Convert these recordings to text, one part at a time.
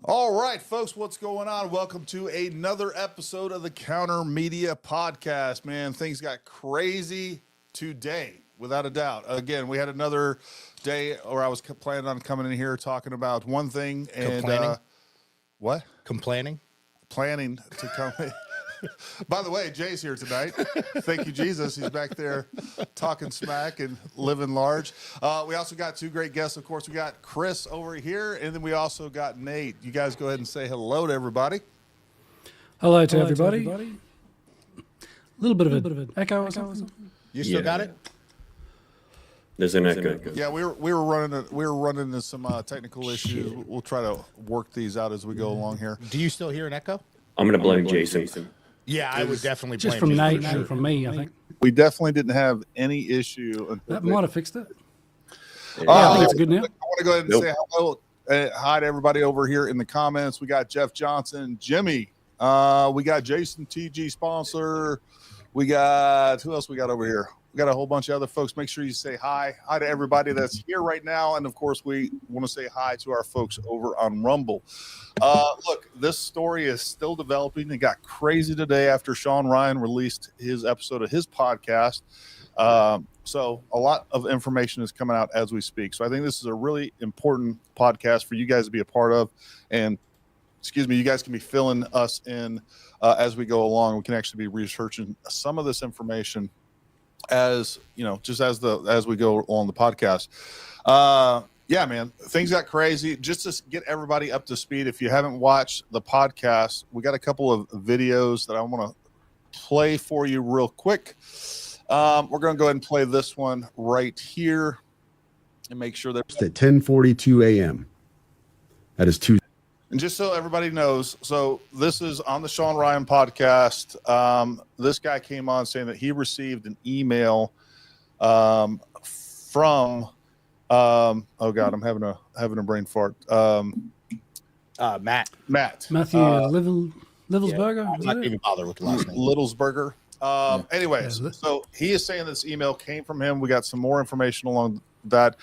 All right, folks, what's going on? Welcome to another episode of the Counter Media Podcast. Man, things got crazy today, without a doubt. Again, we had another day where I was planning on coming in here talking about one thing and what? Complaining? Planning to come in. By the way, Jay's here tonight. Thank you, Jesus. He's back there talking smack and living large. We also got two great guests. Of course, we got Chris over here, and then we also got Nate. You guys go ahead and say hello to everybody. Hello to everybody. A little bit of an echo or something. You still got it? There's an echo. Yeah, we were running into some technical issues. We'll try to work these out as we go along here. Do you still hear an echo? I'm going to blame Jason. Yeah, I would definitely blame Just from Jason. Nate and from me, I think. We definitely didn't have any issue. That might have fixed it. I think it's good now. I want to go ahead and say hello, hi to everybody over here in the comments. We got Jeff Johnson, Jimmy. We got Jason TG sponsor. We got, who else we got over here? We got a whole bunch of other folks. Make sure you say hi. Hi to everybody that's here right now. And, of course, we want to say hi to our folks over on Rumble. Look, this story is still developing. It got crazy today after Sean Ryan released his episode of his podcast. So a lot of information is coming out as we speak. So I think this is a really important podcast for you guys to be a part of. And, you guys can be filling us in as we go along. We can actually be researching some of this information as you know, just as we go along the podcast. Yeah, man, things got crazy. Just to get everybody up to speed, if you haven't watched the podcast, we got a couple of videos that I want to play for you real quick. We're going to go ahead and play this one right here and make sure that at 10:42 a.m. That is Tuesday. And just so everybody knows, so this is on the Sean Ryan podcast. This guy came on saying that he received an email from oh God, I'm having a brain fart. Matt. Matthew Livelsberger. I'm not even bother with the last name. Livelsberger. Anyways, so he is saying this email came from him. We got some more information along that.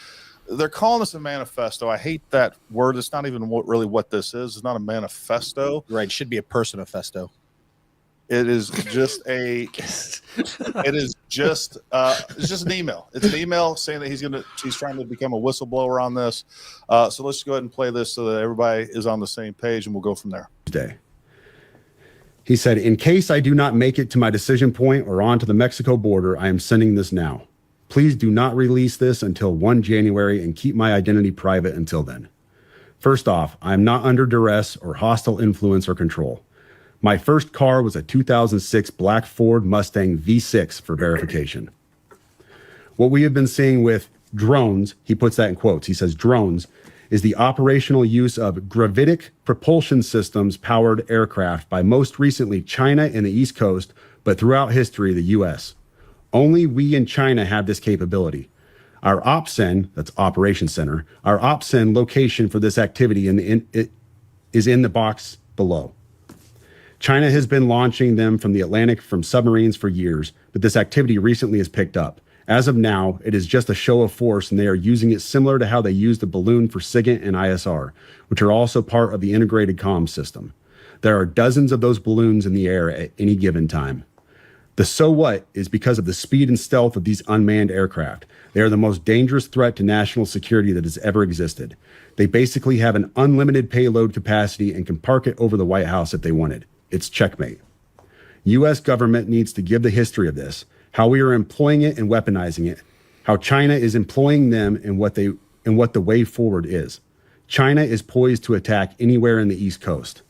They're calling this a manifesto. I hate that word. It's not even really what this is. It's not a manifesto. Right. It should be a personifesto. It is just it's just an email. It's an email saying that he's trying to become a whistleblower on this. So let's go ahead and play this so that everybody is on the same page, and we'll go from there. He said, in case I do not make it to my decision point or on to the Mexico border, I am sending this now. Please do not release this until 1 January and keep my identity private until then. First off, I am not under duress or hostile influence or control. My first car was a 2006 black Ford Mustang V6 for verification. What we have been seeing with drones, he puts that in quotes, he says drones, is the operational use of gravitic propulsion systems powered aircraft by most recently China and the East Coast, but throughout history, the US. Only we in China have this capability. Our OPCEN, that's Operations Center, our OPCEN location for this activity is in the box below. China has been launching them from the Atlantic from submarines for years, but this activity recently has picked up. As of now, it is just a show of force, and they are using it similar to how they used the balloon for SIGINT and ISR, which are also part of the integrated comms system. There are dozens of those balloons in the air at any given time. The so what is because of the speed and stealth of these unmanned aircraft. They are the most dangerous threat to national security that has ever existed. They basically have an unlimited payload capacity and can park it over the White House if they wanted. It's checkmate. U.S. government needs to give the history of this, how we are employing it and weaponizing it, how China is employing them and what the way forward is. China is poised to attack anywhere in the East Coast.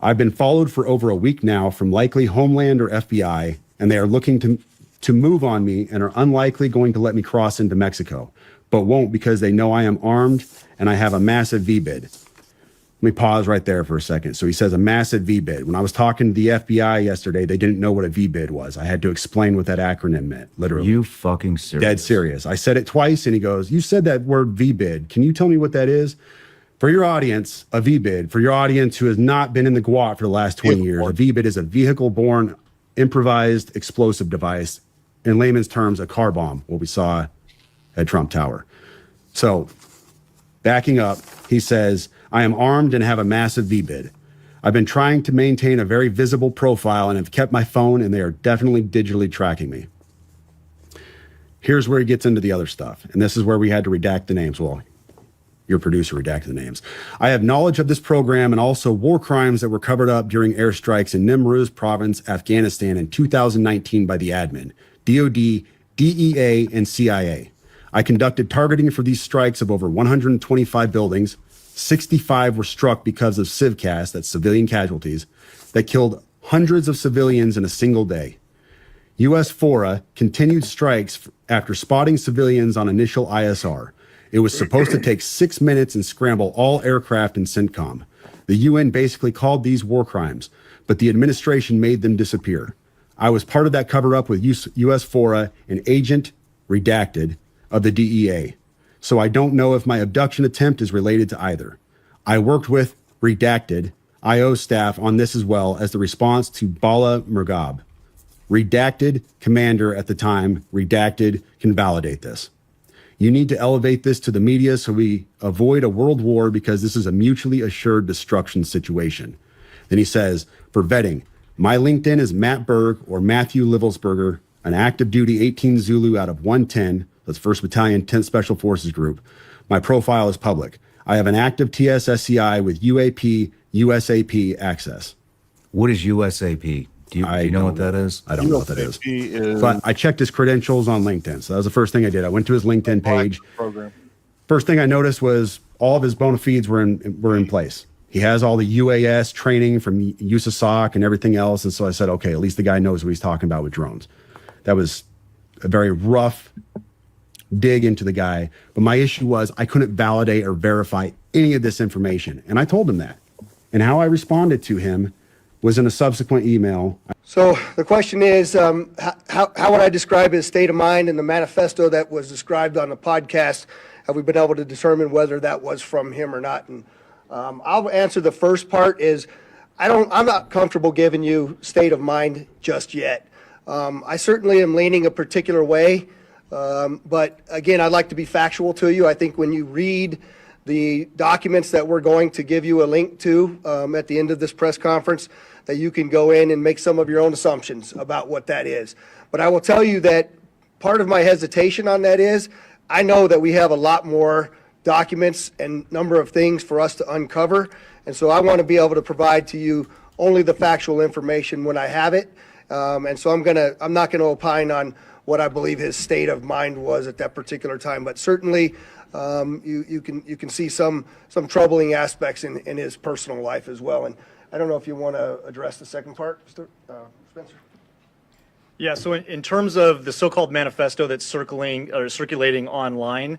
I've been followed for over a week now from likely Homeland or FBI, and they are looking to move on me and are unlikely going to let me cross into Mexico, but won't because they know I am armed and I have a massive V-bid. Let me pause right there for a second. So he says a massive V-bid. When I was talking to the FBI yesterday, they didn't know what a V-bid was. I had to explain what that acronym meant, literally. You fucking serious? Dead serious. I said it twice, and he goes, you said that word V-bid. Can you tell me what that is? For your audience, a V-bid, for your audience who has not been in the GWOT for the last 20 years, a V-bid is a vehicle-borne improvised explosive device. In layman's terms, a car bomb, what we saw at Trump Tower. So, backing up, he says, I am armed and have a massive VBID. I've been trying to maintain a very visible profile and have kept my phone, and they are definitely digitally tracking me. Here's where he gets into the other stuff, and this is where we had to redact the names. Well, your producer redacted the names. I have knowledge of this program and also war crimes that were covered up during airstrikes in Nimruz province, Afghanistan in 2019 by the admin, DOD, DEA, and CIA. I conducted targeting for these strikes of over 125 buildings. 65 were struck because of civcas, that's civilian casualties, that killed hundreds of civilians in a single day. U.S. FORA continued strikes after spotting civilians on initial ISR. It was supposed to take 6 minutes and scramble all aircraft in CENTCOM. The UN basically called these war crimes, but the administration made them disappear. I was part of that cover-up with U.S. FORA, an agent, redacted, of the DEA. So I don't know if my abduction attempt is related to either. I worked with redacted IO staff on this as well as the response to Bala Murghab. Redacted commander at the time, redacted can validate this. You need to elevate this to the media so we avoid a world war because this is a mutually assured destruction situation. Then he says, for vetting, my LinkedIn is Matt Berg or Matthew Livelsberger, an active duty 18 Zulu out of 110, that's 1st Battalion, 10th Special Forces Group. My profile is public. I have an active TSSCI with UAP, USAP access. What is USAP? Do you know what that is? I don't know what that is. But I checked his credentials on LinkedIn. So that was the first thing I did. I went to his LinkedIn page. First thing I noticed was all of his bona fides were in place. He has all the UAS training from USASOC and everything else. And so I said, okay, at least the guy knows what he's talking about with drones. That was a very rough dig into the guy. But my issue was I couldn't validate or verify any of this information. And I told him that. And how I responded to him was in a subsequent email. So the question is, how would I describe his state of mind in the manifesto that was described on the podcast? Have we been able to determine whether that was from him or not? And I'll answer the first part is, I'm not comfortable giving you state of mind just yet. I certainly am leaning a particular way, but again, I'd like to be factual to you. I think when you read the documents that we're going to give you a link to at the end of this press conference, that you can go in and make some of your own assumptions about what that is. But I will tell you that part of my hesitation on that is I know that we have a lot more documents and number of things for us to uncover. And so I want to be able to provide to you only the factual information when I have it. And so I'm not going to opine on what I believe his state of mind was at that particular time. But certainly you can see some troubling aspects in his personal life as well. And I don't know if you want to address the second part, Spencer. Yeah, so in terms of the so-called manifesto that's circulating online,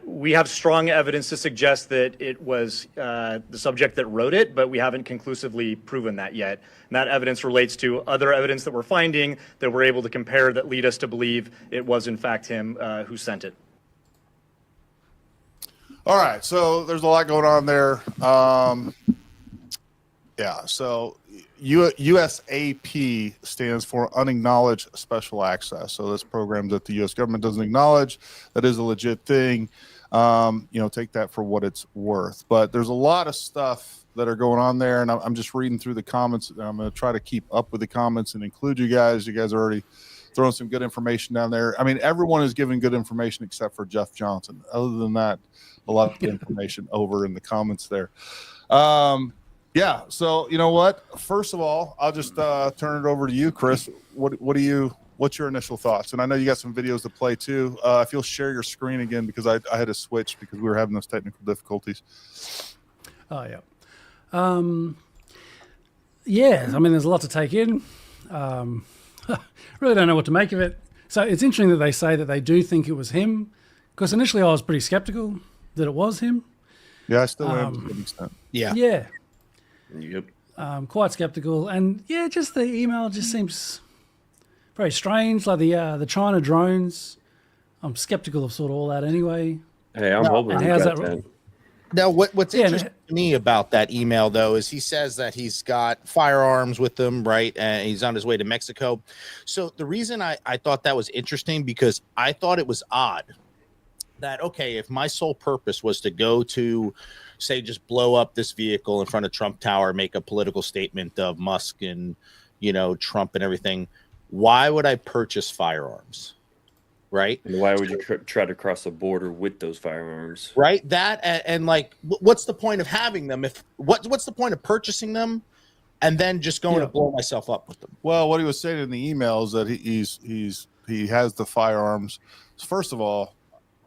we have strong evidence to suggest that it was the subject that wrote it, but we haven't conclusively proven that yet. And that evidence relates to other evidence that we're finding that we're able to compare that lead us to believe it was in fact him who sent it. All right, so there's a lot going on there. Yeah, so USAP stands for Unacknowledged Special Access. So this program that the U.S. government doesn't acknowledge, that is a legit thing. Take that for what it's worth. But there's a lot of stuff that are going on there, and I'm just reading through the comments. I'm going to try to keep up with the comments and include you guys. You guys are already throwing some good information down there. I mean, everyone is giving good information except for Jeff Johnson. Other than that, a lot of information over in the comments there. Yeah. So you know what? First of all, I'll just turn it over to you, Chris. What's your initial thoughts? And I know you got some videos to play too. If you'll share your screen again, because I had to switch because we were having those technical difficulties. Oh yeah. Yeah. I mean, there's a lot to take in. Really don't know what to make of it. So it's interesting that they say that they do think it was him, because initially I was pretty skeptical that it was him. Yeah, I still am to an extent. Yeah. Yeah. Yep. Quite skeptical, and yeah, just the email just seems very strange. Like the China drones, I'm skeptical of sort of all that anyway. Hey, I'm hoping and we how's got that? 10. Now, what's Yeah, interesting to me about that email, though, is he says that he's got firearms with him, right? And he's on his way to Mexico. So the reason I thought that was interesting, because I thought it was odd that, okay, if my sole purpose was to go to, say, just blow up this vehicle in front of Trump Tower, make a political statement of Musk and, Trump and everything, why would I purchase firearms? Right? And why would you try to cross the border with those firearms? Right? That and like, what's the point of having them? What's the point of purchasing them and then just going to blow myself up with them? Well, what he was saying in the email is that he has the firearms. First of all,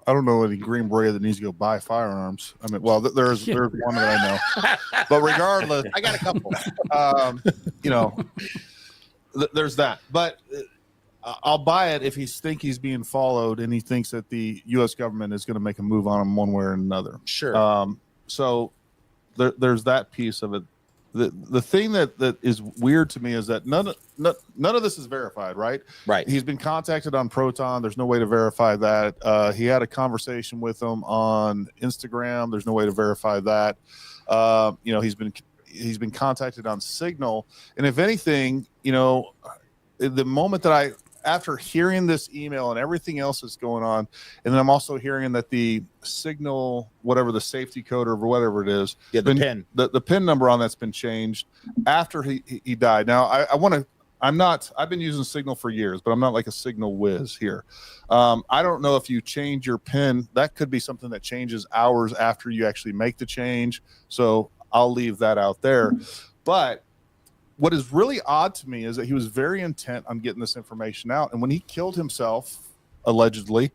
I don't know any Green Beret that needs to go buy firearms. I mean, well, there's one that I know, but regardless, I got a couple. There's that. But I'll buy it if he's being followed and he thinks that the U.S. government is going to make a move on him one way or another. Sure. So there's that piece of it. The thing that is weird to me is that none of this is verified, right? Right. He's been contacted on Proton. There's no way to verify that. He had a conversation with them on Instagram. There's no way to verify that. He's been contacted on Signal. And if anything, the moment that after hearing this email and everything else that's going on, and then I'm also hearing that the Signal, whatever the safety code or whatever it is, the PIN, the PIN number on that's been changed after he died. Now I've been using Signal for years, but I'm not like a Signal whiz here. I don't know if you change your PIN, that could be something that changes hours after you actually make the change. So I'll leave that out there. But what is really odd to me is that he was very intent on getting this information out. And when he killed himself, allegedly,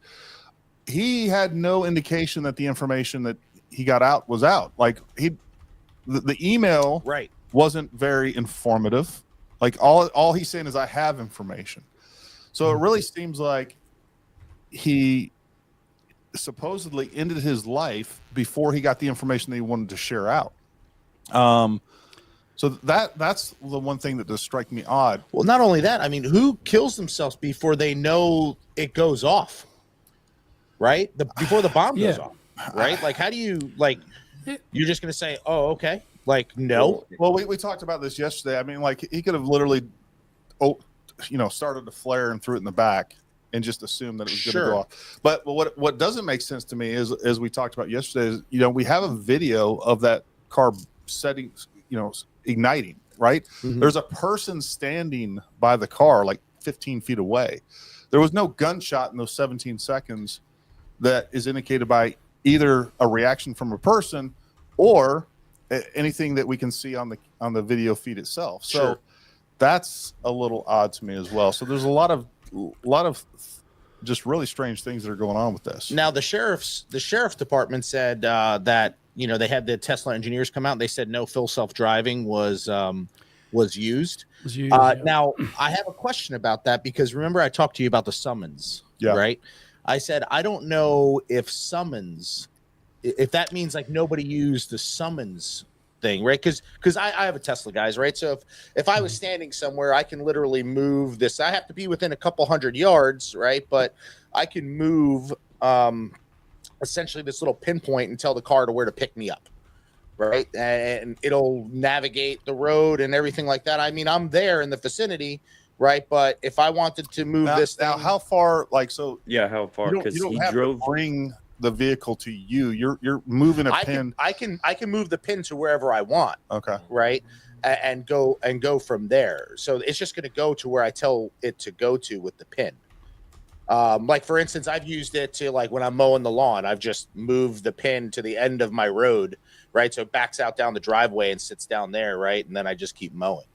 he had no indication that the information that he got out was out. Like the email wasn't very informative. Like all he's saying is, I have information. So it really seems like he supposedly ended his life before he got the information that he wanted to share out. So that's the one thing that does strike me odd. Well, not only that, I mean, who kills themselves before they know it goes off? Right? Before the bomb goes off. Right? Like, how do you, like, you're just going to say, oh, okay. Like, no. Well, we talked about this yesterday. I mean, like, he could have literally, started to flare and threw it in the back and just assumed that it was going to go off. But what doesn't make sense to me is, as we talked about yesterday, is, we have a video of that car setting, igniting, right? Mm-hmm. There's a person standing by the car like 15 feet away. There was no gunshot in those 17 seconds that is indicated by either a reaction from a person or anything that we can see on the video feed itself. So that's a little odd to me as well. So there's a lot of just really strange things that are going on with this. Now the sheriff's department said that they had the Tesla engineers come out and they said no full self-driving was used. Now I have a question about that, because remember I talked to you about the summons, right? I said, I don't know if that means like nobody used the summons thing, right? Because I have a Tesla, guys, right? So if I was standing somewhere, I can literally move this. I have to be within a couple hundred yards, right? But I can move essentially this little pinpoint and tell the car to where to pick me up, right? And it'll navigate the road and everything like that. I mean, I'm there in the vicinity, right? But if I wanted to move now, how far? Like, so how far? Because he drove. Bring the vehicle to you. You're moving a pin. I can move the pin to wherever I want. Okay. Right. And go from there. So it's just going to go to where I tell it to go to with the pin. Like, for instance, I've used it to, like, when I'm mowing the lawn, I've just moved the pin to the end of my road, right? So it backs out down the driveway and sits down there, right? And then I just keep mowing,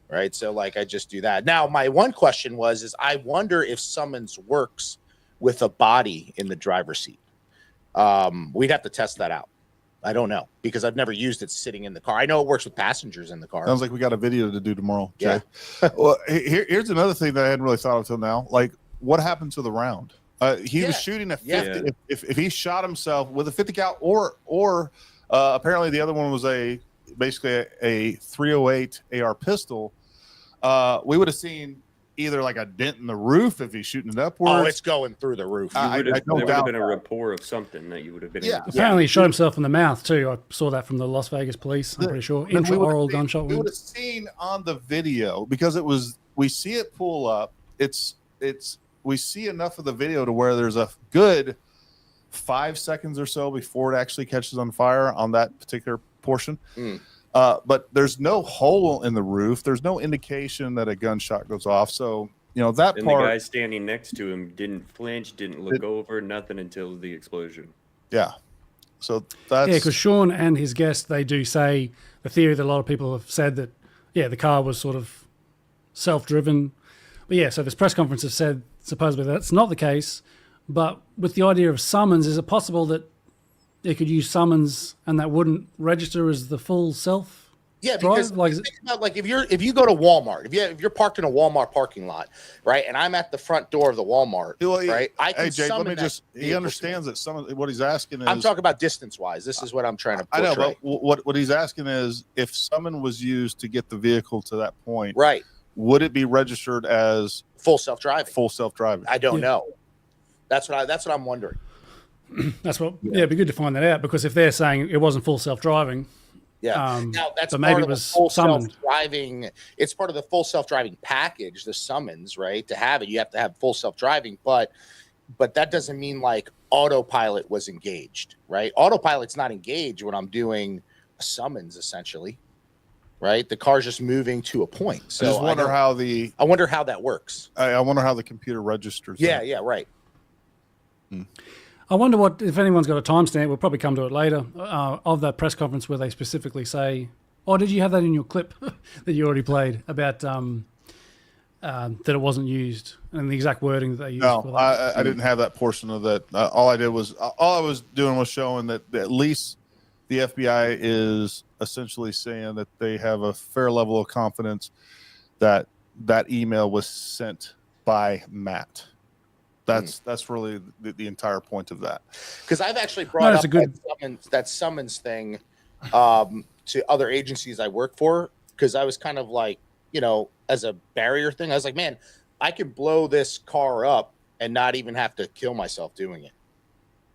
right? So, like, I just do that. Now, my one question is I wonder if summons works with a body in the driver's seat. We'd have to test that out. I don't know, because I've never used it sitting in the car. I know it works with passengers in the car. Sounds like we got a video to do tomorrow, Jay. Yeah. Well, here's another thing that I hadn't really thought of till now. Like, what happened to the round? He was shooting a 50. Yeah. If he shot himself with a 50 cal, or apparently the other one was basically a 308 AR pistol, we would have seen either like a dent in the roof if he's shooting it upwards. Oh, it's going through the roof. There would have been a rapport of something that you would have been able to see. Apparently he shot himself in the mouth too. I saw that from the Las Vegas police, I'm pretty sure. Intraoral gunshot wound. We would have seen on the video, because we see it pull up. We see enough of the video to where there's a good 5 seconds or so before it actually catches on fire on that particular portion. But there's no hole in the roof. There's no indication that a gunshot goes off. So, that And part. the guy standing next to him didn't flinch, didn't look over, nothing until the explosion. Yeah. So that's. Yeah, because Sean and his guest, they do say the theory that a lot of people have said that, the car was sort of self-driven. But yeah, so this press conference has said supposedly that's not the case. But with the idea of summons, is it possible that it could use summons and that wouldn't register as the full self? Yeah, because think about, if you go to Walmart, if you're parked in a Walmart parking lot, right, and I'm at the front door of the Walmart, right, I can Jake, summon he understands that what he's asking is. I'm talking about distance-wise. This is what I'm trying to portray. I know, but what he's asking is if summon was used to get the vehicle to that point, right, would it be registered as full self-driving? Full self-driving. I don't know. That's what I'm wondering. That's what. Yeah, it'd be good to find that out, because if they're saying it wasn't full self-driving. Yeah. Now that's but part maybe of it the was full summoned. self-driving. It's part of the full self-driving package, the summons, right? To have it, you have to have full self-driving, but that doesn't mean like autopilot was engaged, right? Autopilot's not engaged when I'm doing a summons, essentially, right? The car's just moving to a point. So I just wonder I wonder how that works. I wonder how the computer registers. Yeah, yeah, right. I wonder if anyone's got a timestamp. We'll probably come to it later of that press conference where they specifically say, "Oh, did you have that in your clip that you already played about that it wasn't used and the exact wording that they used?" No, for that? I didn't have that portion of that. All I was doing was showing that at least the FBI is essentially saying that they have a fair level of confidence that that email was sent by Matt. That's really the entire point of that. Because I've actually brought up that summons thing to other agencies I work for, because I was kind of like, as a barrier thing, I was like, man, I could blow this car up and not even have to kill myself doing it,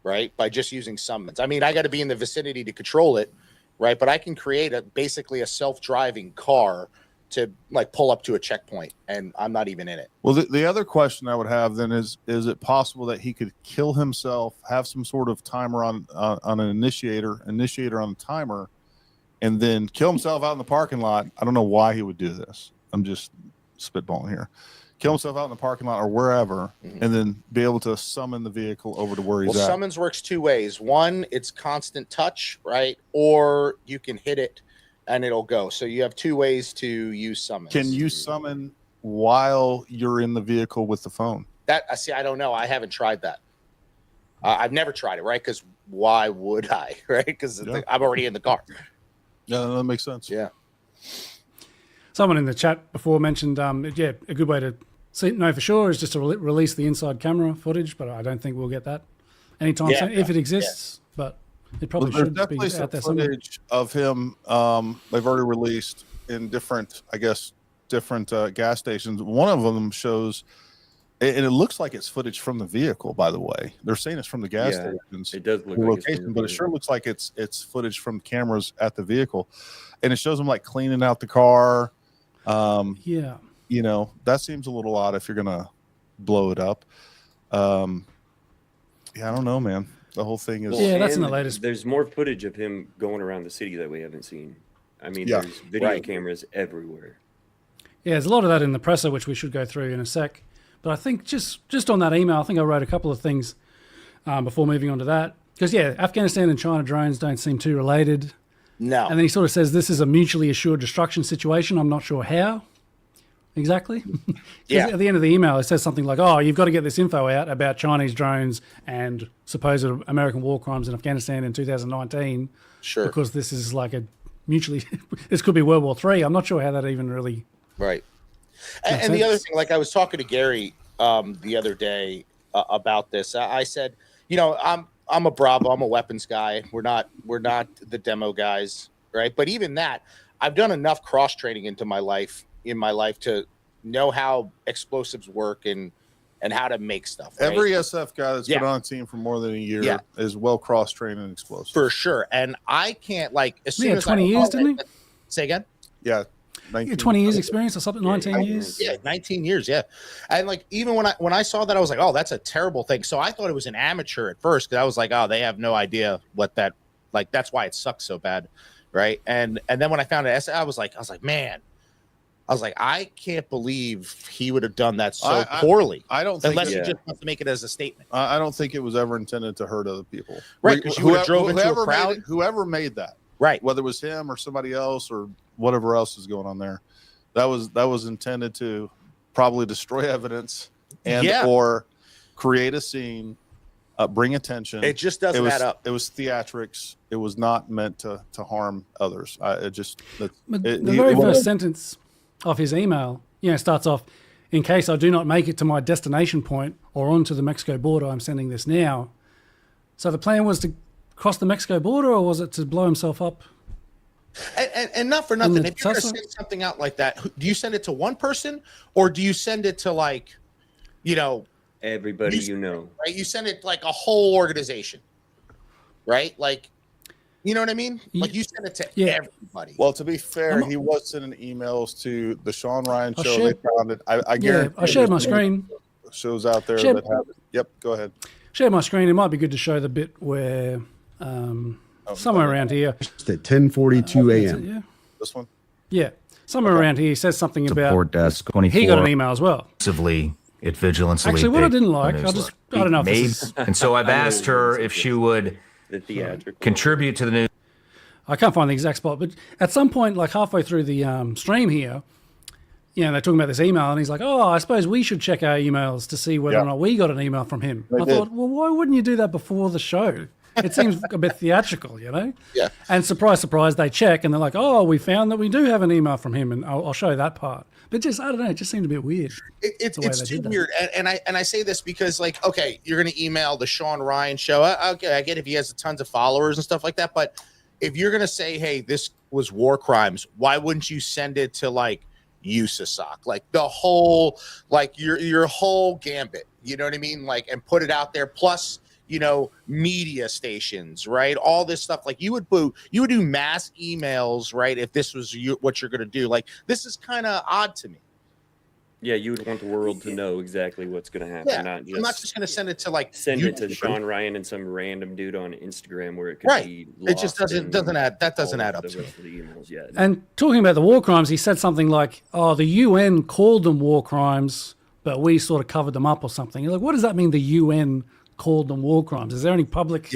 right? By just using summons. I mean, I got to be in the vicinity to control it, right? But I can create basically a self-driving car to pull up to a checkpoint, and I'm not even in it. Well, the other question I would have then is it possible that he could kill himself, have some sort of timer on an initiator on a timer, and then kill himself out in the parking lot? I don't know why he would do this. I'm just spitballing here. Kill himself out in the parking lot or wherever, and then be able to summon the vehicle over to where he's at. Summons works two ways. One, it's constant touch, right? Or you can hit it and it'll go. So you have two ways to use summons. Can you summon while you're in the vehicle with the phone? I don't know. I haven't tried that. I've never tried it, right? Because why would I, right? Because I'm already in the car. Yeah, that makes sense. Yeah. Someone in the chat before mentioned, a good way to know for sure is just to release the inside camera footage, but I don't think we'll get that anytime soon, if it exists. But it probably should be out there somewhere. Footage of him. They've already released in different gas stations. One of them shows, and it looks like it's footage from the vehicle. By the way, they're saying it's from the gas stations. It does look like location, but it sure looks like it's footage from cameras at the vehicle, and it shows them like cleaning out the car. That seems a little odd if you're gonna blow it up. I don't know, man. The whole thing is that's in the latest. There's more footage of him going around the city that we haven't seen. I mean, there's video cameras everywhere. Yeah, there's a lot of that in the presser, which we should go through in a sec. But I think just on that email, I think I wrote a couple of things before moving on to that. Because, Afghanistan and China drones don't seem too related. No. And then he sort of says this is a mutually assured destruction situation. I'm not sure how exactly. At the end of the email, it says something like, oh, you've got to get this info out about Chinese drones and supposed American war crimes in Afghanistan in 2019. Sure. Because this is like a mutually, this could be World War III. I'm not sure how that even really. Right. And the other thing, I was talking to Gary the other day about this. I said, I'm a Bravo. I'm a weapons guy. We're not the demo guys, right? But even that, I've done enough cross training in my life to know how explosives work and how to make stuff. Right? Every SF guy that's been on a team for more than a year is well cross trained in explosives for sure. And I can't as soon as 20 years, didn't he? Say again. Yeah. 19 20 years experience or something, 19 years. Yeah, 19 years. Yeah. And like, even when I saw that, I was like, oh, that's a terrible thing. So I thought it was an amateur at first, because I was like, oh, they have no idea what that, like, that's why it sucks so bad. Right. And then when I found it, I was like, man, I can't believe he would have done that so poorly. I don't think, unless he just wants to make it as a statement. I don't think it was ever intended to hurt other people. Right. Because you would have drove into a crowd. Whoever made that. Right. Whether it was him or somebody else or whatever else is going on there, that was intended to probably destroy evidence and or create a scene, bring attention. It just doesn't add up. It was theatrics. It was not meant to harm others. The very first sentence of his email, starts off, "In case I do not make it to my destination point or onto the Mexico border, I'm sending this now." So the plan was to cross the Mexico border, or was it to blow himself up? And not for nothing, if you're going to send something out like that, do you send it to one person, or do you send it to, like, everybody right? You send it to, like, a whole organization, right? Like, you know what I mean? Like, you send it to everybody. Well, to be fair, he was sending emails to the Sean Ryan show. They found it. I guarantee. I shared my screen. Shows out there that have it. Yep, go ahead. Share my screen. It might be good to show the bit where somewhere around here. It's at 10:42 a.m. Yeah. This one? Yeah. Somewhere around here, he says something about Support desk 24. He got an email as well. At Vigilance Elite. Actually, what I didn't like, I don't know if this is... And so I've asked her if she would contribute to the news. I can't find the exact spot, but at some point, like halfway through the stream here, they're talking about this email, and he's like, "Oh, I suppose we should check our emails to see whether or not we got an email from him." I thought, well, why wouldn't you do that before the show? It seems a bit theatrical, Yeah. And surprise, surprise, they check, and they're like, "Oh, we found that we do have an email from him," and I'll show that part. But I don't know, it just seemed a bit weird. It's too weird, and I say this because, like, okay, you're going to email the Sean Ryan show. Okay, I get if he has tons of followers and stuff like that, but if you're going to say, hey, this was war crimes, why wouldn't you send it to, like, USASOC, like the whole, like your whole gambit, you know what I mean? Like, and put it out there, plus, media stations, right? All this stuff. Like, you would do mass emails, right? If this was what you're going to do. Like, this is kind of odd to me. Yeah, you would want the world to know exactly what's going to happen. Yeah, I'm not just going to send it to, like, it to Sean Ryan and some random dude on Instagram where it could be lost. It just doesn't add up to me. And talking about the war crimes, he said something like, "Oh, the UN called them war crimes, but we sort of covered them up or something." You're like, what does that mean? The UN called them war crimes? Is there any public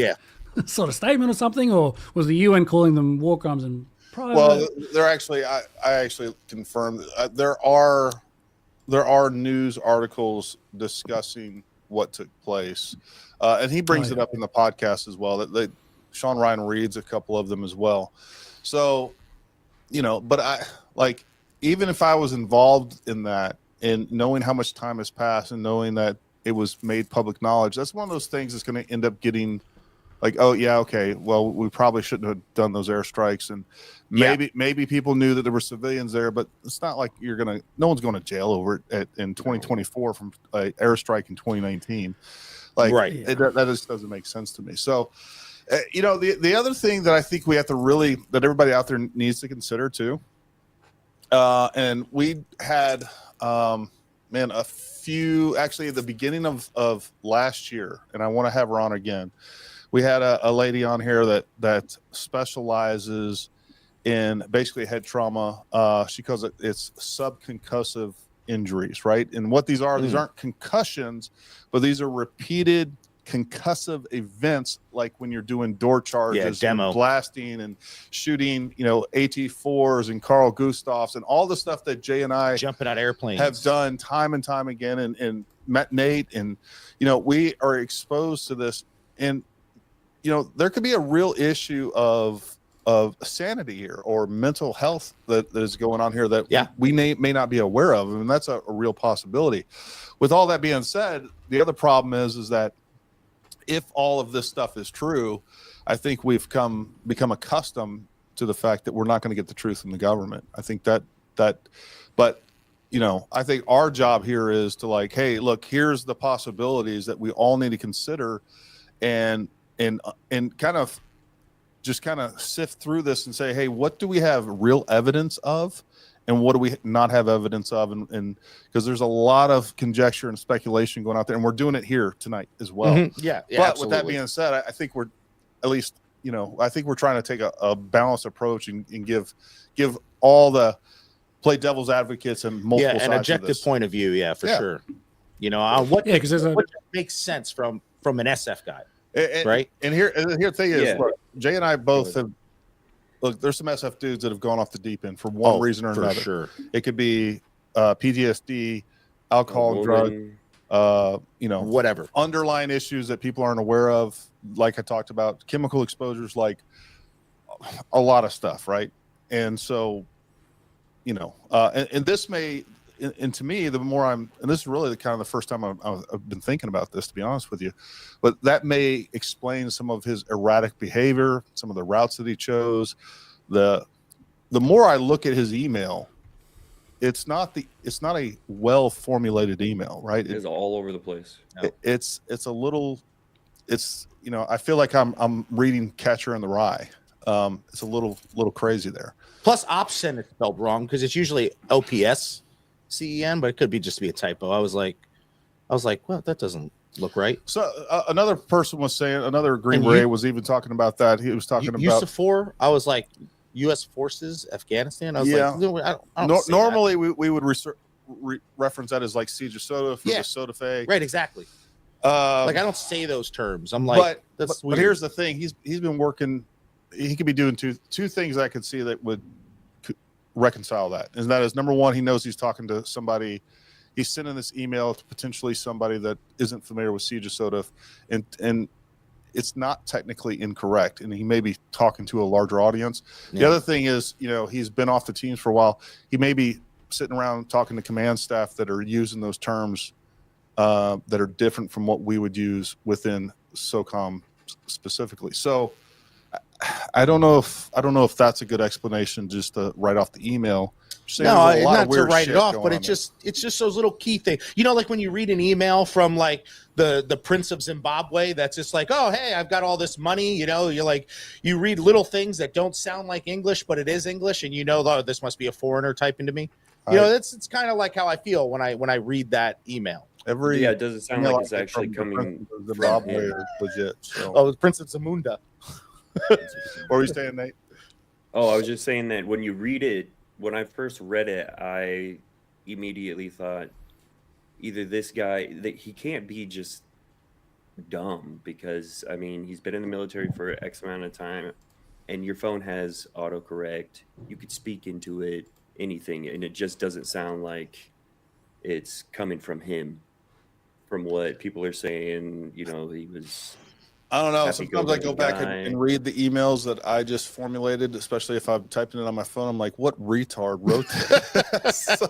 sort of statement or something, or was the UN calling them war crimes in private? Well, they're actually, I actually confirmed there are news articles discussing what took place. And he brings it up in the podcast as well. That Sean Ryan reads a couple of them as well. So, but even if I was involved in that and knowing how much time has passed and knowing that it was made public knowledge, that's one of those things that's going to end up getting like, oh yeah, okay, well, we probably shouldn't have done those airstrikes, and maybe people knew that there were civilians there, but it's not like no one's going to jail over it in 2024 from an airstrike in 2019. Like, that just doesn't make sense to me. So, the other thing that I think we have to that everybody out there needs to consider too, and we had, a few, actually at the beginning of last year, and I want to have her on again. We had a lady on here that specializes in basically head trauma. She calls it's subconcussive injuries, right? And what these are, these aren't concussions, but these are repeated concussive events, like when you're doing door charges, and blasting and shooting, AT-4s and Carl Gustavs and all the stuff that Jay and I jumping out airplanes have done time and time again, and met Nate, and we are exposed to this, and there could be a real issue of sanity here or mental health that is going on here that we may not be aware of, and that's a real possibility. With all that being said, the other problem is that if all of this stuff is true, I think we've become accustomed to the fact that we're not going to get the truth from the government. I think but I think our job here is to, like, hey, look, here's the possibilities that we all need to consider, and kind of just kind of sift through this and say, hey, what do we have real evidence of? And what do we not have evidence of? And because there's a lot of conjecture and speculation going out there, and we're doing it here tonight as well. Mm-hmm. Yeah. But absolutely. With that being said, I think we're at least, I think we're trying to take a balanced approach and give all the play devil's advocates and multiple sides an objective point of view. Yeah, for sure. What makes sense from an SF guy, right? And here the thing is, look, Jay and I both have. Look, there's some SF dudes that have gone off the deep end for one reason or another. Sure. It could be PTSD, alcohol, and drug, whatever underlying issues that people aren't aware of. Like I talked about, chemical exposures, like a lot of stuff, right? And so, and this may, and to me, the more and this is really the first time I've been thinking about this, to be honest with you, but that may explain some of his erratic behavior, some of the routes that he chose. The more I look at his email, it's not a well formulated email, right? It's all over the place. It's a little, I feel like I'm reading Catcher in the Rye. It's a little crazy there. Plus, option is spelled wrong because it's usually OPS. CEN, but it could be a typo. I was like, well, that doesn't look right. So another person was saying, another Green Beret was even talking about that. He was talking about USAFOR. I was like, U.S. forces, Afghanistan. I was like, no, I don't normally we would reference that as like Siege of Soda for the Soda Fe. Right, exactly. I don't say those terms. I'm like, but here's the thing. He's been working. He could be doing two things I could see that would reconcile that, and that is, number one, he knows he's talking to somebody. He's sending this email to potentially somebody that isn't familiar with Siege of Soda, and it's not technically incorrect, and he may be talking to a larger audience. The other thing is, he's been off the teams for a while. He may be sitting around talking to command staff that are using those terms that are different from what we would use within SOCOM specifically. So I don't know if that's a good explanation just to write off the email. No, not to write it off, but it's just those little key things. Like when you read an email from like the Prince of Zimbabwe, that's just like, oh, hey, I've got all this money. You're like, you read little things that don't sound like English, but it is English, and oh, this must be a foreigner typing to me. It's kind of like how I feel when I read that email. It doesn't sound like it's actually coming from Zimbabwe. Legit. So. Oh, the Prince of Zamunda. What were you saying, Nate? Oh, I was just saying that when you read it, when I first read it, I immediately thought either this guy, that he can't be just dumb, because he's been in the military for X amount of time, and your phone has autocorrect. You could speak into it, anything, and it just doesn't sound like it's coming from him. From what people are saying, he was. I don't know. Sometimes I go back and read the emails that I just formulated, especially if I'm typing it on my phone. I'm like, what retard wrote this? So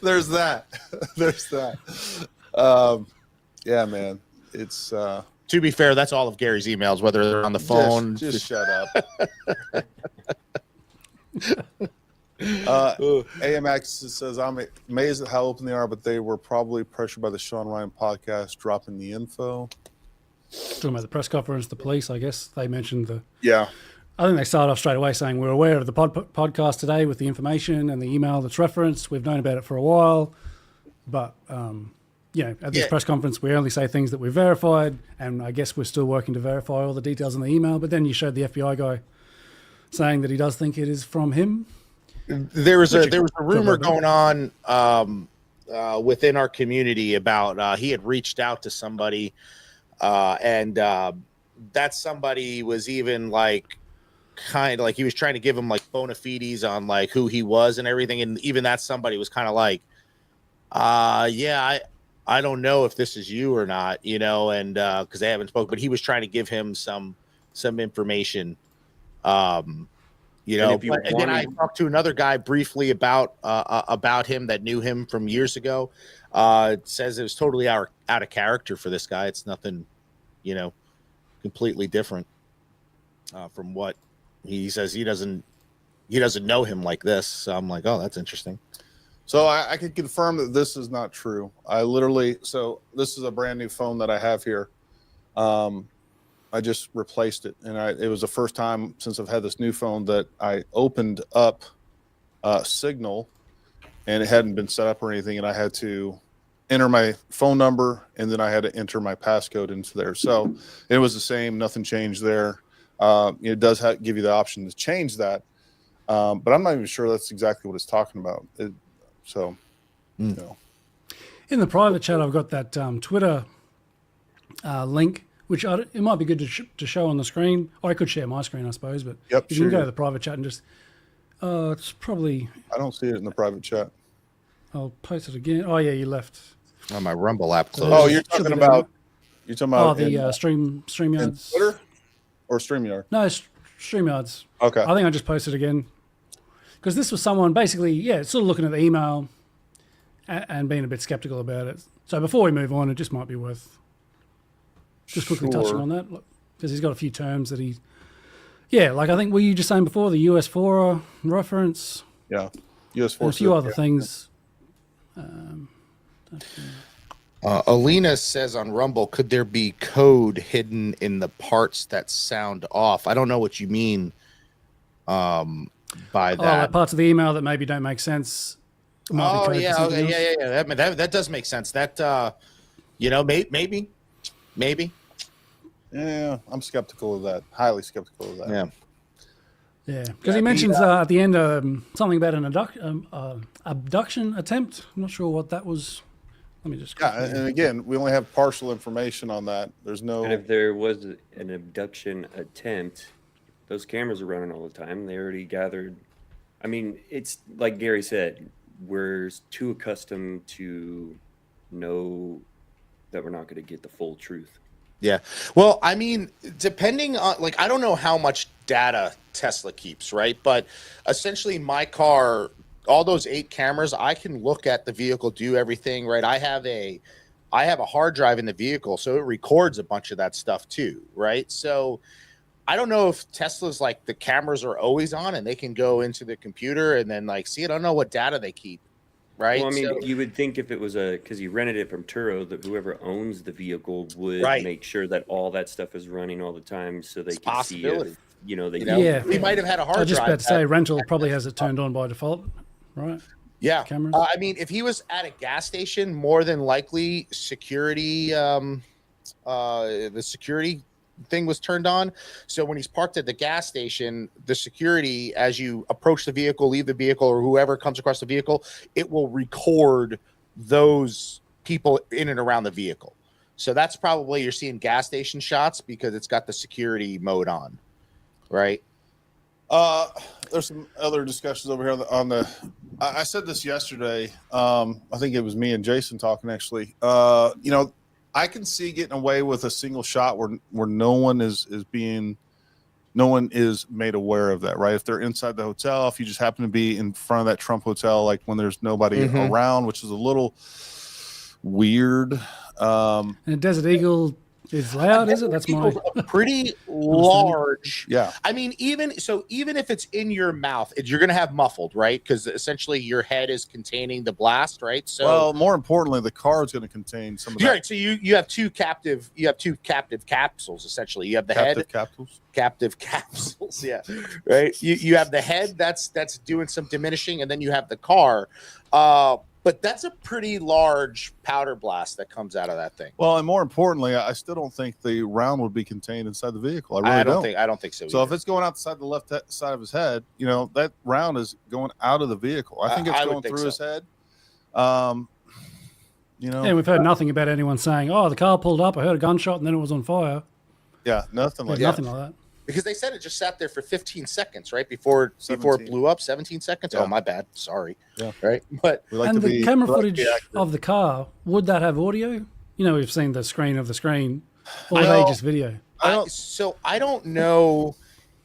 there's that. There's that. Yeah, man. It's to be fair, that's all of Gary's emails, whether they're on the phone. Just shut up. AMX says, I'm amazed at how open they are, but they were probably pressured by the Sean Ryan podcast dropping the info. Talking about the press conference, the police, I guess they mentioned I think they started off straight away saying, we're aware of the podcast today with the information and the email that's referenced. We've known about it for a while, but at this press conference, we only say things that we've verified, and I guess we're still working to verify all the details in the email. But then you showed the FBI guy saying that he does think it is from him. There was a rumor going on within our community about he had reached out to somebody, and that somebody was even like kind of like he was trying to give him like bona fides on like who he was and everything, and even that somebody was kind of like, I don't know if this is you or not, and because they haven't spoken, but he was trying to give him some information. And then I talked to another guy briefly about him that knew him from years ago. It says it was totally out of character for this guy. It's nothing, completely different from what he says. He doesn't know him like this. So I'm like, oh, that's interesting. So I can confirm that this is not true. So this is a brand new phone that I have here. I just replaced it, and it was the first time since I've had this new phone that I opened up Signal, and it hadn't been set up or anything, and I had to enter my phone number, and then I had to enter my passcode into there. So it was the same, nothing changed there. It does give you the option to change that, but I'm not even sure that's exactly what it's talking about. You know. In the private chat, I've got that Twitter link, which it might be good to show on the screen. Or I could share my screen, I suppose, but Yep, you can go to the private chat and just, it's probably... I don't see it in the private chat. I'll post it again. Oh, yeah, you left. Oh, my Rumble app closed. Oh, you're talking about the StreamYards. Twitter or StreamYard? No, StreamYards. Okay. I think I just posted again. Because this was someone basically, sort of looking at the email and being a bit skeptical about it. So before we move on, it just might be worth just quickly touching on that. Because he's got a few terms that he... Yeah, like I think, were you just saying before, the US4 reference? Yeah, US4. And a few other things. Alina says on Rumble, could there be code hidden in the parts that sound off? I don't know what you mean by that. Like parts of the email that maybe don't make sense. Oh, yeah, okay, yeah. That does make sense. That, maybe. Yeah, I'm skeptical of that. Highly skeptical of that. Yeah. Yeah, because he mentions at the end something about an abduction attempt. I'm not sure what that was. Let me just... Yeah, and again, we only have partial information on that. There's no... And if there was an abduction attempt, those cameras are running all the time. They already gathered... I mean, it's like Gary said, we're too accustomed to know that we're not going to get the full truth. Yeah. Well, I mean, depending on, like, I don't know how much data Tesla keeps, right? But essentially my car, all those 8 cameras, I can look at the vehicle, do everything, right? I have a hard drive in the vehicle, so it records a bunch of that stuff too, right? So I don't know if Tesla's like the cameras are always on and they can go into the computer and then like see it. I don't know what data they keep. Right. Well, I mean, you would think if it was because you rented it from Turo, that whoever owns the vehicle would make sure that all that stuff is running all the time, so they can see if, They might have had a hard drive. I was just about to say, rental probably has it turned on by default, right? Yeah. Cameras. I mean, if he was at a gas station, more than likely security, the security thing was turned on. So when he's parked at the gas station, the security, as you approach the vehicle, leave the vehicle, or whoever comes across the vehicle, it will record those people in and around the vehicle. So that's probably, you're seeing gas station shots because it's got the security mode on, right? There's some other discussions over here on the I said this yesterday. I think it was me and Jason talking actually. I can see getting away with a single shot where no one is made aware of that, right? If they're inside the hotel, if you just happen to be in front of that Trump hotel, like when there's nobody around, which is a little weird. And Desert Eagle is loud, is it? That's my pretty large. Yeah. I mean, even if it's in your mouth, you're going to have muffled, right? Because essentially your head is containing the blast, right? So, well, more importantly, the car is going to contain some of that. Right. So you have two captive capsules. Essentially, you have the captive capsules. Yeah. Right. You have the head that's doing some diminishing, and then you have the car. But that's a pretty large powder blast that comes out of that thing. Well, and more importantly, I still don't think the round would be contained inside the vehicle. I don't think so. So if it's going outside the left side of his head, that round is going out of the vehicle. I think it's going through his head. Yeah, we've heard nothing about anyone saying, "Oh, the car pulled up. I heard a gunshot, and then it was on fire." Yeah, nothing like that. Because they said it just sat there for 15 seconds, right? Before it blew up, 17 seconds. Yeah. Oh, my bad. Sorry. Yeah. Right. But the camera footage of the car, would that have audio? We've seen the screen of the screen, or are they just video? I don't know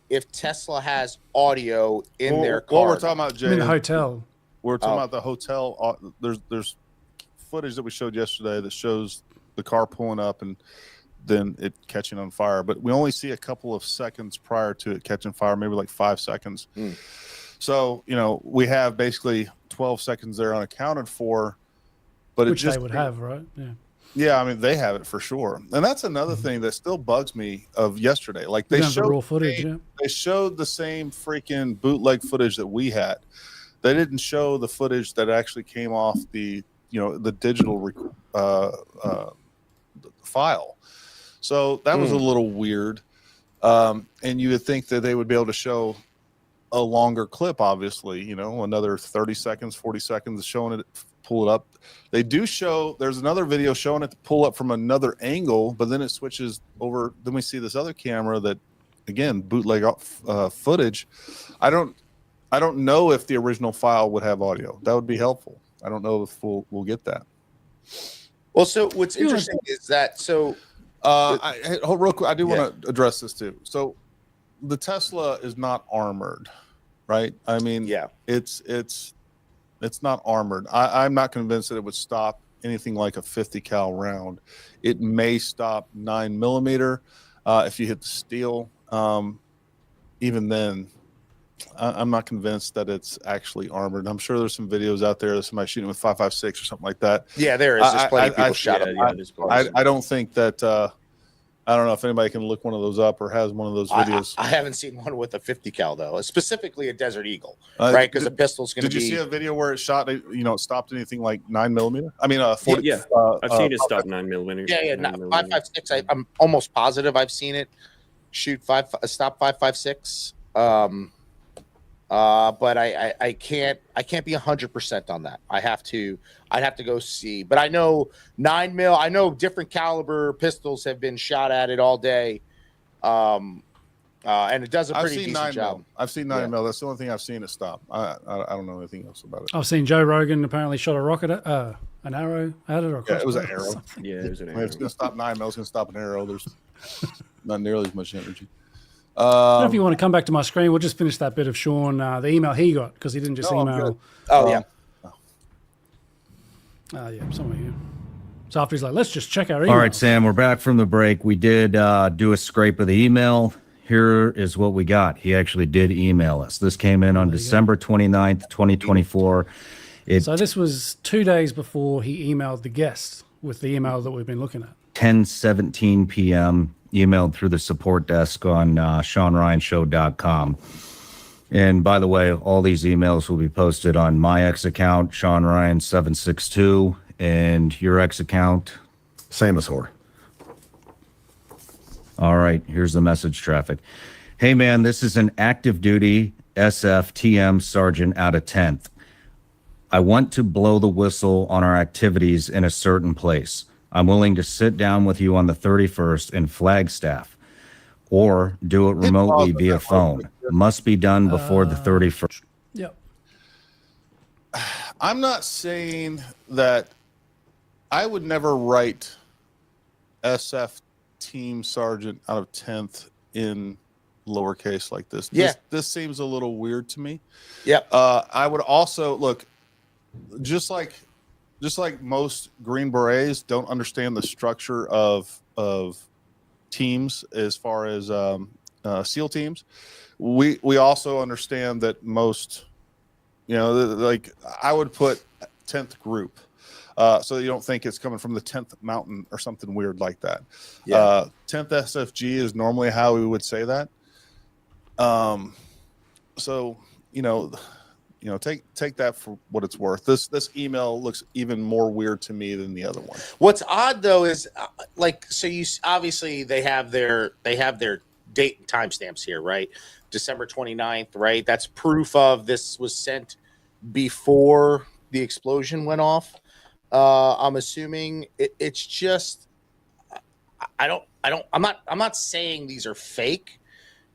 if Tesla has audio in their car. What we're talking about, Jay, in the hotel. We're talking about the hotel. There's footage that we showed yesterday that shows the car pulling up and then it catching on fire, but we only see a couple of seconds prior to it catching fire, maybe like 5 seconds. So we have basically 12 seconds there unaccounted for, but which they would have, right? Yeah. Yeah, I mean they have it for sure, and that's another thing that still bugs me of yesterday. Like they showed raw footage. they showed the same freaking bootleg footage that we had. They didn't show the footage that actually came off the the digital file. So that was a little weird. And you would think that they would be able to show a longer clip, obviously, another 30 seconds, 40 seconds showing it, pull it up. They do show, there's another video showing it to pull up from another angle, but then it switches over. Then we see this other camera that, again, bootleg footage. I don't know if the original file would have audio. That would be helpful. I don't know if we'll get that. Well, so what's interesting is that real quick, I do want to address this too. So the Tesla is not armored, right? I mean, it's not armored. I'm not convinced that it would stop anything like a 50 cal round. It may stop 9mm if you hit the steel. Even then, I'm not convinced that it's actually armored. I'm sure there's some videos out there of somebody shooting with 5.56 or something like that. Yeah, there is. There's plenty of people shot them. I don't think that. I don't know if anybody can look one of those up or has one of those videos. I haven't seen one with a 50 cal though, specifically a Desert Eagle, right? Because the pistol's going to be. Did you see a video where it shot? It stopped anything like 9mm? I mean, 40. Yeah, I've seen it stop 9mm. Yeah, 5.56. I'm almost positive I've seen it shoot stop 5.56. But I can't be 100% on that. I'd have to go see. But I know 9mm. I know different caliber pistols have been shot at it all day, and it does a pretty decent job. I've seen 9mm. That's the only thing I've seen it stop. I don't know anything else about it. I've seen Joe Rogan apparently shot a rocket, an arrow at it, or it was an arrow. Yeah, it was an arrow. It's going to stop 9mm. It's going to stop an arrow. There's not nearly as much energy. I don't know if you want to come back to my screen, we'll just finish that bit of Sean, the email he got, because he didn't just email. Oh, yeah, somewhere here. So after he's like, let's just check our email. All right, Sam, we're back from the break. We did do a scrape of the email. Here is what we got. He actually did email us. This came in on December 29th, 2024. So this was 2 days before he emailed the guest with the email that we've been looking at. 10:17 p.m. emailed through the support desk on SeanRyanShow.com. And by the way, all these emails will be posted on my ex account, Sean Ryan 762, and your ex account, Samus Whore. All right, here's the message traffic. Hey man, this is an active duty SFTM sergeant out of 10th. I want to blow the whistle on our activities in a certain place. I'm willing to sit down with you on the 31st in Flagstaff or do it remotely via phone. Must be done before the 31st. Yep. I'm not saying that I would never write SF team sergeant out of 10th in lowercase like this. This seems a little weird to me. Yep. I would also look, just like most Green Berets don't understand the structure of teams as far as SEAL teams. We also understand that most, like I would put 10th group, so you don't think it's coming from the 10th mountain or something weird like that. 10th SFG is normally how we would say that. So take that for what it's worth. This email looks even more weird to me than the other one. What's odd though is you obviously they have their date and timestamps here, right? December 29th, right? That's proof of this was sent before the explosion went off. I'm assuming it's just I'm not saying these are fake.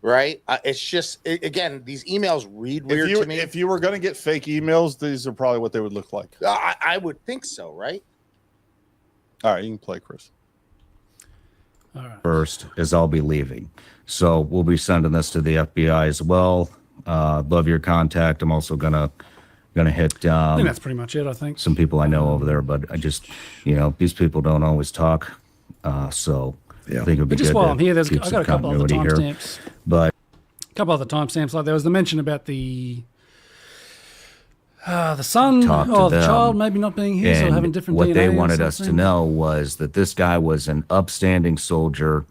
Right. It's just, again, these emails read weird to me. If you were going to get fake emails, these are probably what they would look like. I would think so. Right. All right. You can play, Chris. All right. First, as I'll be leaving. So we'll be sending this to the FBI as well. Love your contact. I'm also gonna hit. I think that's pretty much it. I think some people I know over there, but I just, these people don't always talk. So. Yeah. I think it would be just good while I'm here, I got a couple of the timestamps. A couple of the timestamps. Like there was the mention about the The son Talk to or the them. child maybe not being here, so having different what DNA they or wanted us to something. know was that this guy was an upstanding soldier,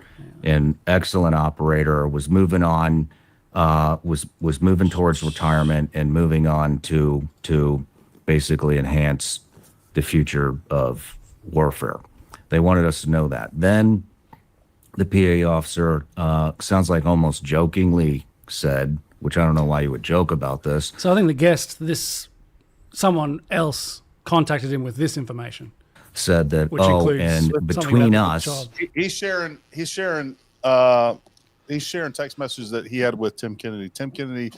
an excellent operator, was moving on, was moving towards retirement and moving on to basically enhance the future of warfare. They wanted us to know that. Then the PA officer sounds like almost jokingly said, which I don't know why you would joke about this. So I think the guest, someone else contacted him with this information. Said that, Which oh, includes and something between about the us, child. He's sharing text messages that he had with Tim Kennedy. Tim Kennedy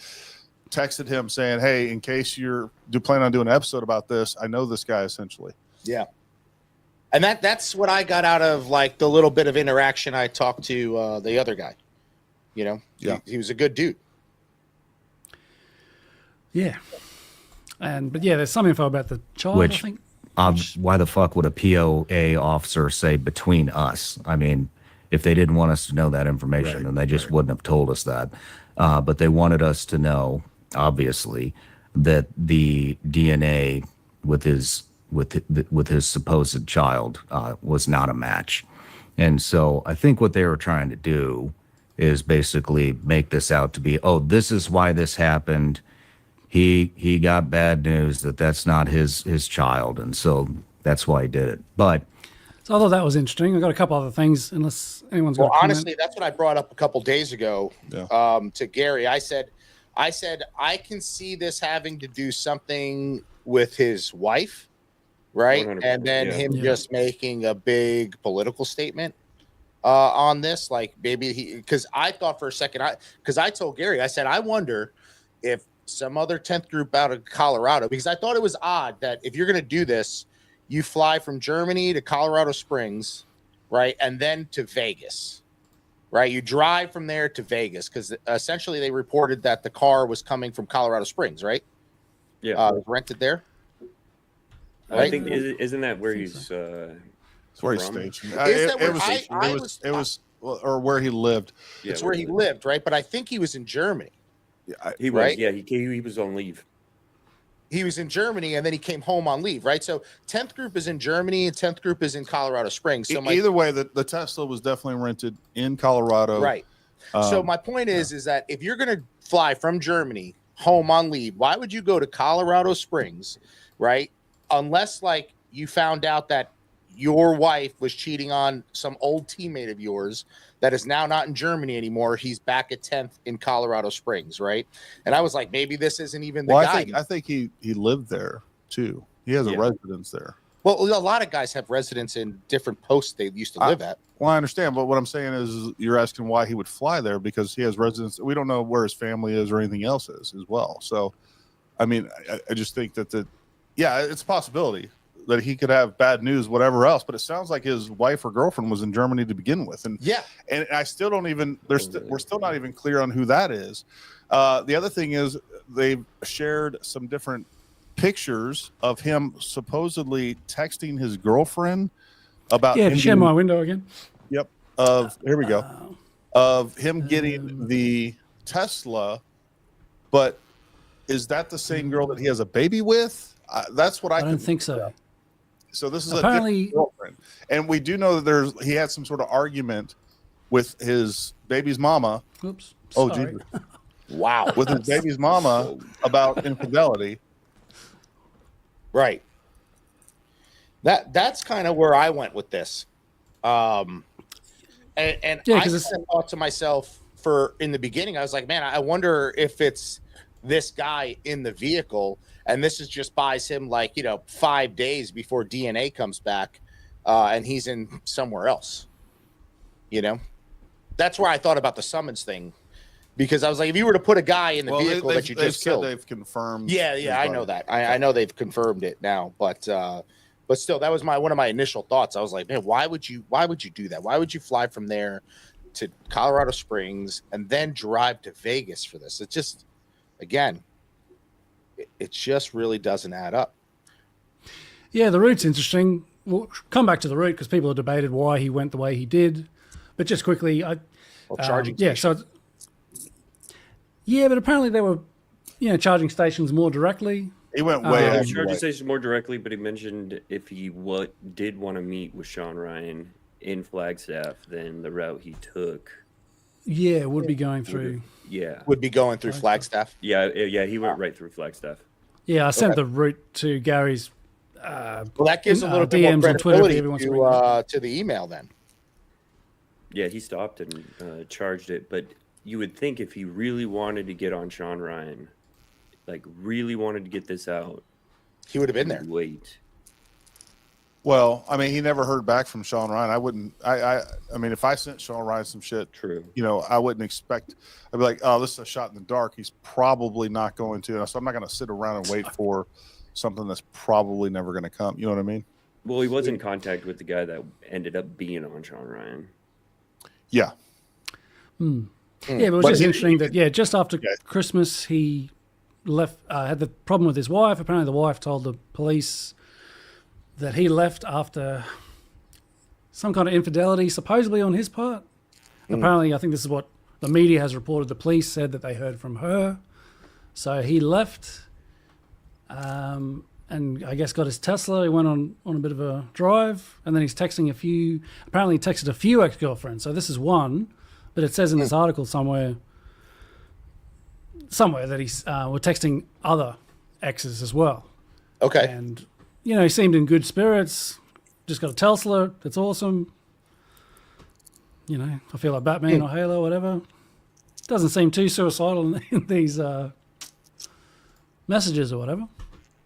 texted him saying, "Hey, in case you plan on doing an episode about this, I know this guy essentially." Yeah. And that's what I got out of like the little bit of interaction I talked to the other guy. You know, Yeah. he was a good dude. Yeah. But yeah, there's some info about the child, I think. why the fuck would a POA officer say between us? I mean, if they didn't want us to know that information, then they just wouldn't have told us that. But they wanted us to know, obviously, that the DNA with his supposed child was not a match. And so I think what they were trying to do is basically make this out to be, oh, this is why this happened. He got bad news that's not his child, and so that's why he did it. But So I thought that was interesting. I've got a couple other things, unless anyone's got a comment. Honestly, that's what I brought up a couple days ago to Gary. I said I can see this having to do something with his wife, right? 100%, And then him just making a big political statement on this, like maybe because I thought for a second, because I told Gary, I said I wonder if some other 10th group out of Colorado, because I thought it was odd that if you're going to do this, you fly from Germany to Colorado Springs, right? And then to Vegas, right? You drive from there to Vegas because essentially they reported that the car was coming from Colorado Springs, right? Yeah. Rented there. I Right? think, isn't that where he's It's where he's from? stationed. Is that where- It was or where he lived. Yeah, It's where he lived, right? But I think he was in Germany. He was, right? yeah, he was on leave. He was in Germany and then he came home on leave, right? So 10th group is in Germany and 10th group is in Colorado Springs. So Either way, the Tesla was definitely rented in Colorado. right. So my point is that if you're going to fly from Germany home on leave, why would you go to Colorado Springs, right? Unless like you found out that your wife was cheating on some old teammate of yours that is now not in Germany anymore. He's back at 10th in Colorado Springs, right? And I was like, maybe this isn't even the guy. I think he lived there too. He has a residence there. Well, a lot of guys have residence in different posts they used to live at. Well, I understand, but what I'm saying is you're asking why he would fly there because he has residence. We don't know where his family is or anything else is as well. So, I mean, I just think that it's a possibility that he could have bad news, whatever else. But it sounds like his wife or girlfriend was in Germany to begin with, and I still don't even. We're still not even clear on who that is. The other thing is they've shared some different pictures of him supposedly texting his girlfriend about share my window again. Yep. Here we go. Of him getting the Tesla, but is that the same girl that he has a baby with? That's what I don't think so. So this is Apparently, a different girlfriend, and we do know that he had some sort of argument with his baby's mama. Oops. Oh, sorry. Jesus. Wow. With his baby's mama about infidelity. Right. That's kind of where I went with this. And I thought to myself in the beginning, I was like, man, I wonder if it's this guy in the vehicle and this is just buys him 5 days before DNA comes back and he's in somewhere else. That's where I thought about the summons thing. Because I was like, if you were to put a guy in the vehicle that you just killed, they've confirmed. Yeah, I know that. I know they've confirmed it now, but still, that was one of my initial thoughts. I was like, man, why would you do that? Why would you fly from there to Colorado Springs and then drive to Vegas for this? It just, again, it just really doesn't add up. Yeah, the route's interesting. We'll come back to the route because people have debated why he went the way he did. But just quickly, charging but apparently there were, charging stations more directly He went way He out was of charged the to way. say some more directly, but he mentioned if he did want to meet with Sean Ryan in Flagstaff, then the route he took. Yeah, it would be going through. Yeah. Would be going through Flagstaff. Yeah, he went right through Flagstaff. Yeah, I sent the route to Gary's. Well, that gives a little bit DMs more on Twitter if credibility he wants to bring that to the email then. Yeah, he stopped and charged it. But you would think if he really wanted to get on Sean Ryan, like really wanted to get this out, he would have been there. Wait. Well, I mean, he never heard back from Sean Ryan. I wouldn't. I mean, if I sent Sean Ryan some shit, True. I wouldn't expect. I'd be like, oh, this is a shot in the dark. He's probably not going to. So I'm not going to sit around and wait for something that's probably never going to come. You know what I mean? Well, he was in contact with the guy that ended up being on Sean Ryan. Yeah. Yeah, but it was just interesting that just after Christmas he left. Had the problem with his wife. Apparently, the wife told the police that he left after some kind of infidelity, supposedly on his part. Apparently, I think this is what the media has reported. The police said that they heard from her. So he left, and I guess got his Tesla. He went on a bit of a drive, and then he's texting apparently he texted a few ex-girlfriends. So this is one, but it says in this article somewhere that he's were texting other exes as well. Okay. And he seemed in good spirits. Just got a Tesla. That's awesome. I feel like Batman or Halo, whatever. Doesn't seem too suicidal in these messages or whatever.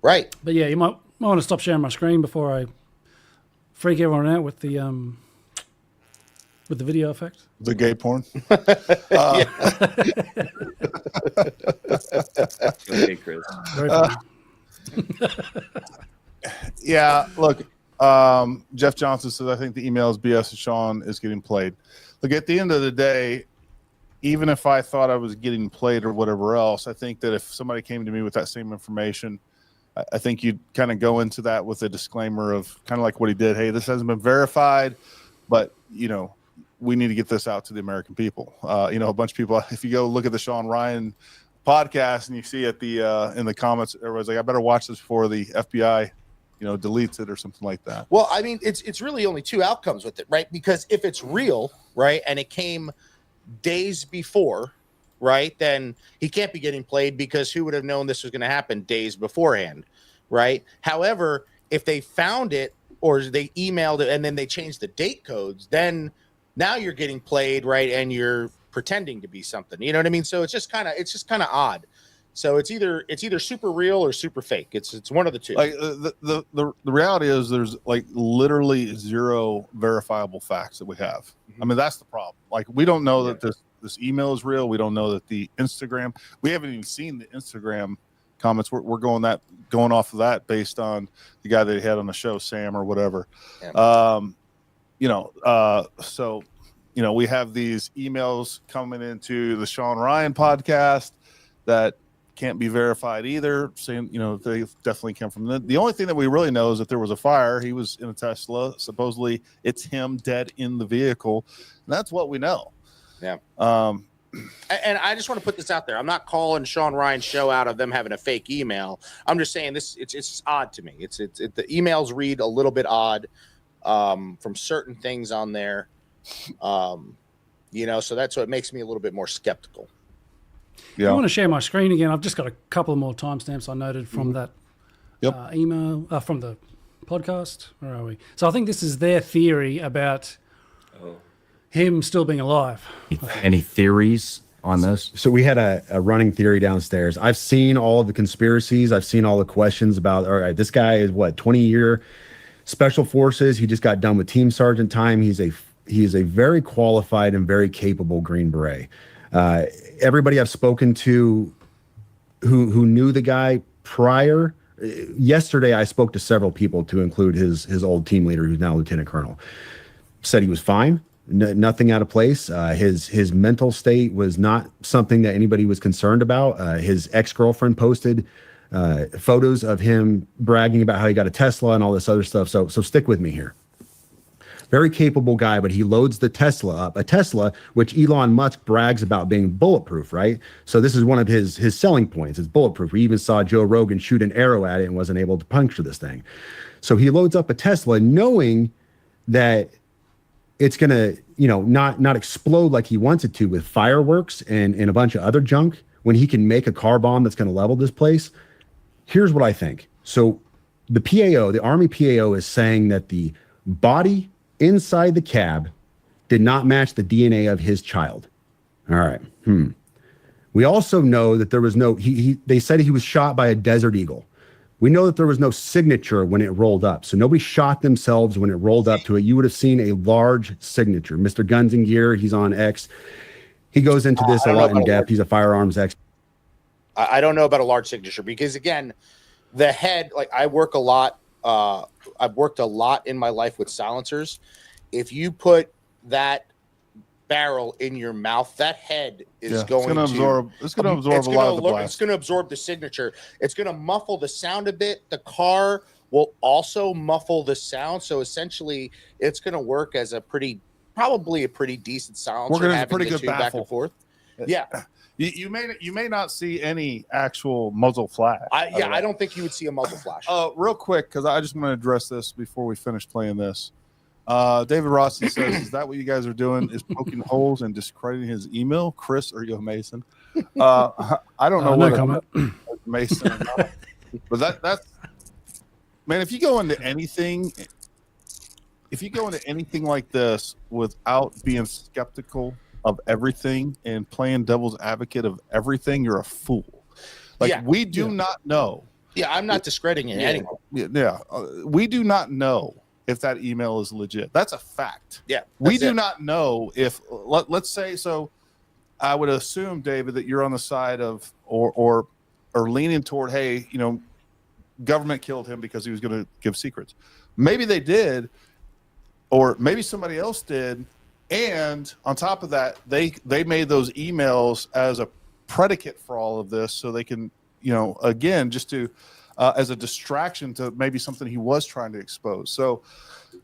Right. But yeah, you might want to stop sharing my screen before I freak everyone out with the video effect. The gay porn. Okay, Chris. Very funny. Yeah, look, Jeff Johnson says, I think the email is BS and Sean is getting played. Look, at the end of the day, even if I thought I was getting played or whatever else, I think that if somebody came to me with that same information, I think you'd kind of go into that with a disclaimer of kind of like what he did. Hey, this hasn't been verified, but, we need to get this out to the American people. A bunch of people, if you go look at the Sean Ryan podcast and you see at the in the comments, everybody's like, I better watch this before the FBI deletes it or something like that. Well, I mean, it's really only two outcomes with it, right? Because if it's real, right, and it came days before, right, then he can't be getting played because who would have known this was going to happen days beforehand, right? However, if they found it or they emailed it and then they changed the date codes, then now you're getting played, right, and you're pretending to be something. You know what I mean? So it's just kind of odd. So it's either super real or super fake. It's one of the two. Like the reality is there's like literally zero verifiable facts that we have. I mean, that's the problem. Like we don't know that this email is real. We don't know that the Instagram, we haven't even seen the Instagram comments. We're going off of that based on the guy that he had on the show, Sam or whatever. Yeah. So we have these emails coming into the Sean Ryan podcast that can't be verified either, saying they definitely came from the only thing that we really know is that there was a fire. He was in a Tesla. Supposedly it's him dead in the vehicle, and that's what we know. Yeah. And I just want to put this out there. I'm not calling Sean Ryan's show out of them having a fake email. I'm just saying it's odd to me. The emails read a little bit odd from certain things on there. So that's what makes me a little bit more skeptical. Yeah. I want to share my screen again. I've just got a couple more timestamps I noted from that email, from the podcast. Where are we? So I think this is their theory about him still being alive. Any theories on this? So we had a running theory downstairs. I've seen all of the conspiracies. I've seen all the questions about, all right, this guy is 20-year special forces. He just got done with team sergeant time. He is a very qualified and very capable Green Beret. Everybody I've spoken to who knew the guy prior, yesterday I spoke to several people to include his old team leader, who's now lieutenant colonel, said he was fine. Nothing out of place. His mental state was not something that anybody was concerned about. His ex-girlfriend posted photos of him bragging about how he got a Tesla and all this other stuff. So stick with me here. very capable guy, but he loads the Tesla up, a Tesla, which Elon Musk brags about being bulletproof, right? So this is one of his selling points. It's bulletproof. We even saw Joe Rogan shoot an arrow at it and wasn't able to puncture this thing. So he loads up a Tesla knowing that it's going to, not explode like he wants it to with fireworks and a bunch of other junk when he can make a car bomb that's going to level this place. Here's what I think. So the PAO, the Army PAO, is saying that the body inside the cab did not match the DNA of his child. All right. We also know that there was no, they said he was shot by a Desert Eagle. We know that there was no signature when it rolled up. So nobody shot themselves when it rolled up to it. You would have seen a large signature. Mr. Guns and Gear, he's on X. He goes into this a lot in depth. He's a firearms expert. I don't know about a large signature because, again, the head, like I work a lot. I've worked a lot in my life with silencers. If you put that barrel in your mouth, that head is going to absorb. It's going to absorb a lot of the blast. It's going to absorb the signature. It's going to muffle the sound a bit. The car will also muffle the sound. So essentially, it's going to work as probably a pretty decent silencer. We're going to have a pretty good back and forth. Yeah. You may not see any actual muzzle flash. I don't think you would see a muzzle flash. Real quick, because I just want to address this before we finish playing this. David Rossi says, "Is that what you guys are doing? Is poking holes and discrediting his email?" Chris, are you a Mason? I don't know whether Mason or not, but that's man. If you go into anything like this without being skeptical of everything and playing devil's advocate of everything, you're a fool. We do not know. Yeah, I'm not discrediting it anymore. We do not know if that email is legit. That's a fact. Yeah, we do not know if let's say so. I would assume, David, that you're on the side of or leaning toward, hey, government killed him because he was going to give secrets. Maybe they did, or maybe somebody else did. And on top of that, they made those emails as a predicate for all of this, so they can, again, just to as a distraction to maybe something he was trying to expose. So,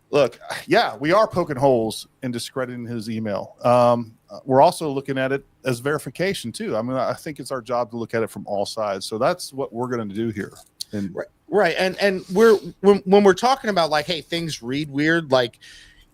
look, we are poking holes and discrediting his email. We're also looking at it as verification too. I mean, I think it's our job to look at it from all sides. So that's what we're going to do here. And right, and when we're talking about like, hey, things read weird, like.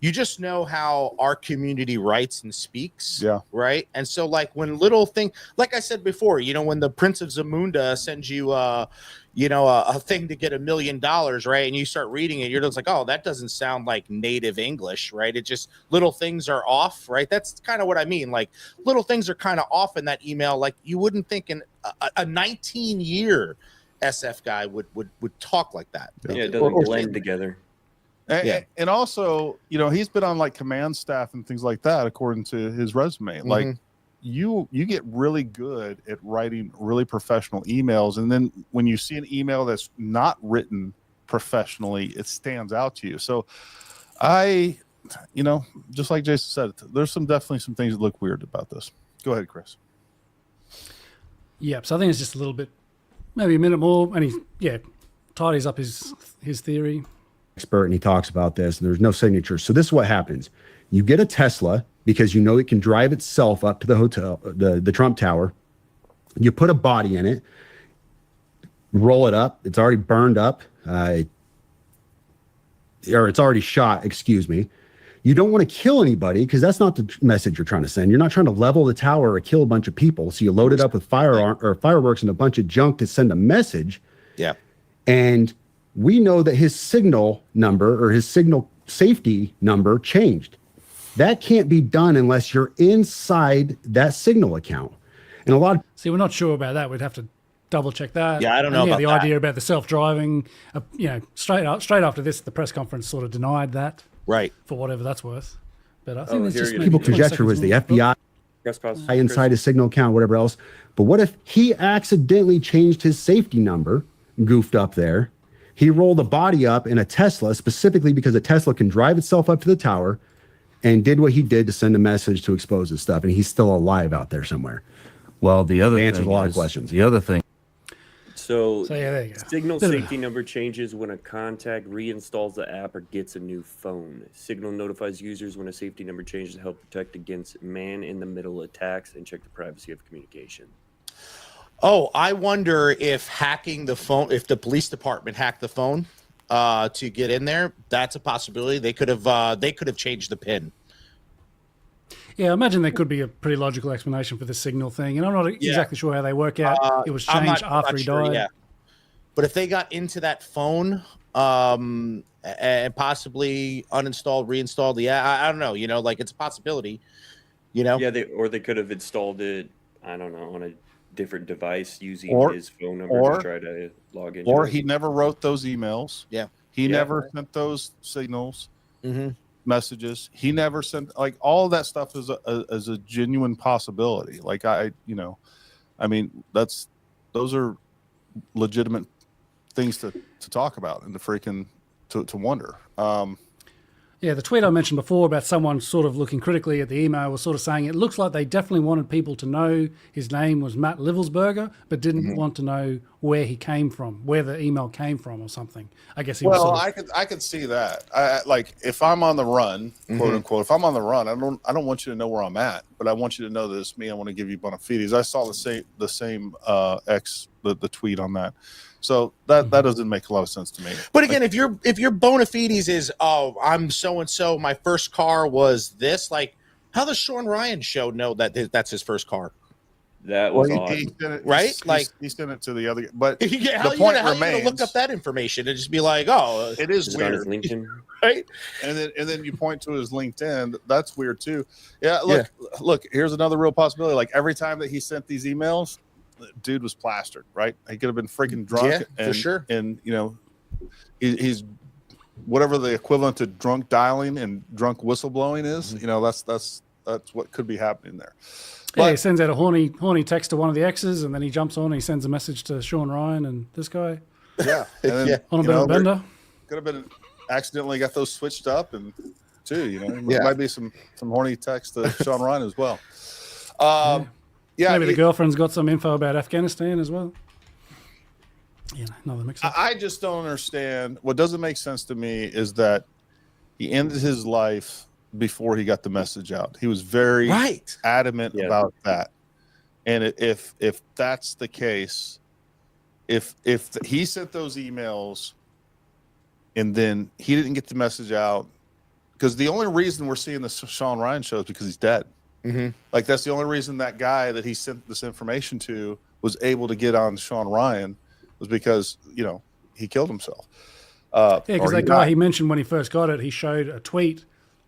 You just know how our community writes and speaks, right? And so, like, when little thing, like I said before, when the Prince of Zamunda sends you, a thing to get $1 million, right? And you start reading it, you're just like, oh, that doesn't sound like native English, right? It just little things are off, right? That's kind of what I mean. Like, little things are kind of off in that email. Like, you wouldn't think a 19-year SF guy would talk like that. Yeah, it doesn't blend together. And also, he's been on like command staff and things like that, according to his resume. Mm-hmm. Like you get really good at writing really professional emails. And then when you see an email that's not written professionally, it stands out to you. So just like Jason said, there's definitely some things that look weird about this. Go ahead, Chris. Yeah. So I think it's just a little bit, maybe a minute more. And he, tidies up his theory. Expert, and he talks about this, and there's no signature. So this is what happens. You get a Tesla because it can drive itself up to the hotel, the Trump Tower. You put a body in it, roll it up. It's already burned up, or it's already shot, excuse me. You don't want to kill anybody because that's not the message you're trying to send. You're not trying to level the tower or kill a bunch of people. So you load it up with fireworks and a bunch of junk to send a message. Yeah. And we know that his signal number or his signal safety number changed. That can't be done unless you're inside that signal account. And we're not sure about that. We'd have to double check that. Yeah, I don't know about the that. idea about the self-driving, straight after this, the press conference sort of denied that. Right. For whatever that's worth. But I think there's just people conjecture was the FBI inside his signal account, whatever else. But what if he accidentally changed his safety number, goofed up there? He rolled a body up in a Tesla specifically because a Tesla can drive itself up to the tower and did what he did to send a message to expose his stuff. And he's still alive out there somewhere. Well, the other answers a lot of questions. The other thing. So yeah, there you go. Signal safety number changes when a contact reinstalls the app or gets a new phone. Signal notifies users when a safety number changes to help protect against man-in-the-middle attacks and check the privacy of communication. Oh, I wonder if hacking the phone, if the police department hacked the phone to get in there, that's a possibility. They could have changed the PIN. Yeah, I imagine there could be a pretty logical explanation for the signal thing, and I'm not exactly sure how they work out. It was changed after he died. Yeah. But if they got into that phone and possibly uninstalled, reinstalled the app, I don't know. Like it's a possibility. Yeah, they could have installed it. I don't know, on a different device using his phone number to try to log in. Or he never wrote those emails. Yeah, he never sent those signals. Messages. He never sent, like, all of that stuff is a genuine possibility. Like those are legitimate things to talk about and to freaking to wonder. Yeah, the tweet I mentioned before about someone sort of looking critically at the email was sort of saying it looks like they definitely wanted people to know his name was Matt Livelsberger, but didn't want to know where he came from, where the email came from or something. I guess he was sort of... I could see that. Like if I'm on the run, quote unquote, if I'm on the run, I don't want you to know where I'm at, but I want you to know that it's me. I want to give you bona fides. I saw the same the tweet on that. So that doesn't make a lot of sense to me. But again, if your bona fides is, oh, I'm so and so, my first car was this, like, how does Sean Ryan show know that that's his first car? That was right? He sent it to the other, but how the point you remains. Gonna look up that information and just be like, oh, it is weird, on his LinkedIn, right? And then you point to his LinkedIn. That's weird too. Yeah, look. Here's another real possibility. Like every time that he sent these emails, dude was plastered, right? He could have been freaking drunk, for sure. And he's whatever the equivalent to drunk dialing and drunk whistleblowing is. That's what could be happening there. But, he sends out a horny text to one of the exes, and then he jumps on and he sends a message to Sean Ryan and this guy. Yeah, and then, on a bit of a bender. Could have been accidentally got those switched up, and too. Might be some horny text to Sean Ryan as well. Maybe the girlfriend's got some info about Afghanistan as well. Another mix-up. I just don't understand. What doesn't make sense to me is that he ended his life before he got the message out. He was very adamant about that. And if that's the case, if he sent those emails and then he didn't get the message out, because the only reason we're seeing the Sean Ryan show is because he's dead. Like that's the only reason that guy that he sent this information to was able to get on Sean Ryan was because he killed himself. Because that guy he mentioned when he first got it, he showed a tweet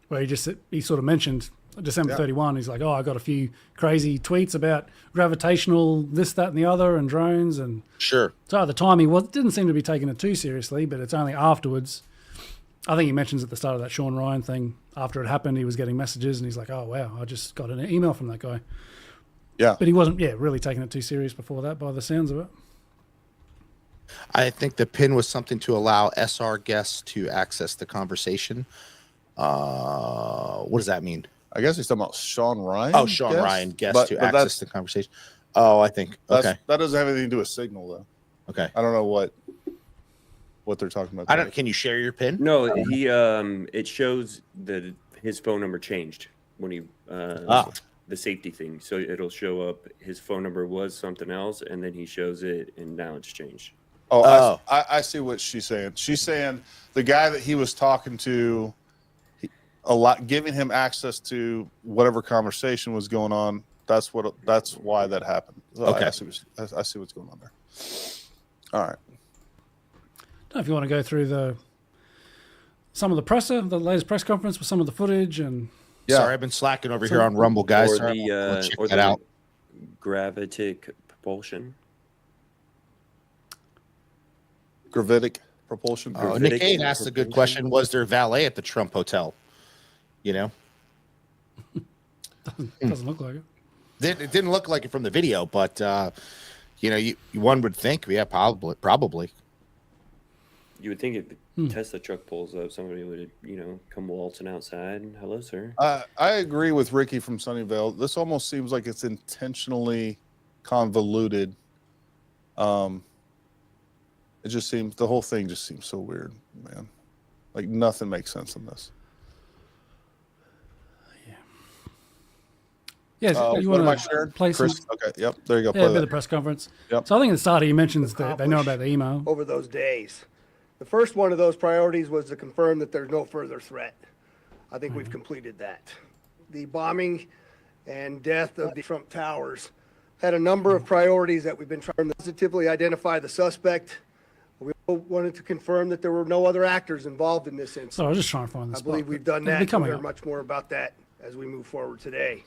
where he sort of mentioned December 31. He's like, oh, I got a few crazy tweets about gravitational this, that, and the other, and drones, and sure. So at the time didn't seem to be taking it too seriously, but it's only afterwards. I think he mentions at the start of that Sean Ryan thing, after it happened, he was getting messages and he's like, oh, wow, I just got an email from that guy. Yeah. But he wasn't, really taking it too serious before that by the sounds of it. I think the PIN was something to allow SR guests to access the conversation. What does that mean? I guess he's talking about Sean Ryan. Oh, Sean Ryan guests to access the conversation. Oh, I think. Okay. That doesn't have anything to do with Signal, though. Okay. I don't know what they're talking about. Can you share your PIN? No, he it shows that his phone number changed when he the safety thing. So it'll show up his phone number was something else, and then he shows it, and now it's changed. I see what she's saying. She's saying the guy that he was talking to giving him access to whatever conversation was going on. That's why that happened. So okay. I see what's going on there. All right. I don't know if you want to go through some of the latest press conference with some of the footage and. Yeah. Sorry, I've been slacking over here on Rumble, guys. Or the gravitic propulsion. Gravitic propulsion. Nick Kane asked a good question. Was there valet at the Trump Hotel? Doesn't look like it. It didn't look like it from the video, but one would think, probably. You would think if Tesla truck pulls up, somebody would, come waltzing outside. Hello, sir. I agree with Ricky from Sunnyvale. This almost seems like it's intentionally convoluted. It just seems, the whole thing just seems so weird, man. Like nothing makes sense in this. Yeah, you want to play some? Okay, yep, there you go. Yeah, a bit of the press conference. Yep. So I think at the start he mentions that they know about the email. Over those days. The first one of those priorities was to confirm that there's no further threat. I think we've completed that. The bombing and death of the Trump Towers had a number of priorities that we've been trying to positively identify the suspect. We wanted to confirm that there were no other actors involved in this incident. So I was just trying to find the I spot. believe we've done It'll be that. coming We'll up. hear much more about that as we move forward today.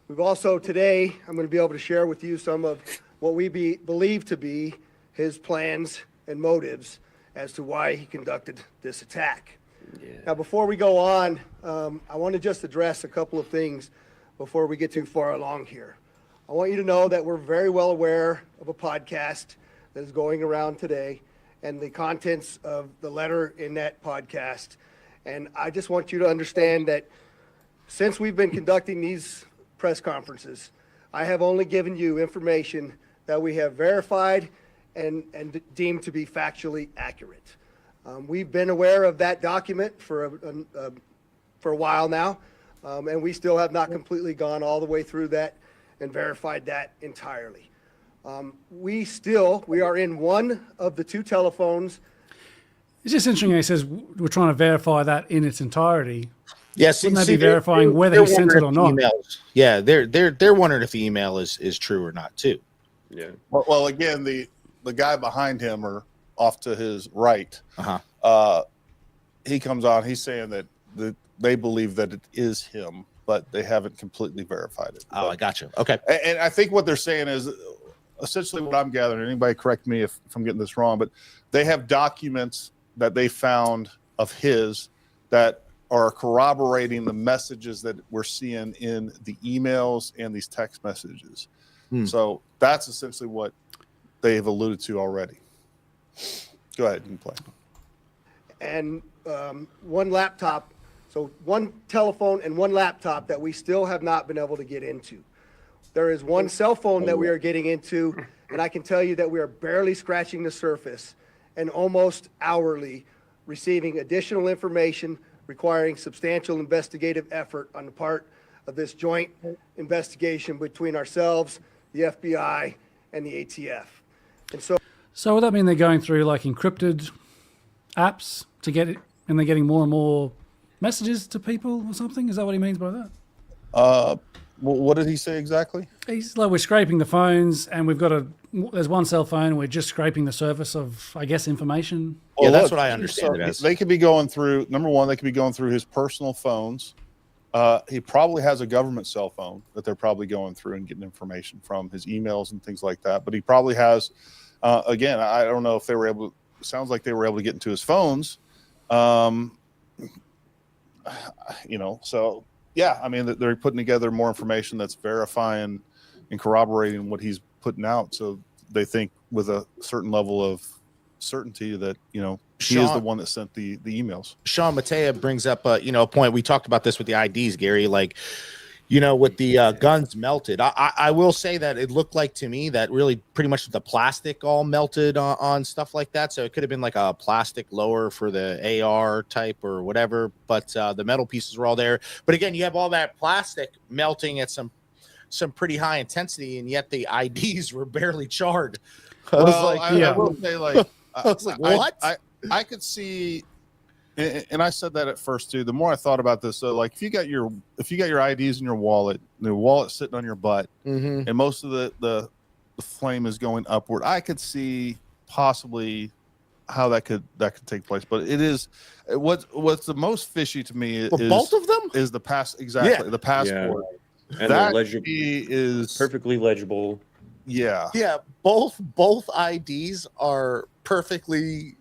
We've also today, I'm going to be able to share with you some of what we believe to be his plans and motives as to why he conducted this attack. Now, before we go on, I want to just address a couple of things before we get too far along here. I want you to know that we're very well aware of a podcast that is going around today and the contents of the letter in that podcast. And I just want you to understand that since we've been conducting these press conferences, I have only given you information that we have verified and deemed to be factually accurate. We've been aware of that document for a while now, and we still have not completely gone all the way through that and verified that entirely. We are in one of the two telephones. It's just interesting. He says we're trying to verify that in its entirety. Yes, Wouldn't that be verifying whether he sent it or not? Yeah, they're wondering if the email is true or not too. Yeah. Well, again, the guy behind him or off to his right, he comes on. He's saying that they believe that it is him, but they haven't completely verified it. Oh, I got you. Okay. And I think what they're saying is essentially what I'm gathering. Anybody correct me if I'm getting this wrong, but they have documents that they found of his that are corroborating the messages that we're seeing in the emails and these text messages. So that's essentially what they've alluded to already. Go ahead, you can play. And one laptop, so one telephone and one laptop that we still have not been able to get into. There is one cell phone that we are getting into, and I can tell you that we are barely scratching the surface and almost hourly receiving additional information requiring substantial investigative effort on the part of this joint investigation between ourselves, the FBI, and the ATF. And So would that mean they're going through like encrypted apps to get it, and they're getting more and more messages to people or something? Is that what he means by that? What did he say exactly? He's like, we're scraping the phones, and there's one cell phone, and we're just scraping the surface of, I guess, information. Yeah, that's what I understand it as. They could be going through, number one, they could be going through his personal phones. He probably has a government cell phone that they're probably going through and getting information from, his emails and things like that. But he probably has, again, I don't know if they were able, it sounds like they were able to get into his phones. So yeah, I mean, they're putting together more information that's verifying and corroborating what he's putting out. So they think with a certain level of certainty that, he is the one that sent the emails. Sean Matea brings up a point. We talked about this with the IDs, Gary, with the guns melted. I will say that it looked like to me that really pretty much the plastic all melted on stuff like that. So it could have been like a plastic lower for the AR type or whatever, but the metal pieces were all there. But again, you have all that plastic melting at some pretty high intensity, and yet the IDs were barely charred. I will say, I was like, what? I could see, and I said that at first too. The more I thought about this, so like if you got your IDs in your wallet, the wallet sitting on your butt, and most of the flame is going upward, I could see possibly how that could take place. But it is what's the most fishy to me is both of them is the the passport. Yeah. And that legible, is perfectly legible. Yeah. Both IDs are perfectly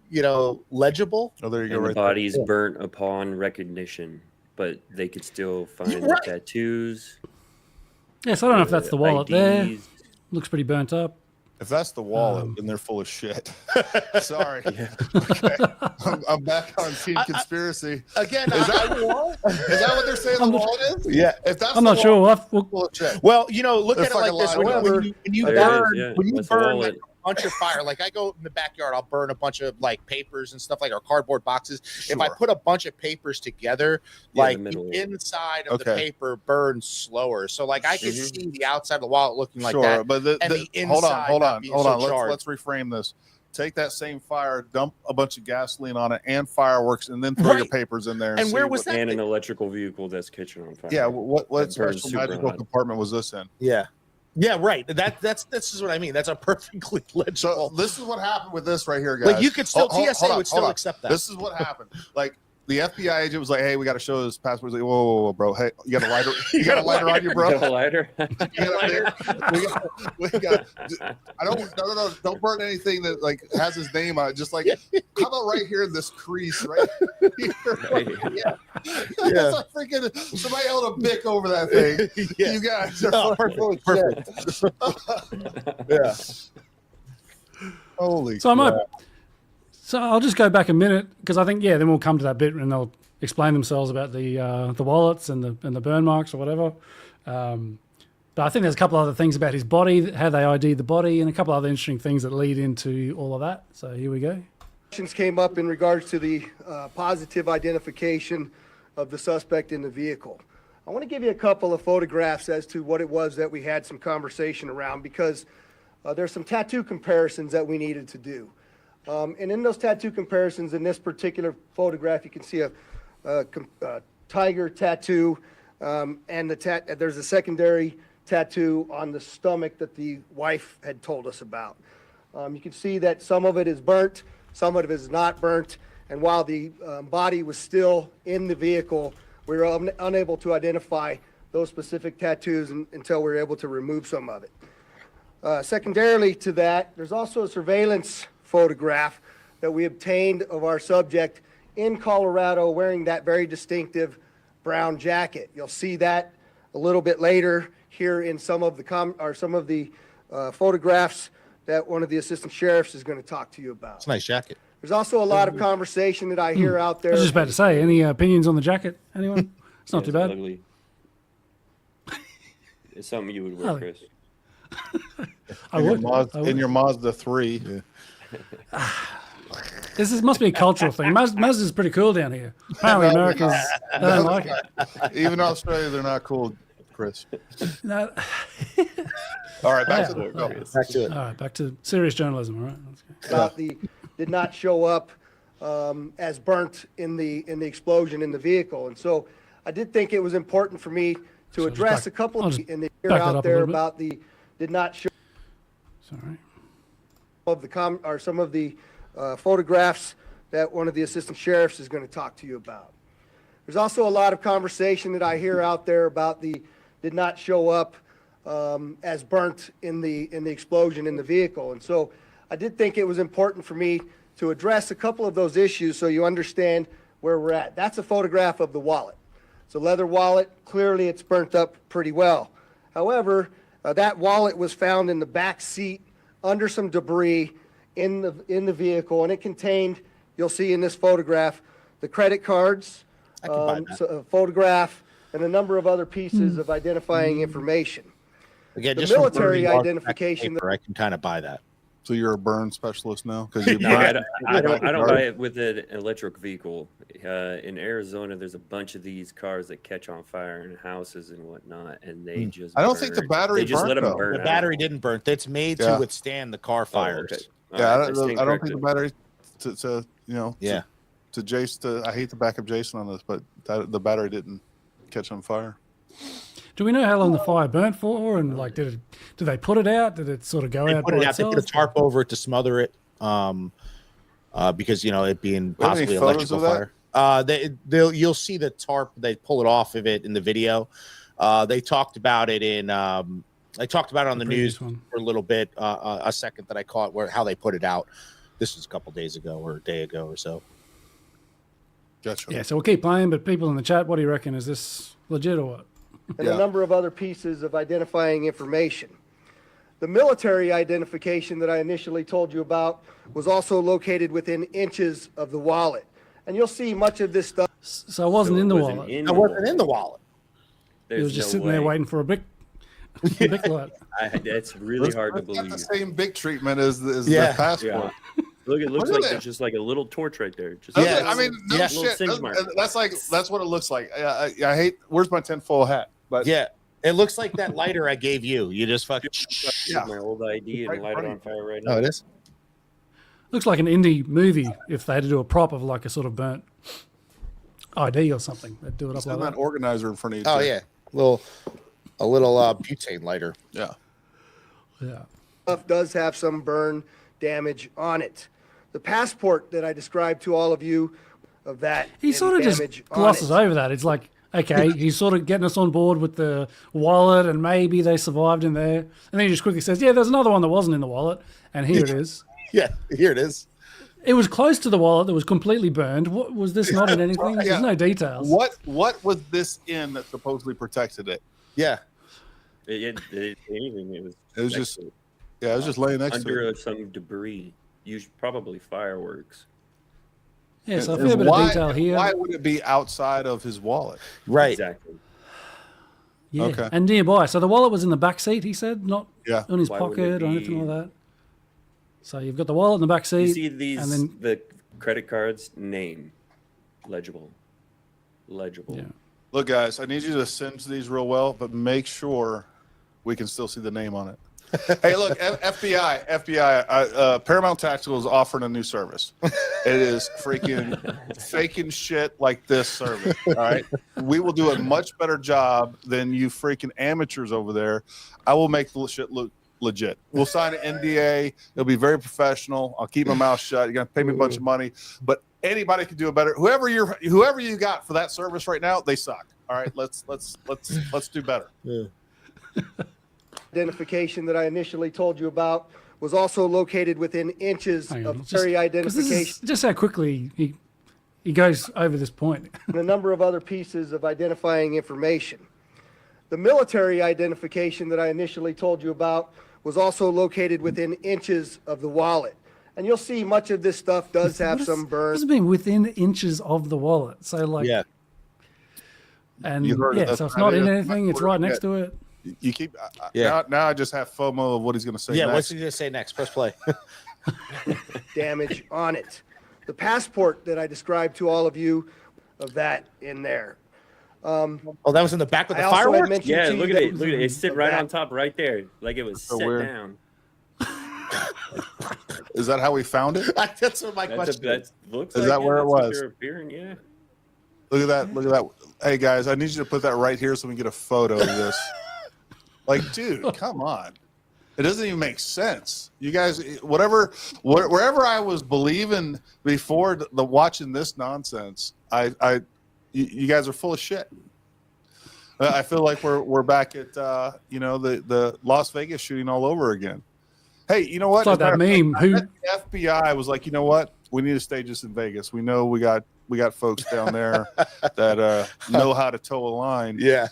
legible. Oh, there you go. And right the there. body's burnt upon recognition, but they could still find the tattoos. Yes, I don't know if that's the wallet there. IDs. Looks pretty burnt up. If that's the wallet, then they're full of shit. Sorry. Yeah. Okay. I'm back on team conspiracy. Again, is that the wallet? Is that what they're saying the wallet is? Yeah. If that's I'm not sure. Full of shit. Well, look at it like this: when you burn bunch of fire, like I go in the backyard, I'll burn a bunch of like papers and stuff like our cardboard boxes. If I put a bunch of papers together, like the inside of the paper burns slower. So like I can see the outside of the wallet looking like that. But hold on. Let's reframe this. Take that same fire, dump a bunch of gasoline on it and fireworks, and then throw your papers in there. And where was that? And an electrical vehicle that's catching on fire. Yeah. What special magical compartment was this in? Yeah. Yeah, right. This is what I mean. That's a perfectly legible. So this is what happened with this right here, guys. Like you could still TSA would still accept that. This is what happened. Like the FBI agent was like, "Hey, we got to show this passport." Like, whoa, bro. Hey, you got a lighter? You got a lighter on you, bro? You got a lighter? we got. Don't burn anything that like has his name on it. Just like, how about right here in this crease, right here? Yeah. It's like freaking somebody held a Bic over that thing. Yeah. You guys are perfect. Yeah. Holy. So I'll just go back a minute because I think then we'll come to that bit and they'll explain themselves about the wallets and the burn marks or whatever. But I think there's a couple other things about his body, how they ID'd the body, and a couple other interesting things that lead into all of that. So here we go. Questions came up in regards to the positive identification of the suspect in the vehicle. I want to give you a couple of photographs as to what it was that we had some conversation around because there's some tattoo comparisons that we needed to do. And in those tattoo comparisons, in this particular photograph, you can see a tiger tattoo, and there's a secondary tattoo on the stomach that the wife had told us about. You can see that some of it is burnt, some of it is not burnt, and while the body was still in the vehicle, we were unable to identify those specific tattoos until we were able to remove some of it. Secondarily to that, there's also a surveillance photograph that we obtained of our subject in Colorado wearing that very distinctive brown jacket. You'll see that a little bit later here in some of the photographs that one of the assistant sheriffs is going to talk to you about. It's a nice jacket. There's also a lot of conversation that I hear out there. I was just about to say, any opinions on the jacket? Anyone? It's not too bad. Ugly. It's something you would wear, Chris. I would. In your Mazda 3. Yeah. This must be a cultural thing. Mazda's pretty cool down here. Apparently, America's they don't like it. Even in Australia, they're not cool, Chris. No. All right, back to it. All right, back to serious journalism. All right. About did not show up as burnt in the explosion in the vehicle, and so I did think it was important for me to address a couple of in the here out there about the did not show. Sorry. Of some of the photographs that one of the assistant sheriffs is going to talk to you about. There's also a lot of conversation that I hear out there about the did not show up as burnt in the explosion in the vehicle, and so I did think it was important for me to address a couple of those issues so you understand where we're at. That's a photograph of the wallet. It's a leather wallet. Clearly, it's burnt up pretty well. However, that wallet was found in the back seat under some debris in the vehicle, and it contained, you'll see in this photograph, the credit cards, a photograph, and a number of other pieces of identifying information. Again, the just military identification. Paper, I can kind of buy that. So you're a burn specialist now? Because I don't buy it with an electric vehicle. In Arizona, there's a bunch of these cars that catch on fire in houses and whatnot, and they just. I don't think the battery. They just burnt, let them though. burn. The battery didn't burn. It's made to withstand the car fires. Okay. Yeah, I don't think the battery. To Jason, I hate to back up Jason on this, but the battery didn't catch on fire. Do we know how long the fire burnt for, and like, did they put it out? Did it sort of go out by itself? They put a tarp over it to smother it, because it being possibly electrical fire. You'll see the tarp. They pull it off of it in the video. They talked about it in. I talked about it on the news for a little bit. A second that I caught how they put it out. This was a couple days ago or a day ago or so. Gotcha. Yeah, so we'll keep playing. But people in the chat, what do you reckon? Is this legit or what? And a number of other pieces of identifying information. The military identification that I initially told you about was also located within inches of the wallet. And you'll see much of this stuff. So it wasn't in the wallet. It wasn't in the wallet. It was just sitting there waiting for a Bic. Bic light. That's really hard to It's got believe. the same big treatment as the Yeah. passport. Yeah. Look, it looks Look at like that. there's just like a little torch right there. Just Doesn't Yeah. it? I mean, no Yeah. shit. Little singe That's what it looks like. I hate. Where's my tinfoil hat? But Yeah, it looks like that lighter I gave you. You just fucking. Yeah. my old ID Right and light it in on fire right Oh, now. it is. Looks like an indie movie if they had to do a prop of like a sort of burnt ID or something. They'd do it up send like that that. organizer in front of you. Oh too. yeah, a little butane lighter. Yeah. Yeah. Stuff does have some burn damage on it. The passport that I described to all of you of that He and sort of just damage on glosses it. over that. It's like, okay, he's sort of getting us on board with the wallet and maybe they survived in there. And then he just quickly says, yeah, there's another one that wasn't in the wallet. And here it is. Yeah, here it is. It was close to the wallet that was completely burned. What was this not in anything? Yeah. There's no details. What was this in that supposedly protected it? Yeah, Anything. It was It was next just to it. Yeah, it was just laying next to under it. some debris. Probably fireworks. Yeah, so a And fair bit of detail here. Why would it be outside of his wallet? right. Exactly. Yeah, Okay. and nearby. So the wallet was in the back seat, he said, not Yeah. on his Why would pocket it or anything be- like that. So you've got the wallet in the back seat. You see these and then the credit cards name legible. yeah. Look, guys, I need you to singe these real well, but make sure we can still see the name on it. Hey, look, FBI, Paramount Tactical is offering a new service. It is freaking faking shit like this service. All right, we will do a much better job than you freaking amateurs over there. I will make the shit look legit. We'll sign an NDA. It'll be very professional. I'll keep my mouth shut. You're gonna pay me a bunch of money, but anybody can do it better. Whoever you got for that service right now, they suck. All right, let's do better. Identification that I initially told you about was also located within inches Hang of on. Terry 'Cause identification. this is just how quickly he goes over this point. And a number of other pieces of identifying information. The military identification that I initially told you about was also located within inches of the wallet. And you'll see much of this stuff does have some What burn. does it mean within inches of the wallet? So like, Yeah, and You heard it. yeah, so it's not in anything. It's right next to it. You keep Yeah. now I just have FOMO of what he's going to say yeah. next. What's he gonna say next? Press play. Damage on it. The passport that I described to all of you of that in there. Oh, that was in the back with I the also had fireworks. mentioned Yeah, to you look at that it. Look at it. It's sitting of right that- on top, right there, like it was so set weird. down. Is that how we found it? That's what my That's question. that looks. Is like that where it That's what was? they're appearing. Yeah. Look at that. Look at that. Hey guys, I need you to put that right here so we can get a photo of this. Like, dude, come on. It doesn't even make sense. You guys, wherever I was believing before the watching this nonsense, you guys are full of shit. I feel like we're back at the Las Vegas shooting all over again. Hey, you know what? It's like that meme. I bet the FBI was like, you know what? We need to stage this in Vegas. We know we got folks down there that know how to toe a line. Yeah.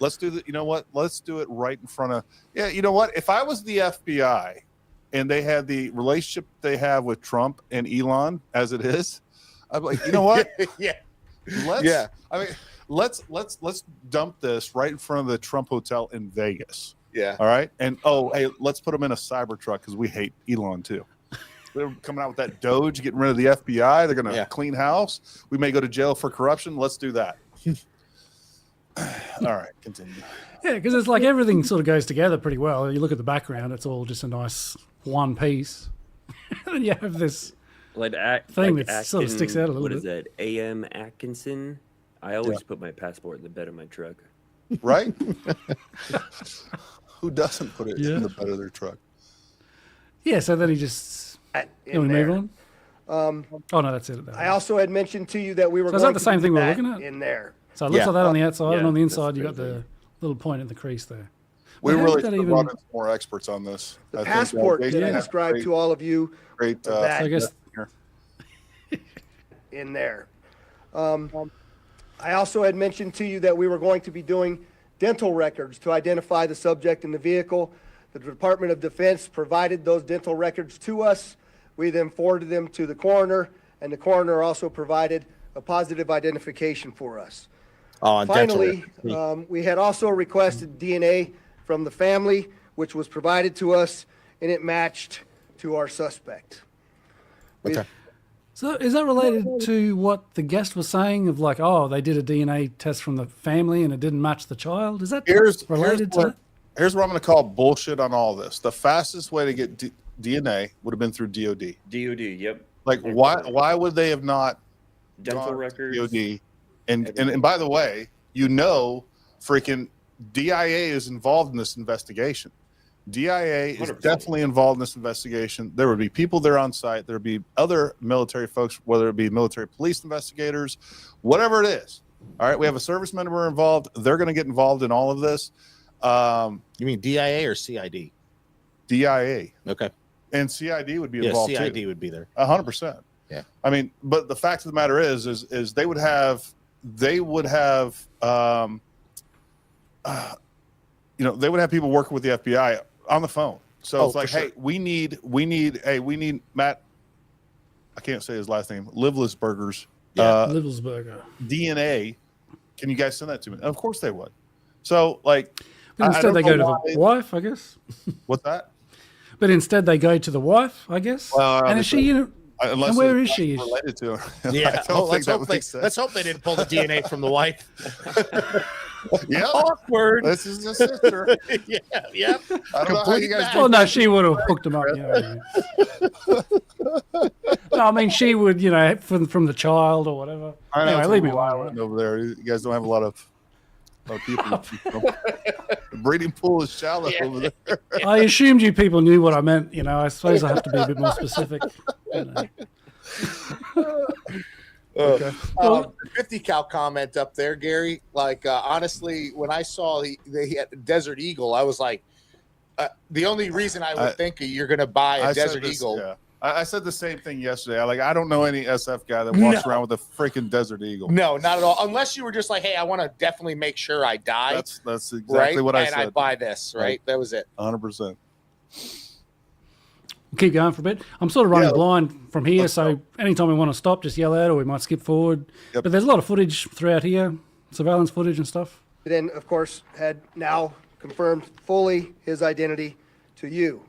Let's do the. You know what? Let's do it right in front of. Yeah. You know what? If I was the FBI and they had the relationship they have with Trump and Elon as it is, I'm like, you know what? Yeah. Let's dump this right in front of the Trump Hotel in Vegas. Yeah. All right. And hey, let's put them in a cyber truck because we hate Elon too. They're coming out with that Doge, getting rid of the FBI. They're going to clean house. We may go to jail for corruption. Let's do that. All right, continue. Yeah, because it's like everything sort of goes together pretty well. You look at the background; it's all just a nice one piece. And then you have this thing that sort of sticks out a little What bit. is that? A.M. Atkinson. I always put my passport in the bed of my truck. Right? Who doesn't put it Yeah. in the bed of their truck? Yeah, so then he just. in Can we move there. on? Oh no, that's it. I also had mentioned to you that we were So is going that the to same do thing we're that looking at? in there. So it looks Yeah. like that on the outside, and Yeah, on the that's inside you got crazy. the little point in the crease there. We But how really did that should have even- brought in some more experts on this. The I think, passport Jason that I has described great- to all of you great. of that So I guess here. in there. I also had mentioned to you that we were going to be doing dental records to identify the subject in the vehicle. The Department of Defense provided those dental records to us. We then forwarded them to the coroner, and the coroner also provided a positive identification for us. Oh, and dental Finally, records. we had also requested DNA from the family, which was provided to us, and it matched to our suspect. Okay. So is that related to what the guest was saying of like, oh, they did a DNA test from the family and it didn't match the child? Is that related to that? Here's what I'm going to call bullshit on all this. The fastest way to get DNA would have been through DOD. DOD, yep. Like, why would they have not Dental gone to records. DOD? And by the way, freaking DIA is involved in this investigation. DIA is 100%. definitely involved in this investigation. There would be people there on site. There would be other military folks, whether it be military police investigators, whatever it is. All right, we have a service member involved. They're going to get involved in all of this. You mean DIA or CID? DIA. Okay. And CID would be Yeah, involved CID too. would be there. 100%. Yeah. I mean, but the fact of the matter is they would have, they would have people working with the FBI on the phone. So it's like, for sure. hey, we need Matt. I can't say his last name. Livelsberger's Livelsberger. DNA. Can you guys send that to me? And of course they would. So like, But instead they go to the wife, I guess. What's that? But instead they go to the wife, I guess. Well, and is she, and where is she? Related to her? Yeah. Let's hope they didn't pull the DNA from the wife. Yeah. Awkward. This is the sister. Yeah. Yep. I don't know how you guys Well, no, she would have hooked him up. No, I mean, she would, from the child or whatever. I know, Anyway, it's leave me a alone. island over there. You guys don't have a lot of people. The breeding pool is shallow over there. I assumed you people knew what I meant. I suppose I have to be a bit more specific. Okay. 50 cal comment up there, Gary. Like, honestly, when I saw they had Desert Eagle, I was like, the only reason I would think you're going to buy a Desert Eagle. Yeah. I said the same thing yesterday. I don't know any SF guy that walks around with a freaking Desert Eagle. No, not at all. Unless you were just like, hey, I want to definitely make sure I die. That's exactly what I said. And I buy this, right? That was it. 100%. We'll keep going for a bit. I'm sort of running blind from here, so anytime we want to stop, just yell out, or we might skip forward. Yep. But there's a lot of footage throughout here, surveillance footage and stuff. Then, of course, had now confirmed fully his identity to you.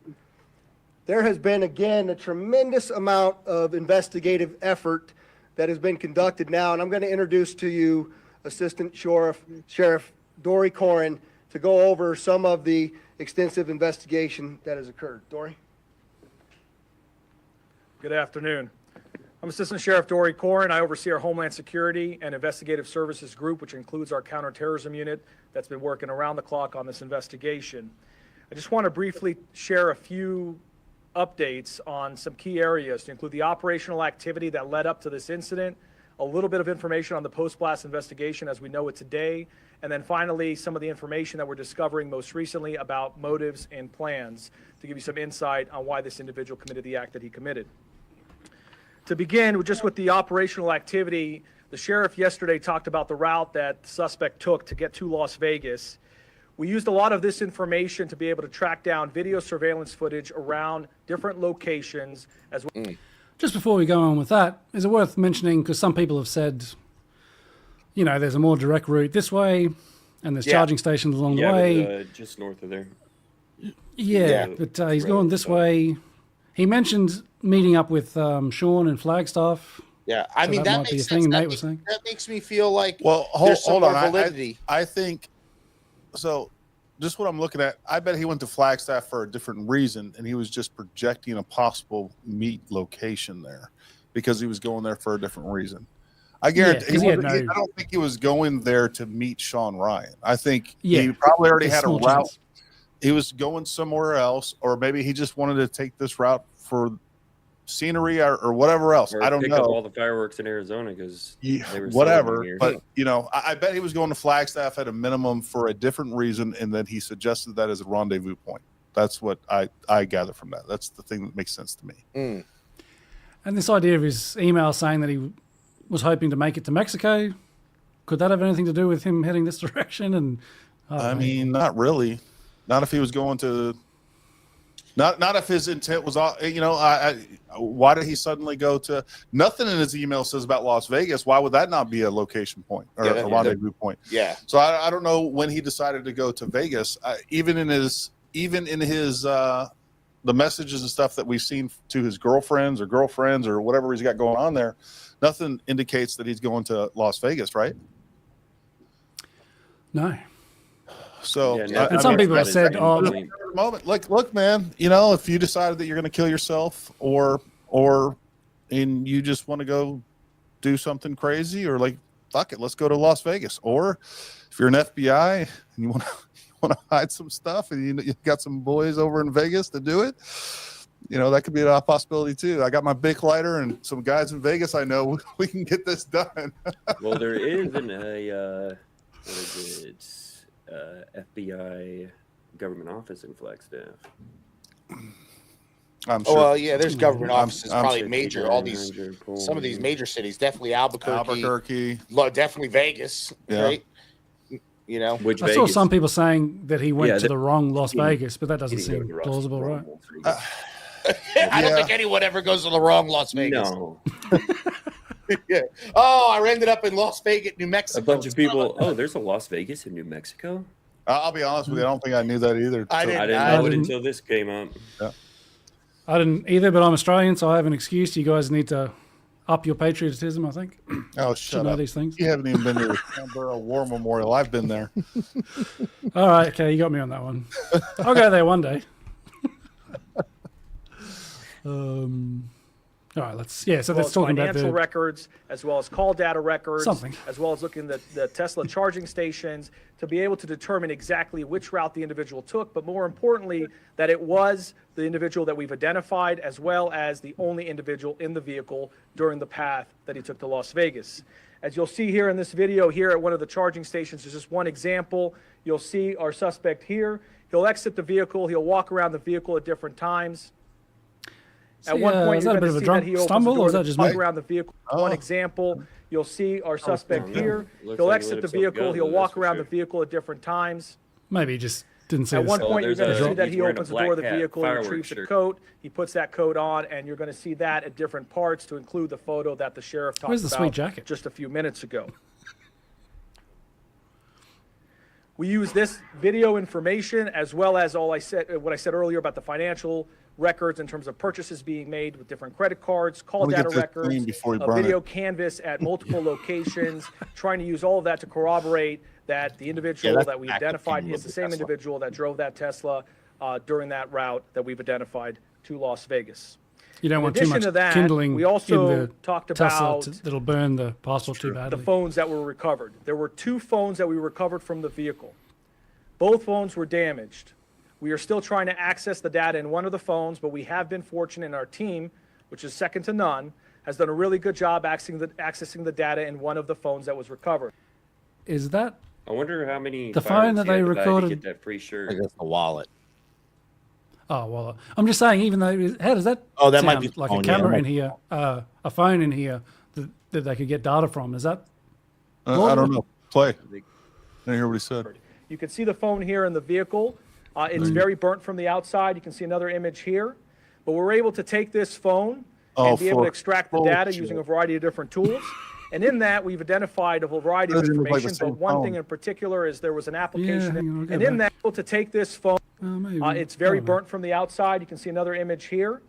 There has been, again, a tremendous amount of investigative effort that has been conducted now, and I'm going to introduce to you Assistant Sheriff Dory Corrin to go over some of the extensive investigation that has occurred. Dory? Good afternoon. I'm Assistant Sheriff Dory Corrin. I oversee our Homeland Security and Investigative Services Group, which includes our counterterrorism unit that's been working around the clock on this investigation. I just want to briefly share a few updates on some key areas to include the operational activity that led up to this incident, a little bit of information on the post-blast investigation as we know it today, and then finally some of the information that we're discovering most recently about motives and plans to give you some insight on why this individual committed the act that he committed. To begin with the operational activity, the sheriff yesterday talked about the route that the suspect took to get to Las Vegas. We used a lot of this information to be able to track down video surveillance footage around different locations as well. Just before we go on with that, is it worth mentioning, because some people have said, there's a more direct route this way, and there's charging stations along the way. Just north of there. But he's going this way. He mentioned meeting up with Sean and Flagstaff. Yeah, I mean, that makes sense. That makes me feel like hold on. Validity. I think so. Just what I'm looking at, I bet he went to Flagstaff for a different reason, and he was just projecting a possible meet location there because he was going there for a different reason. I guarantee. I don't think he was going there to meet Sean Ryan. I think he probably already had a route. He was going somewhere else, or maybe he just wanted to take this route for scenery or whatever else. Or I don't pick know. up all the fireworks in Arizona because whatever. But I bet he was going to Flagstaff at a minimum for a different reason, and that he suggested that as a rendezvous point. That's what I gather from that. That's the thing that makes sense to me. And this idea of his email saying that he was hoping to make it to Mexico, could that have anything to do with him heading this direction? And I mean, not really. Not if he was going to Not if his intent was, why did he suddenly go to, nothing in his email says about Las Vegas. Why would that not be a location point or a rendezvous point? Yeah. So I don't know when he decided to go to Vegas. Even in his the messages and stuff that we've seen to his girlfriends or whatever he's got going on there, nothing indicates that he's going to Las Vegas, right? No. So, and some people have said, moment. Like, look, man, if you decided that you're going to kill yourself and you just want to go do something crazy, or like, fuck it, let's go to Las Vegas. Or if you're an FBI and you want to hide some stuff and you got some boys over in Vegas to do it, that could be a possibility too. I got my Bic lighter and some guys in Vegas I know. We can get this done. Well, there is FBI government office in Flagstaff. I'm sure. Well, yeah, there's government offices, probably major. All these, some of these major cities, definitely Albuquerque, definitely Vegas, right? Which I saw some people saying that he went to the wrong Las Vegas, but that doesn't seem plausible, right? I don't think anyone ever goes to the wrong Las Vegas. No. Yeah. Oh, I ended up in Las Vegas, New Mexico. A bunch of people. Oh, there's a Las Vegas in New Mexico. I'll be honest with you. I don't think I knew that either. I didn't know it until this came up. Yeah. I didn't either, but I'm Australian, so I have an excuse. You guys need to up your patriotism, I think. Oh, shut up. These things. You haven't even been to the Canberra War Memorial. I've been there. All right, okay, you got me on that one. I'll go there one day. All right, let's talk about financial records, as well as call data records, something, as well as looking at the Tesla charging stations to be able to determine exactly which route the individual took, but more importantly, that it was the individual that we've identified, as well as the only individual in the vehicle during the path that he took to Las Vegas. As you'll see here in this video here at one of the charging stations, there's just one example. You'll see our suspect here. He'll exit the vehicle. He'll walk around the vehicle at different times. At one point, you're going to see that he opens the door to walk around the vehicle. One example, you'll see our suspect here. He'll exit the vehicle. He'll walk around the vehicle at different times. Maybe he just didn't see. At one point, you're going to see that he opens the door of the vehicle, retrieves a coat. He puts that coat on, and you're going to see that at different parts to include the photo that the sheriff talked about sweet jacket? Just a few minutes ago. We use this video information as well as what I said earlier about the financial records in terms of purchases being made with different credit cards, call data records, a video canvas at multiple locations, trying to use all of that to corroborate that the individual that we identified is the same individual that drove that Tesla during that route that we've identified to Las Vegas. You don't want too much kindling. We also in the talked Tesla about that'll burn the parcel too badly. The phones that were recovered. There were 2 phones that we recovered from the vehicle. Both phones were damaged. We are still trying to access the data in one of the phones, but we have been fortunate in our team, which is second to none, has done a really good job accessing the data in one of the phones that was recovered. Is that? I wonder how many the phone that they recorded. to get that free shirt. I guess the wallet. Oh, well, I'm just saying, even though, how does that that might be like a camera in here, a phone in here that they could get data from? Is that? I don't know. Play. I didn't hear what he said. You can see the phone here in the vehicle. It's very burnt from the outside. You can see another image here. But we're able to take this phone and be able to extract the data using a variety of different tools. And in that, we've identified a variety of information. But one thing in particular is there was an application. And in that, able to take this phone, it's very burnt from the outside. You can see another image here.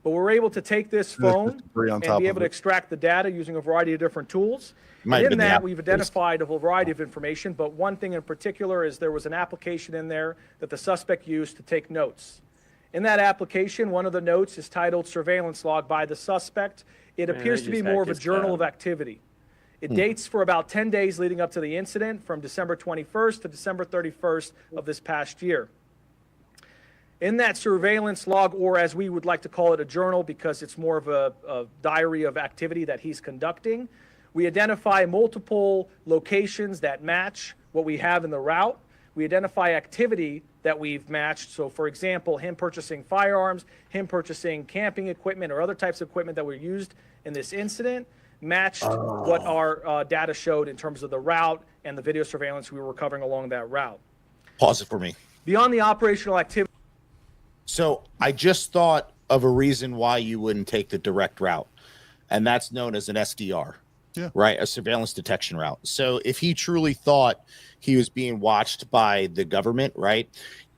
But we're able to take this phone and be able to extract the data using a variety of different tools. And in that, we've identified a variety of information, but one thing in particular is there was an application in there that the suspect used to take notes. In that application, one of the notes is titled Surveillance Log by the Suspect. It appears to be more of a journal of activity. It dates for about 10 days leading up to the incident, from December 21st to December 31st of this past year. In that surveillance log, or as we would like to call it, a journal, because it's more of a diary of activity that he's conducting, we identify multiple locations that match what we have in the route. We identify activity that we've matched. So, for example, him purchasing firearms, him purchasing camping equipment, or other types of equipment that were used in this incident, matched what our data showed in terms of the route and the video surveillance we were recovering along that route. Pause it for me. Beyond the operational activity. So I just thought of a reason why you wouldn't take the direct route, and that's known as an SDR. Yeah. Right. A surveillance detection route. So if he truly thought he was being watched by the government, right,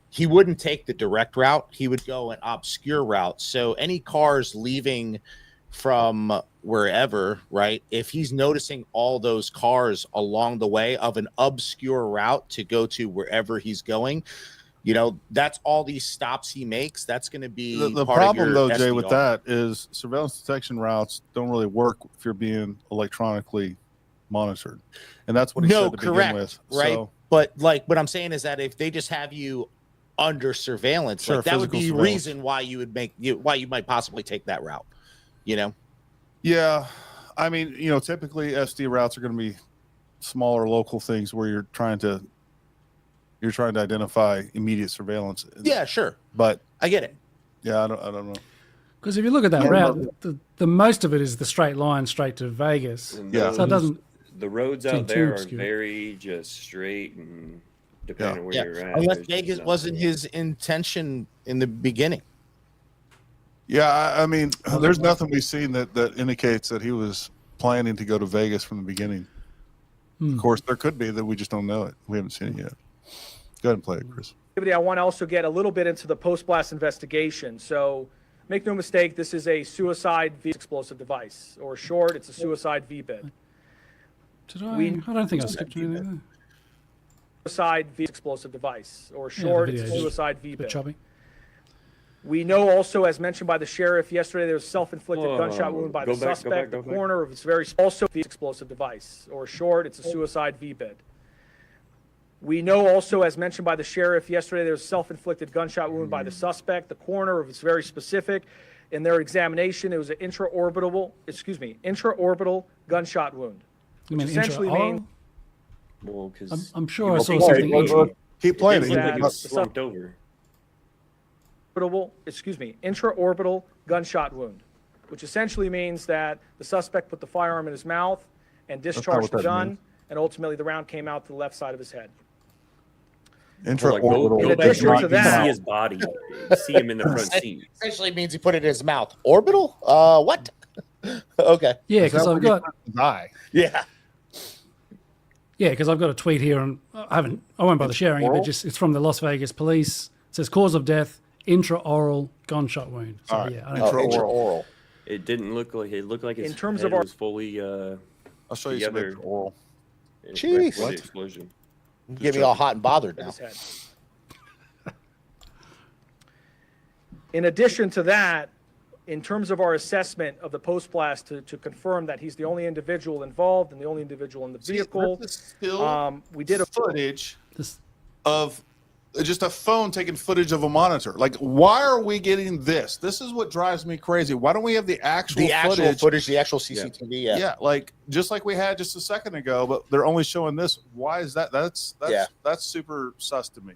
he wouldn't take the direct route. He would go an obscure route. So any cars leaving from wherever, right, if he's noticing all those cars along the way of an obscure route to go to wherever he's going, you know, that's all these stops he makes. That's going to be The part problem, of though, your Jay, with SDR. that is surveillance detection routes don't really work if you're being electronically monitored, and that's what he said to correct, begin with. right? So, But like what I'm saying is that if they just have you under surveillance, Sure, like that would physical be a surveillance. reason why you would why you might possibly take that route. You know, yeah, I mean, you know, typically SD routes are going to be smaller local things where you're trying to identify immediate surveillance. yeah, sure, But I get it. yeah, I don't know. Because if you look at that Yeah. route, the most of it is the straight line straight to Vegas. And Yeah. So it doesn't. The roads seem out too there are obscure. very just straight, and depending on where Yeah, you're at, unless there's Vegas just wasn't nothing. his intention in the beginning. Yeah, I mean, there's nothing we've seen that indicates that he was planning to go to Vegas from the beginning. Of course, there could be that we just don't know it. We haven't seen it yet. Go ahead and play it, Chris. I want to also get a little bit into the post-blast investigation. So make no mistake, this is a suicide explosive device, or short, it's a suicide VBID. Did I don't think I skipped anything there. Suicide explosive device, or Yeah, the short, it's a video is suicide a bit VBID. choppy. We know also, as mentioned by the sheriff yesterday, there was a self-inflicted Whoa, gunshot wound by go the back, go suspect. back, go The back. corner of its very also the explosive device, or short, it's a suicide VBID. We know also, as mentioned by the sheriff yesterday, there was a self-inflicted gunshot wound by the suspect. The coroner was very specific in their examination. It was an intraorbital gunshot wound. You mean essentially intraoral? means- Well, because I'm sure I saw Hey, something. Keep playing Is it. that- he was slumped over. intraorbital gunshot wound, which essentially means that the suspect put the firearm in his mouth and discharged what the that gun, means. and ultimately the round came out to the left side of his head. Like, go In back addition and to see that- his body, see him in the front seat. Essentially means he put it in his mouth. Orbital? What? Okay. Yeah, because I've got die. Yeah. I've got a tweet here, and I won't bother sharing it, but just it's from the Las Vegas police. It says cause of death intraoral gunshot wound. So All right. yeah, I don't Intraoral. It didn't look like it looked like his In terms head of our- was fully I'll show you some Together. oral. Jeez. the explosion. Get me all hot and bothered now. His head. In addition to that, in terms of our assessment of the post-blast to confirm that he's the only individual involved and the only individual in the vehicle, This is still we did a footage This, of just a phone taking footage of a monitor. Like, why are we getting this? This is what drives me crazy. Why don't we have the actual footage? The actual CCTV. Yeah. Yeah, like just like we had just a second ago, but they're only showing this. Why is that? That's super sus to me.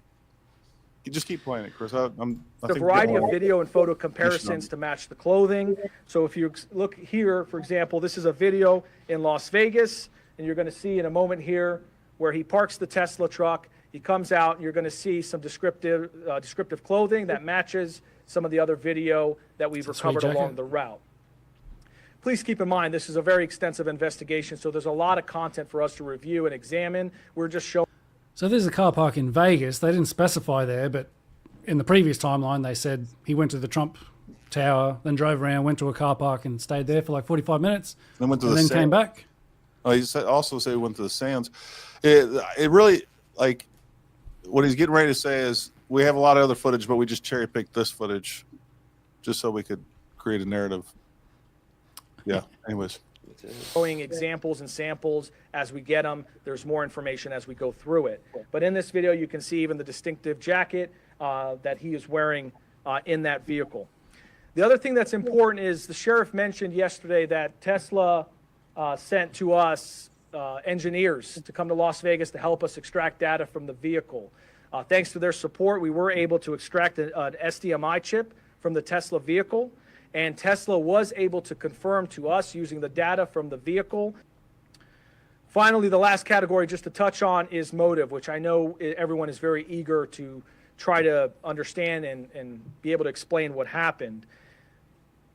You just keep playing it, Chris. I a think variety of we're- video and photo comparisons to match the clothing. So if you look here, for example, this is a video in Las Vegas, and you're going to see in a moment here where he parks the Tesla truck. He comes out, and you're going to see some descriptive clothing that matches some of the other video that we've It's a sweet recovered along jacket. the route. Please keep in mind, this is a very extensive investigation, so there's a lot of content for us to review and examine. We're just showing. so there's a car park in Vegas. They didn't specify there, but in the previous timeline, they said he went to the Trump Tower, then drove around, went to a car park, and stayed there for like 45 minutes, Then went to and the then sand. came back. Oh, he also said he went to the sands. It really, like, what he's getting ready to say is we have a lot of other footage, but we just cherry picked this footage just so we could create a narrative. Yeah. Anyways. Showing examples and samples as we get them. There's more information as we go through it. But in this video, you can see even the distinctive jacket that he is wearing in that vehicle. The other thing that's important is the sheriff mentioned yesterday that Tesla sent to us engineers to come to Las Vegas to help us extract data from the vehicle. Thanks to their support, we were able to extract an SDMI chip from the Tesla vehicle. And Tesla was able to confirm to us using the data from the vehicle. Finally, the last category just to touch on is motive, which I know everyone is very eager to try to understand and be able to explain what happened.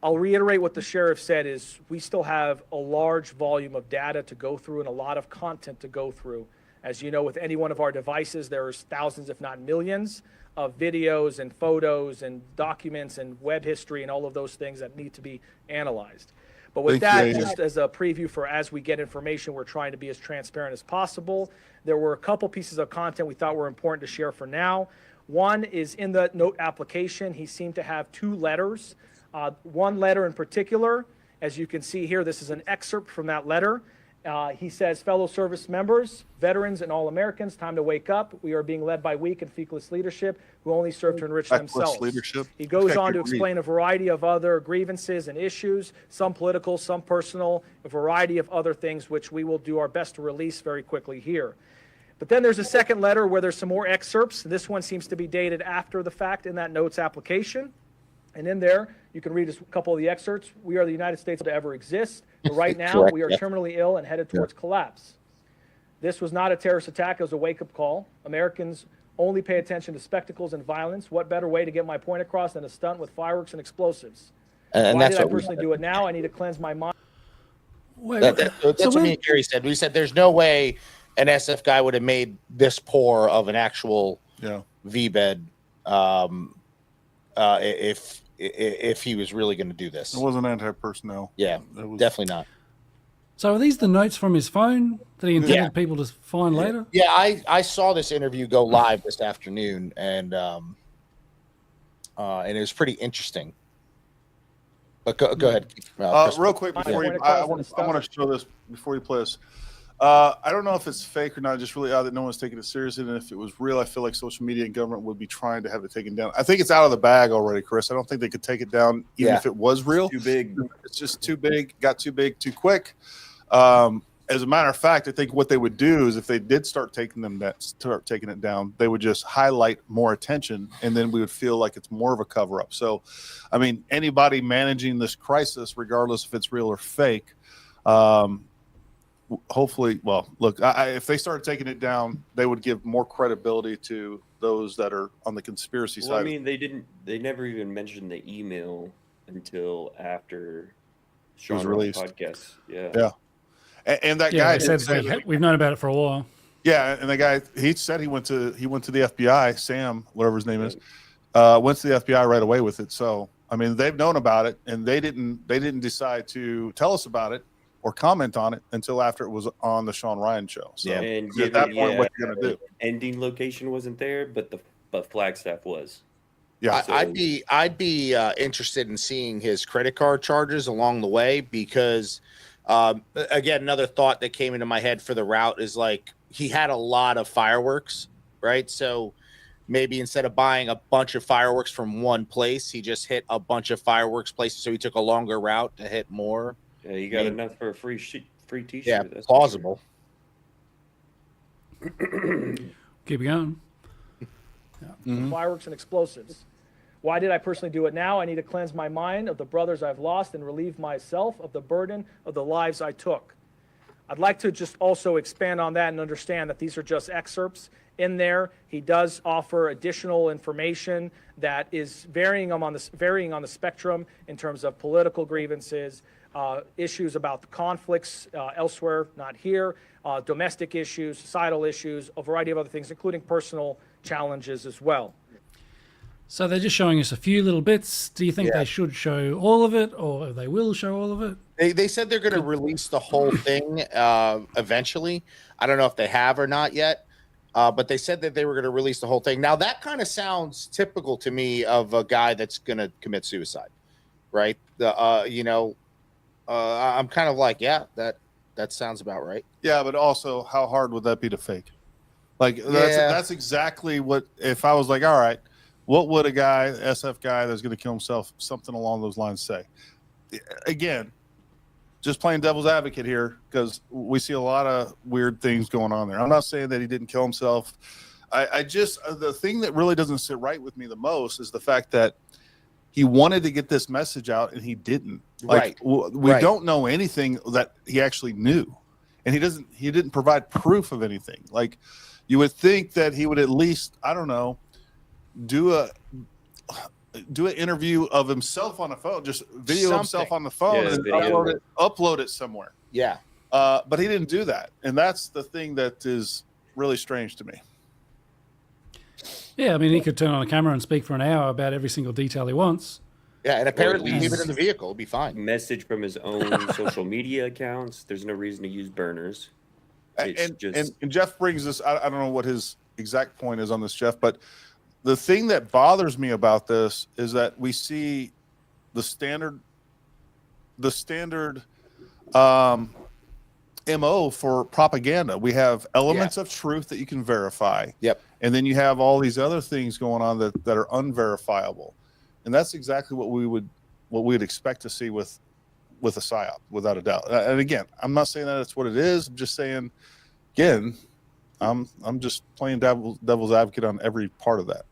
I'll reiterate what the sheriff said is we still have a large volume of data to go through and a lot of content to go through. As you know, with any one of our devices, there's thousands, if not millions, of videos and photos and documents and web history and all of those things that need to be analyzed. But with that, just as a preview for as we get information, we're trying to be as transparent as possible. There were a couple pieces of content we thought were important to share for now. One is in the note application. He seemed to have two letters. One letter in particular, as you can see here, this is an excerpt from that letter. He says, fellow service members, veterans, and all Americans, time to wake up. We are being led by weak and feckless leadership who only serve to enrich themselves. He goes on to explain a variety of other grievances and issues, some political, some personal, a variety of other things, which we will do our best to release very quickly here. But then there's a second letter where there's some more excerpts. This one seems to be dated after the fact in that notes application. And in there, you can read a couple of the excerpts. We are the United States to ever exist. But right now, Correct, we are terminally ill and headed towards collapse. This was not a terrorist attack. It was a wake-up call. Americans only pay attention to spectacles and violence. What better way to get my point across than a stunt with fireworks and explosives? And Why that's did I what personally do it now? I need to cleanse my mind. That's what me and Gary said. We said there's no way an SF guy would have made this poor of an actual V-bed if he was really going to do this. It wasn't anti-personnel. Yeah, definitely not. So are these the notes from his phone that he intended people to find later? Yeah, I saw this interview go live this afternoon, and it was pretty interesting. But go ahead. Real quick before you, I want to show this before you play this. I don't know if it's fake or not. Just really odd that no one's taking it seriously. And if it was real, I feel like social media and government would be trying to have it taken down. I think it's out of the bag already, Chris. I don't think they could take it down even if it was real. Too big. It's just too big. Got too big too quick. As a matter of fact, I think what they would do is if they did start taking it down, they would just highlight more attention, and then we would feel like it's more of a cover-up. So, I mean, anybody managing this crisis, regardless if it's real or fake, hopefully, well, look, if they started taking it down, they would give more credibility to those that are on the conspiracy side. I mean, they never even mentioned the email until after Sean released podcast. Yeah. And that guy said we've known about it for a while. Yeah, and the guy, he said he went to the FBI, Sam, whatever his name is, went to the FBI right away with it. So, I mean, they've known about it, and they didn't decide to tell us about it or comment on it until after it was on the Sean Ryan show. So and at that point, what you're gonna do? Ending location wasn't there, but Flagstaff was. Yeah, so I'd be interested in seeing his credit card charges along the way because, again, another thought that came into my head for the route is like he had a lot of fireworks, right? So maybe instead of buying a bunch of fireworks from one place, he just hit a bunch of fireworks places. So he took a longer route to hit more. Yeah, you got enough for a free T-shirt. Yeah, that's plausible. Keep it going. Fireworks and explosives. Why did I personally do it now? I need to cleanse my mind of the brothers I've lost and relieve myself of the burden of the lives I took. I'd like to just also expand on that and understand that these are just excerpts. In there, he does offer additional information that is varying on the spectrum in terms of political grievances, issues about the conflicts elsewhere, not here, domestic issues, societal issues, a variety of other things, including personal challenges as well. So they're just showing us a few little bits. Do you think they should show all of it, or they will show all of it? They said they're going to release the whole thing eventually. I don't know if they have or not yet, but they said that they were going to release the whole thing. Now, that kind of sounds typical to me of a guy that's going to commit suicide, right? I'm kind of like, that sounds about right. Yeah, but also, how hard would that be to fake? Like, that's exactly what, if I was like, all right, what would a guy, SF guy that's going to kill himself, something along those lines say? Again, just playing devil's advocate here, because we see a lot of weird things going on there. I'm not saying that he didn't kill himself. I just, the thing that really doesn't sit right with me the most is the fact that he wanted to get this message out and he didn't. Like, we don't know anything that he actually knew, and he didn't provide proof of anything. Like, you would think that he would at least, I don't know, do an interview of himself on the phone, just video himself on the phone and upload it somewhere. Yeah. But he didn't do that. And that's the thing that is really strange to me. Yeah, I mean, he could turn on a camera and speak for an hour about every single detail he wants. Yeah, and apparently leave it in the vehicle. It'll be fine. Message from his own social media accounts. There's no reason to use burners. And Jeff brings this, I don't know what his exact point is on this, Jeff, but the thing that bothers me about this is that we see the standard MO for propaganda. We have elements of truth that you can verify. Yep. And then you have all these other things going on that are unverifiable. And that's exactly what we would expect to see with a PSYOP, without a doubt. And again, I'm not saying that that's what it is. I'm just saying, again, I'm just playing devil's advocate on every part of that.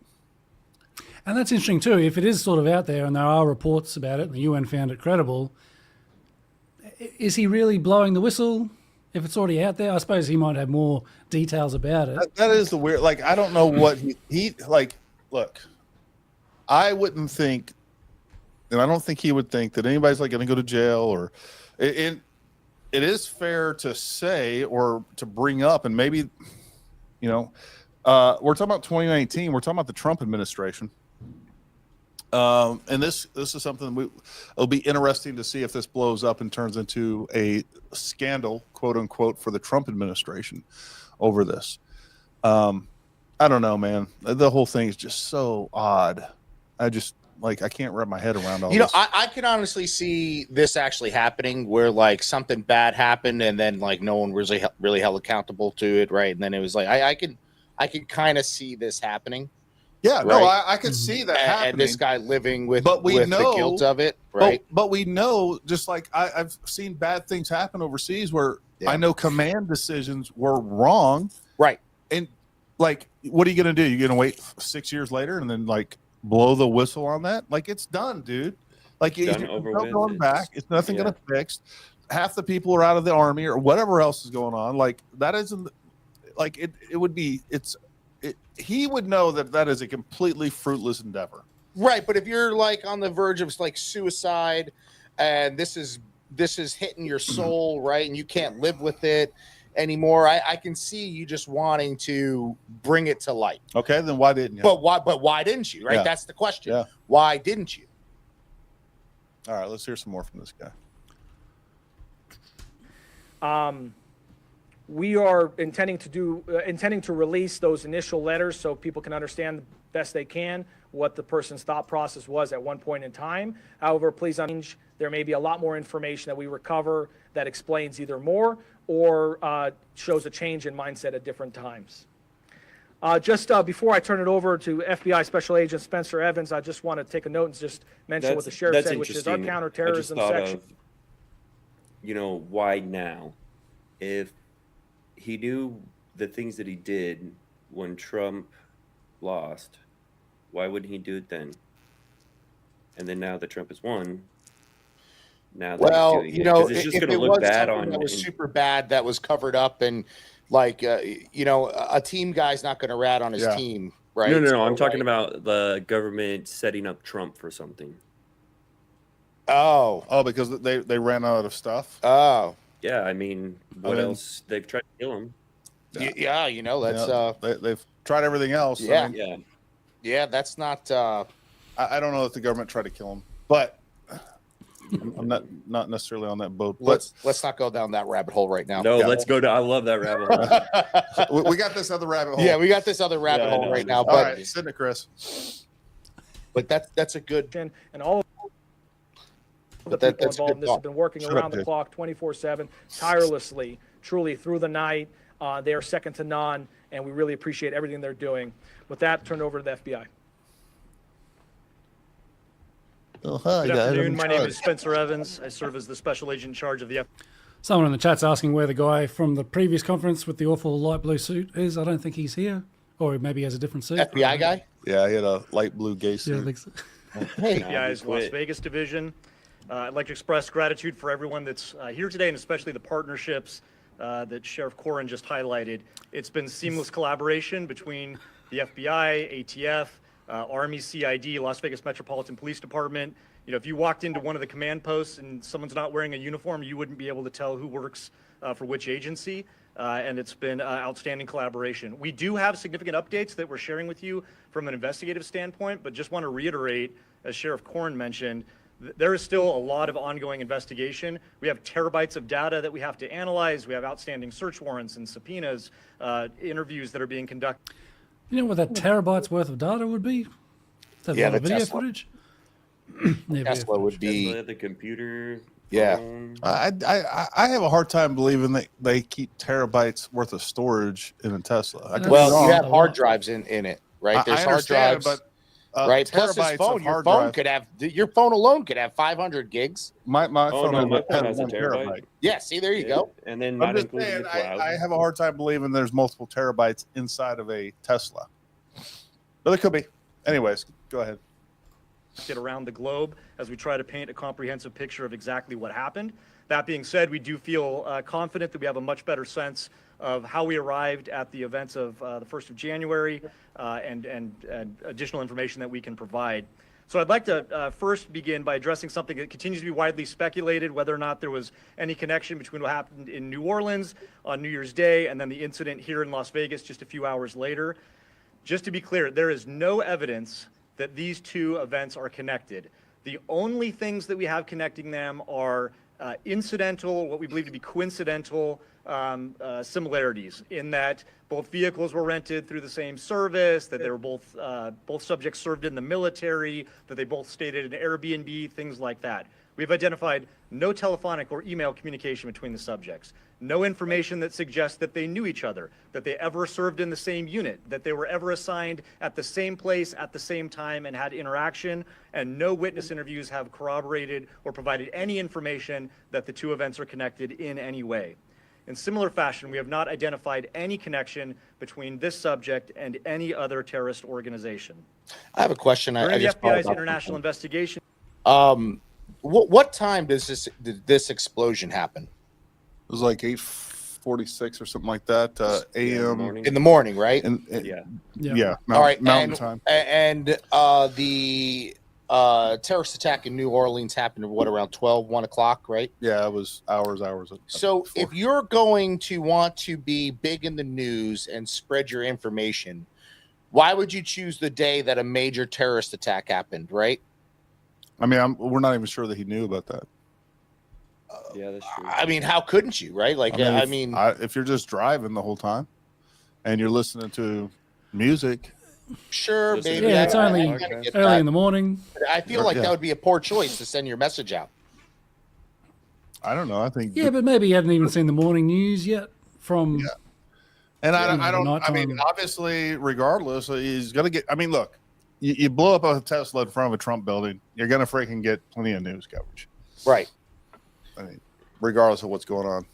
And that's interesting too. If it is sort of out there and there are reports about it and the UN found it credible, is he really blowing the whistle if it's already out there? I suppose he might have more details about it. That is the weird, like, I don't know what he like, look, I wouldn't think, and I don't think he would think that anybody's like going to go to jail, or it is fair to say or to bring up, and maybe, we're talking about 2019. We're talking about the Trump administration. And this is something it'll be interesting to see if this blows up and turns into a scandal, quote unquote, for the Trump administration over this. I don't know, man. The whole thing is just so odd. I can't wrap my head around all this. I can honestly see this actually happening where like something bad happened and then like no one was really held accountable to it, right? And then it was like I can kind of see this happening. Yeah, right? no, I could see that happening. And this guy living with the guilt of it, right? But we know, just like I've seen bad things happen overseas where I know command decisions were wrong. Right. And like, what are you going to do? You're going to wait 6 years later and then like blow the whistle on that? Like, it's done, dude. Like, it's no going back. It's nothing going to fix. Half the people are out of the army or whatever else is going on. Like, that isn't like it would be. He would know that is a completely fruitless endeavor. Right, but if you're like on the verge of like suicide and this is hitting your soul, right, and you can't live with it anymore, I can see you just wanting to bring it to light. Okay, then why didn't you? But why didn't you? Right? Yeah. That's the question. Yeah. Why didn't you? All right, let's hear some more from this guy. We are intending to release those initial letters so people can understand the best they can what the person's thought process was at one point in time. However, please understand there may be a lot more information that we recover that explains either more or shows a change in mindset at different times. Just before I turn it over to FBI Special Agent Spencer Evans, I just want to take a note and just mention what the sheriff said, which is our counterterrorism section. Why now? If he knew the things that he did when Trump lost, why wouldn't he do it then? And then now that Trump has won, now that he's doing it, it's just going to look bad on. That was super bad. That was covered up, and like a team guy's not going to rat on his team, right? No. I'm talking about the government setting up Trump for something. Oh, because they ran out of stuff. Oh. Yeah, I mean, what else? They've tried to kill him. Yeah, that's they've tried everything else. Yeah, yeah. That's not. I don't know if the government tried to kill him, but I'm not necessarily on that boat. Let's not go down that rabbit hole right now. No, let's go to. I love that rabbit hole. we got this other rabbit hole. Yeah, we got this other rabbit hole right now. All right, send it, Chris. But that's a good. And all the people involved in this have been working around the clock 24/7 tirelessly, truly through the night. They are second to none, and we really appreciate everything they're doing. With that, turn it over to the FBI. Oh, hi, Good afternoon. My name is Spencer Evans. I serve as the special agent in charge of the FBI. Someone in the chat's asking where the guy from the previous conference with the awful light blue suit is. I don't think he's here. Or maybe he has a different suit. FBI guy? Yeah, he had a light blue gay suit. Yeah, I think so. Hey, FBI's Las Vegas division. I'd like to express gratitude for everyone that's here today, and especially the partnerships that Sheriff Corrin just highlighted. It's been seamless collaboration between the FBI, ATF, Army CID, Las Vegas Metropolitan Police Department. You know, if you walked into one of the command posts and someone's not wearing a uniform, you wouldn't be able to tell who works for which agency. And it's been outstanding collaboration. We do have significant updates that we're sharing with you from an investigative standpoint, but just want to reiterate, as Sheriff Corn mentioned, there is still a lot of ongoing investigation. We have terabytes of data that we have to analyze. We have outstanding search warrants and subpoenas, interviews that are being conducted. You know what that terabytes worth of data would be? Is that Yeah, a lot of the video Tesla. footage? Tesla would be, Tesla, the computer. yeah. phone. I have a hard time believing that they keep terabytes worth of storage in a Tesla. I could be Well, wrong. you have hard drives in it, right? There's I hard understand, drives, but right? Plus this terabytes phone, of your hard phone drive. could have, your phone alone could have 500 gigs. My Oh, phone, no, my phone had has a 1 terabyte. Yeah, see, there you go. And then I'm not just including saying, the cloud. I have a hard time believing there's multiple terabytes inside of a Tesla. But it could be. Anyways, go ahead. Around the globe as we try to paint a comprehensive picture of exactly what happened. That being said, we do feel confident that we have a much better sense of how we arrived at the events of the 1st of January and additional information that we can provide. So I'd like to first begin by addressing something that continues to be widely speculated, whether or not there was any connection between what happened in New Orleans on New Year's Day and then the incident here in Las Vegas just a few hours later. Just to be clear, there is no evidence that these two events are connected. The only things that we have connecting them are incidental, what we believe to be coincidental similarities in that both vehicles were rented through the same service, that they were both subjects served in the military, that they both stayed at an Airbnb, things like that. We've identified no telephonic or email communication between the subjects, no information that suggests that they knew each other, that they ever served in the same unit, that they were ever assigned at the same place at the same time and had interaction, and no witness interviews have corroborated or provided any information that the two events are connected in any way. In similar fashion, we have not identified any connection between this subject and any other terrorist organization. I have a question. During I the just thought FBI's about international investigation, what time did this explosion happen? It was like 8:46 or something like that. AM. In the morning, right? Yeah. All right. Mountain time. And the terrorist attack in New Orleans happened at what, around 12, 1 o'clock, right? Yeah, it was hours. So before. if you're going to want to be big in the news and spread your information, why would you choose the day that a major terrorist attack happened, right? I mean, we're not even sure that he knew about that. Yeah, that's true. I mean, how couldn't you, right? Like, if you're just driving the whole time and you're listening to music, sure, maybe. Yeah, it's only early in the morning. I feel like that would be a poor choice to send your message out. I don't know. I think. Yeah, but maybe he hadn't even seen the morning news yet from. Yeah. And I don't. I mean, nighttime. obviously, regardless, he's gonna get. I mean, look, you blow up a Tesla in front of a Trump building, you're gonna freaking get plenty of news coverage, right? I mean, regardless of what's going on.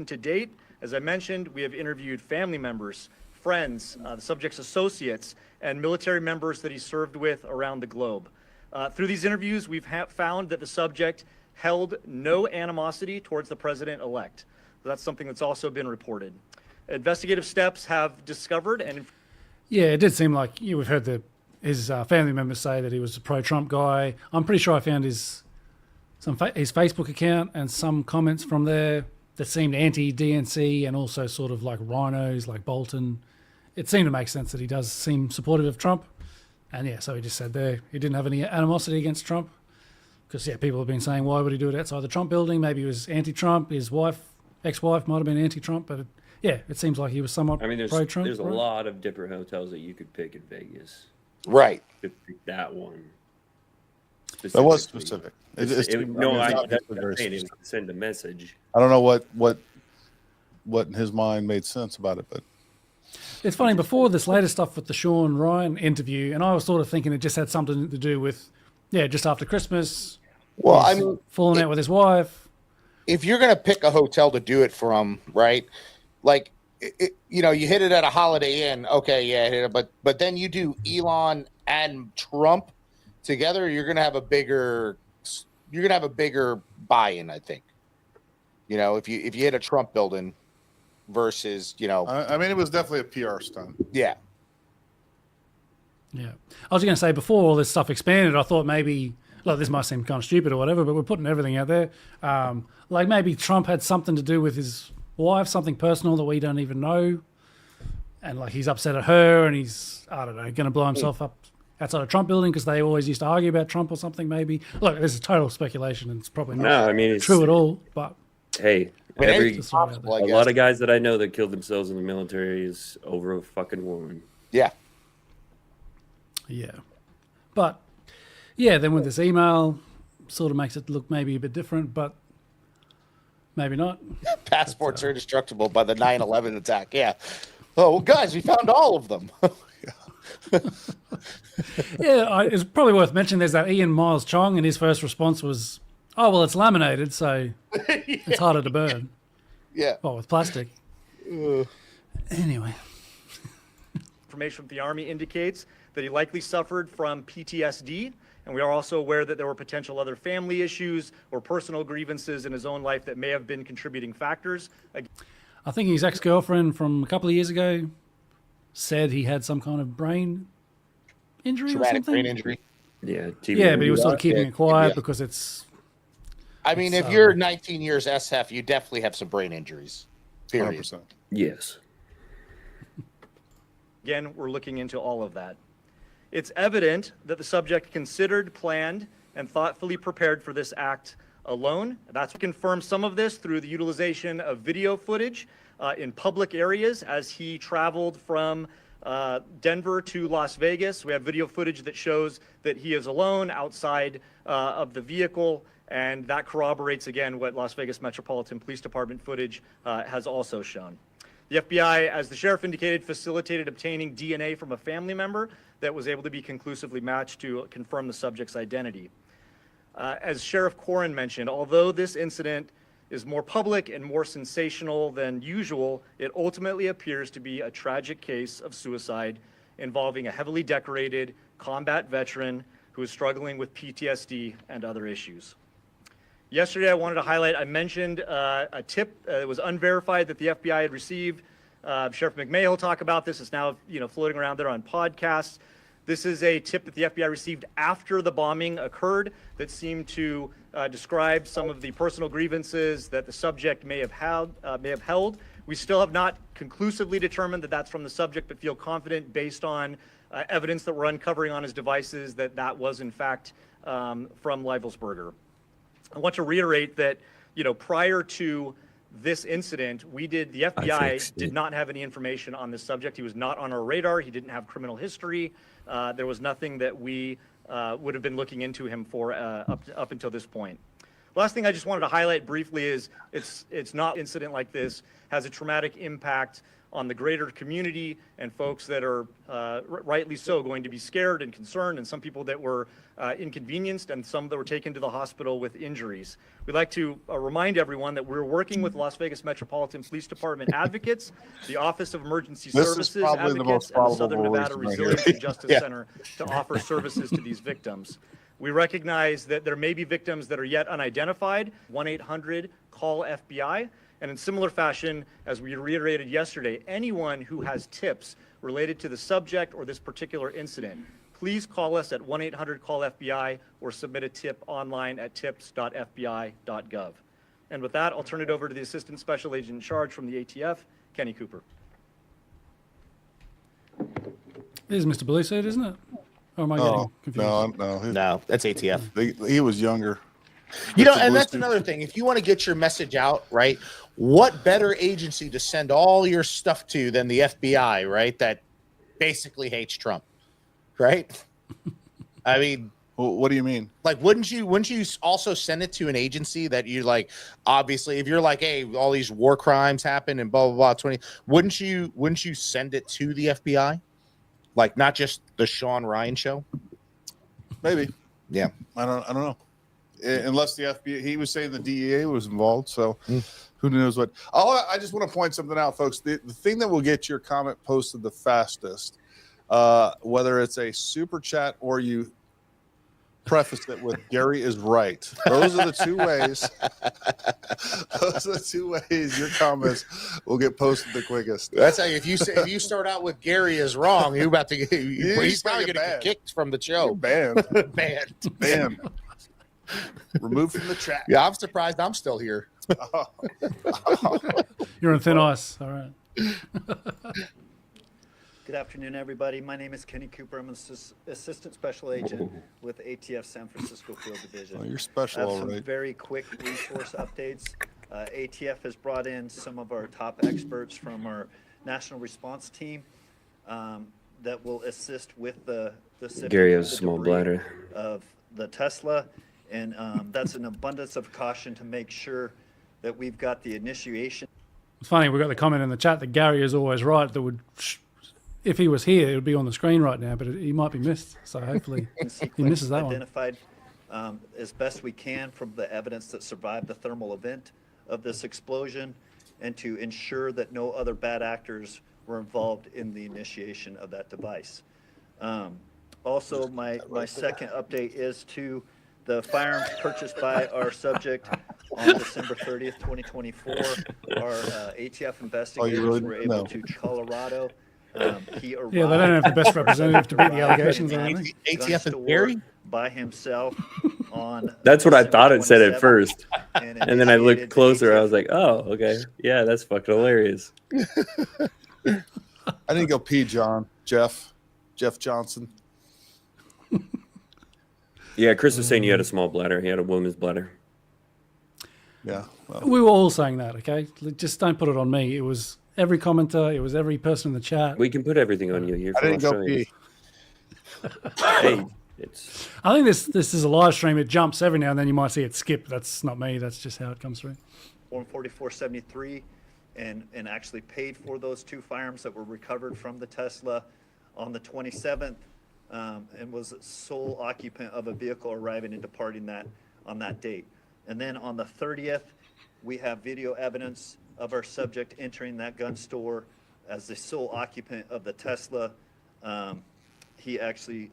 to date, as I mentioned, we have interviewed family members, friends, the subject's associates, and military members that he served with around the globe. Through these interviews, we've found that the subject held no animosity towards the president-elect. That's something that's also been reported. Investigative steps have discovered and... Yeah, it did seem like we've heard his family members say that he was a pro-Trump guy. I'm pretty sure I found his Facebook account and some comments from there that seemed anti-DNC and also sort of like rhinos, like Bolton. It seemed to make sense that he does seem supportive of Trump. And yeah, so he just said there he didn't have any animosity against Trump. Because, yeah, people have been saying, why would he do it outside the Trump building? Maybe he was anti-Trump. His ex-wife might have been anti-Trump. But, it seems like he was somewhat pro-Trump. There's a lot of different hotels that you could pick in Vegas. Right. You could pick that one. That was specific. It was to send a message. I don't know what in his mind made sense about it, but it's funny, before this latest stuff with the Sean Ryan interview, and I was sort of thinking it just had something to do with, just after Christmas. Well, I mean, falling out with his wife. If you're going to pick a hotel to do it from, right? Like, you hit it at a Holiday Inn. Okay, yeah, but then you do Elon and Trump together, you're going to have a bigger buy-in, I think. If you hit a Trump building, versus, you know. I mean, it was definitely a PR stunt. Yeah. Yeah. I was going to say, before all this stuff expanded, I thought maybe, look, this might seem kind of stupid or whatever, but we're putting everything out there. Like maybe Trump had something to do with his wife, something personal that we don't even know. And like he's upset at her and he's, I don't know, going to blow himself up outside of Trump building because they always used to argue about Trump or something maybe. Look, this is total speculation and it's probably not true at all, but... Hey, it's a lot of guys that I know that killed themselves in the military is over a fucking woman. Yeah. Yeah. But, yeah, then with this email, sort of makes it look maybe a bit different, but maybe not. Passports are indestructible by the 9/11 attack. Yeah. Oh, well, guys, we found all of them. Yeah, it's probably worth mentioning there's that Ian Miles Chong, and his first response was, oh, well, it's laminated, so it's harder to burn. Yeah. Oh, with plastic. Anyway. Information from the Army indicates that he likely suffered from PTSD, and we are also aware that there were potential other family issues or personal grievances in his own life that may have been contributing factors. I think his ex-girlfriend from a couple of years ago said he had some kind of brain injury or something. Brain injury. Yeah. Yeah, but he was sort of keeping it quiet because it's... I mean, if you're 19 years SF, you definitely have some brain injuries. Period. 100%. Yes. Again, we're looking into all of that. It's evident that the subject considered, planned, and thoughtfully prepared for this act alone. That's confirmed some of this through the utilization of video footage in public areas as he traveled from Denver to Las Vegas. We have video footage that shows that he is alone outside of the vehicle, and that corroborates again what Las Vegas Metropolitan Police Department footage has also shown. The FBI, as the sheriff indicated, facilitated obtaining DNA from a family member that was able to be conclusively matched to confirm the subject's identity. As Sheriff Corrin mentioned, although this incident is more public and more sensational than usual, it ultimately appears to be a tragic case of suicide involving a heavily decorated combat veteran who is struggling with PTSD and other issues. Yesterday, I wanted to highlight, I mentioned a tip that was unverified that the FBI had received. Sheriff McMahon will talk about this. It's now floating around there on podcasts. This is a tip that the FBI received after the bombing occurred that seemed to describe some of the personal grievances that the subject may have held. We still have not conclusively determined that that's from the subject, but feel confident based on evidence that we're uncovering on his devices that that was in fact from Livelsberger. I want to reiterate that, prior to this incident, the FBI did not have any information on this subject. He was not on our radar. He didn't have criminal history. There was nothing that we would have been looking into him for up until this point. Last thing I just wanted to highlight briefly is it's not an incident like this has a traumatic impact on the greater community and folks that are rightly so going to be scared and concerned, and some people that were inconvenienced and some that were taken to the hospital with injuries. We'd like to remind everyone that we're working with Las Vegas Metropolitan Police Department advocates, the Office of Emergency Services Advocates, and the Southern Nevada Resilience and Justice Center to offer services to these victims. We recognize that there may be victims that are yet unidentified. 1-800-CALL-FBI. And in similar fashion, as we reiterated yesterday, anyone who has tips related to the subject or this particular incident, please call us at 1-800-CALL-FBI or submit a tip online at tips.fbi.gov. And with that, I'll turn it over to the Assistant Special Agent in Charge from the ATF, Kenny Cooper. This is Mr. Blue Suit, isn't it? Or am I getting confused? No, that's ATF. He was younger. And that's another thing. If you want to get your message out, right, what better agency to send all your stuff to than the FBI, right, that basically hates Trump, right? I mean, what do you mean? Like, wouldn't you also send it to an agency that you like? Obviously, if you're like, hey, all these war crimes happen and blah blah blah, wouldn't you send it to the FBI? Like, not just the Sean Ryan show? Maybe. Yeah. I don't know. Unless the FBI, he was saying the DEA was involved, so who knows what. I just want to point something out, folks. The thing that will get your comment posted the fastest, whether it's a super chat or you preface it with Gary is right. Those are the two ways. Those are the two ways your comments will get posted the quickest. That's how if you start out with Gary is wrong, you're about to get he's probably going to get kicked from the show. You're banned. Banned. Removed from the chat. Yeah, I'm surprised I'm still here. You're on thin ice. All right. Good afternoon, everybody. My name is Kenny Cooper. I'm an assistant special agent with ATF San Francisco Field Division. Oh, you're special, I have all some right. very quick resource updates. ATF has brought in some of our top experts from our national response team that will assist with the Gary has a the small debris bladder. of the Tesla, and that's an abundance of caution to make sure that we've got the initiation. It's funny, we got the comment in the chat that Gary is always right. That would, if he was here, it would be on the screen right now, but he might be missed. So hopefully he misses that one. Identified as best we can from the evidence that survived the thermal event of this explosion, and to ensure that no other bad actors were involved in the initiation of that device. Also, my second update is to the firearms purchased by our subject on December 30th, 2024. Our ATF investigators were able to Colorado. He arrived, Yeah, they don't have the best representative to beat the allegations. I think. ATF is Gary by himself on. That's what I December thought it said at 27th, first. And then I looked closer. I was like, oh, okay. Yeah, that's fucking hilarious. I didn't go pee, John. Jeff Johnson. Yeah, Chris was saying you had a small bladder. He had a woman's bladder. Yeah. Well, We were all saying that, okay? Just don't put it on me. It was every commenter. It was every person in the chat. We can put everything on you. You're I from didn't go Australia. pee. Hey, it's I think this is a live stream. It jumps every now and then. You might see it skip. That's not me. That's just how it comes through. Form 4473 and actually paid for those two firearms that were recovered from the Tesla on the 27th, and was sole occupant of a vehicle arriving and departing that on that date. And then on the 30th, we have video evidence of our subject entering that gun store as the sole occupant of the Tesla. He actually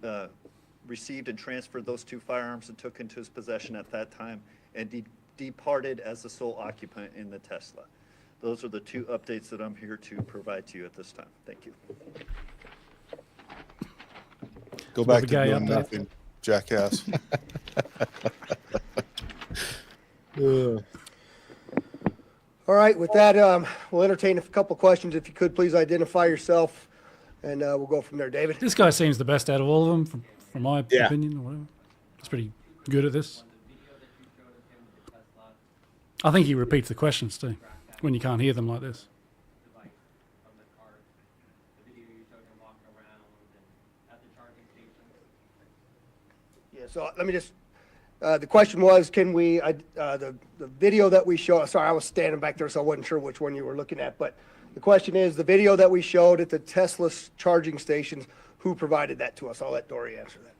received and transferred those two firearms and took into his possession at that time, and departed as the sole occupant in the Tesla. Those are the two updates that I'm here to provide to you at this time. Thank you. Go back to the guy doing up there. nothing, jackass. All right, with that, we'll entertain a couple questions. If you could, please identify yourself, and we'll go from there. David? This guy seems the best out of all of them, from my Yeah. opinion, or whatever. He's pretty good at this. I think he repeats the questions too, when you can't hear them like this. Yeah, so let me just, the question was, can we, the video that we show, sorry, I was standing back there, so I wasn't sure which one you were looking at, but the question is, the video that we showed at the Tesla charging stations, who provided that to us? I'll let Dory answer that.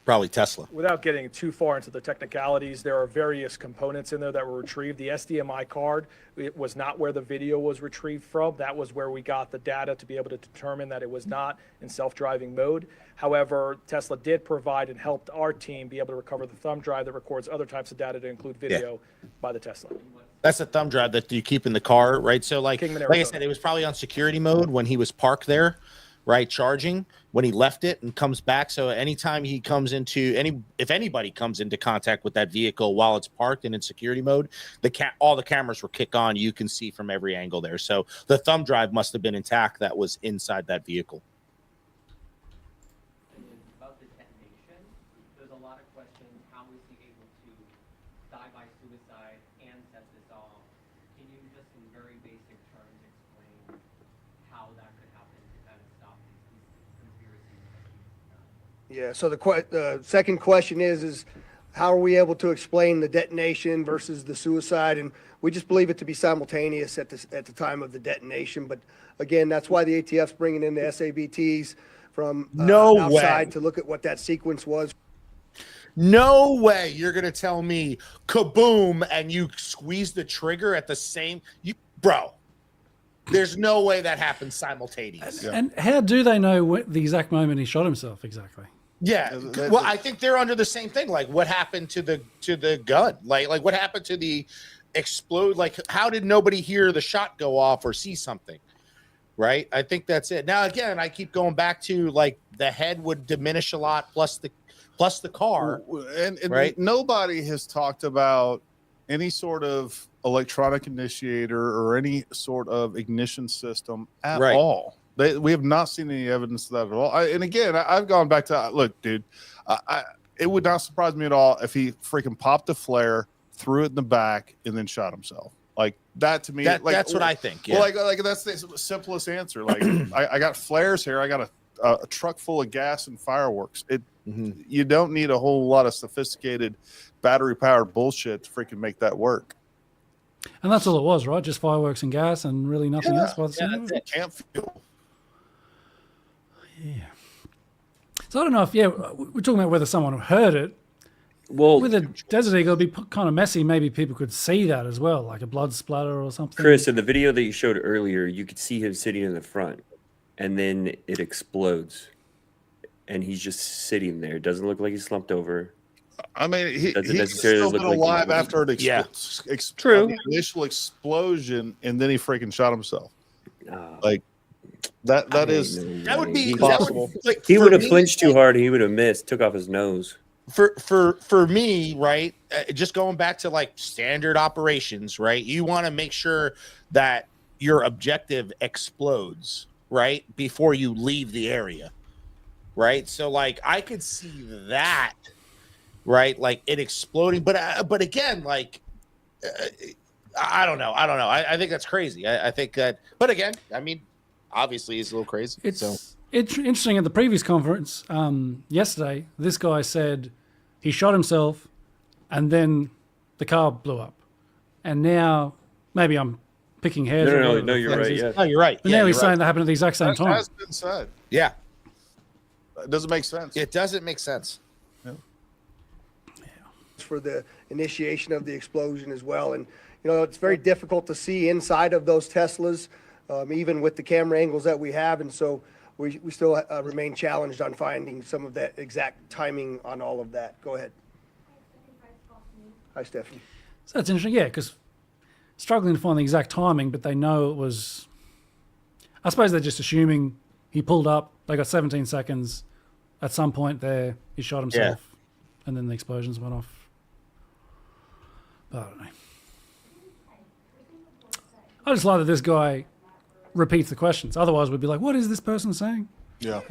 Probably Tesla. Without getting too far into the technicalities, there are various components in there that were retrieved. The SDMI card, it was not where the video was retrieved from. That was where we got the data to be able to determine that it was not in self-driving mode. However, Tesla did provide and helped our team be able to recover the thumb drive that records other types of data to include video by the Tesla. That's a thumb drive that you keep in the car, right? So like Kingman, I Arizona. said, it was probably on security mode when he was parked there, right, charging, when he left it and comes back. So anytime he comes into if anybody comes into contact with that vehicle while it's parked and in security mode, all the cameras will kick on. You can see from every angle there. So the thumb drive must have been intact that was inside that vehicle. About the detonation, there's a lot of questions. How was he able to die by suicide and set this off? Can you just in very basic terms explain how that could happen to kind of stop these conspiracies that he's done? Yeah, so the second question is how are we able to explain the detonation versus the suicide? And we just believe it to be simultaneous at the time of the detonation. But again, that's why the ATF's bringing in the SABTs from No outside way. to look at what that sequence was. No way you're going to tell me kaboom and you squeeze the trigger at the same bro. There's no way that happens simultaneous. And how do they know the exact moment he shot himself exactly? Yeah, well, I think they're under the same thing. Like, what happened to the gun? Like what happened to the explode? Like, how did nobody hear the shot go off or see something? Right. I think that's it. Now, again, I keep going back to like the head would diminish a lot, plus the car, and right? Nobody has talked about any sort of electronic initiator or any sort of ignition system at all. We have not seen any evidence of that at all. And again, I've gone back to look, dude. It would not surprise me at all if he freaking popped a flare, threw it in the back, and then shot himself. Like that to me, that's what I think. Yeah. Well, like that's the simplest answer. Like I got flares here. I got a truck full of gas and fireworks. You don't need a whole lot of sophisticated battery powered bullshit to freaking make that work. And that's all it was, right? Just fireworks and gas and really nothing else. That's it. Camp fuel. Yeah. So I don't know if we're talking about whether someone heard it. Well, with a Desert Eagle, it'd be kind of messy. Maybe people could see that as well, like a blood splatter or something. Chris, in the video that you showed earlier, you could see him sitting in the front, and then it explodes, and he's just sitting there. Doesn't look like he slumped over. I mean, he's necessarily still been look like alive he- after an True. the initial explosion, and then he freaking shot himself. Like that That would be possible. He would have flinched too hard. He would have missed. Took off his nose. For me, right? Just going back to like standard operations, right? You want to make sure that your objective explodes, right, before you leave the area, right? So like I could see that, right, like it exploding, but again, like I don't know. I think that's crazy. I think that, but again, I mean, obviously it's a little crazy. It's interesting. At the previous conference yesterday, this guy said he shot himself and then the car blew up. And now, maybe I'm picking hairs. No, you're right. Yeah. No, you're right. But now he's saying that happened at the exact same time. That has been said. Yeah. It doesn't make sense. It doesn't make sense. For the initiation of the explosion as well. And, you know, it's very difficult to see inside of those Teslas, even with the camera angles that we have. And so we still remain challenged on finding some of that exact timing on all of that. Go ahead. Hi, Stephanie. So that's interesting, yeah, because struggling to find the exact timing, but they know it was. I suppose they're just assuming he pulled up. They got 17 seconds. At some point there, he shot himself, and then the explosions went off. But I don't know. I just like that this guy repeats the questions. Otherwise, we'd be like, "What is this person saying?" Yeah.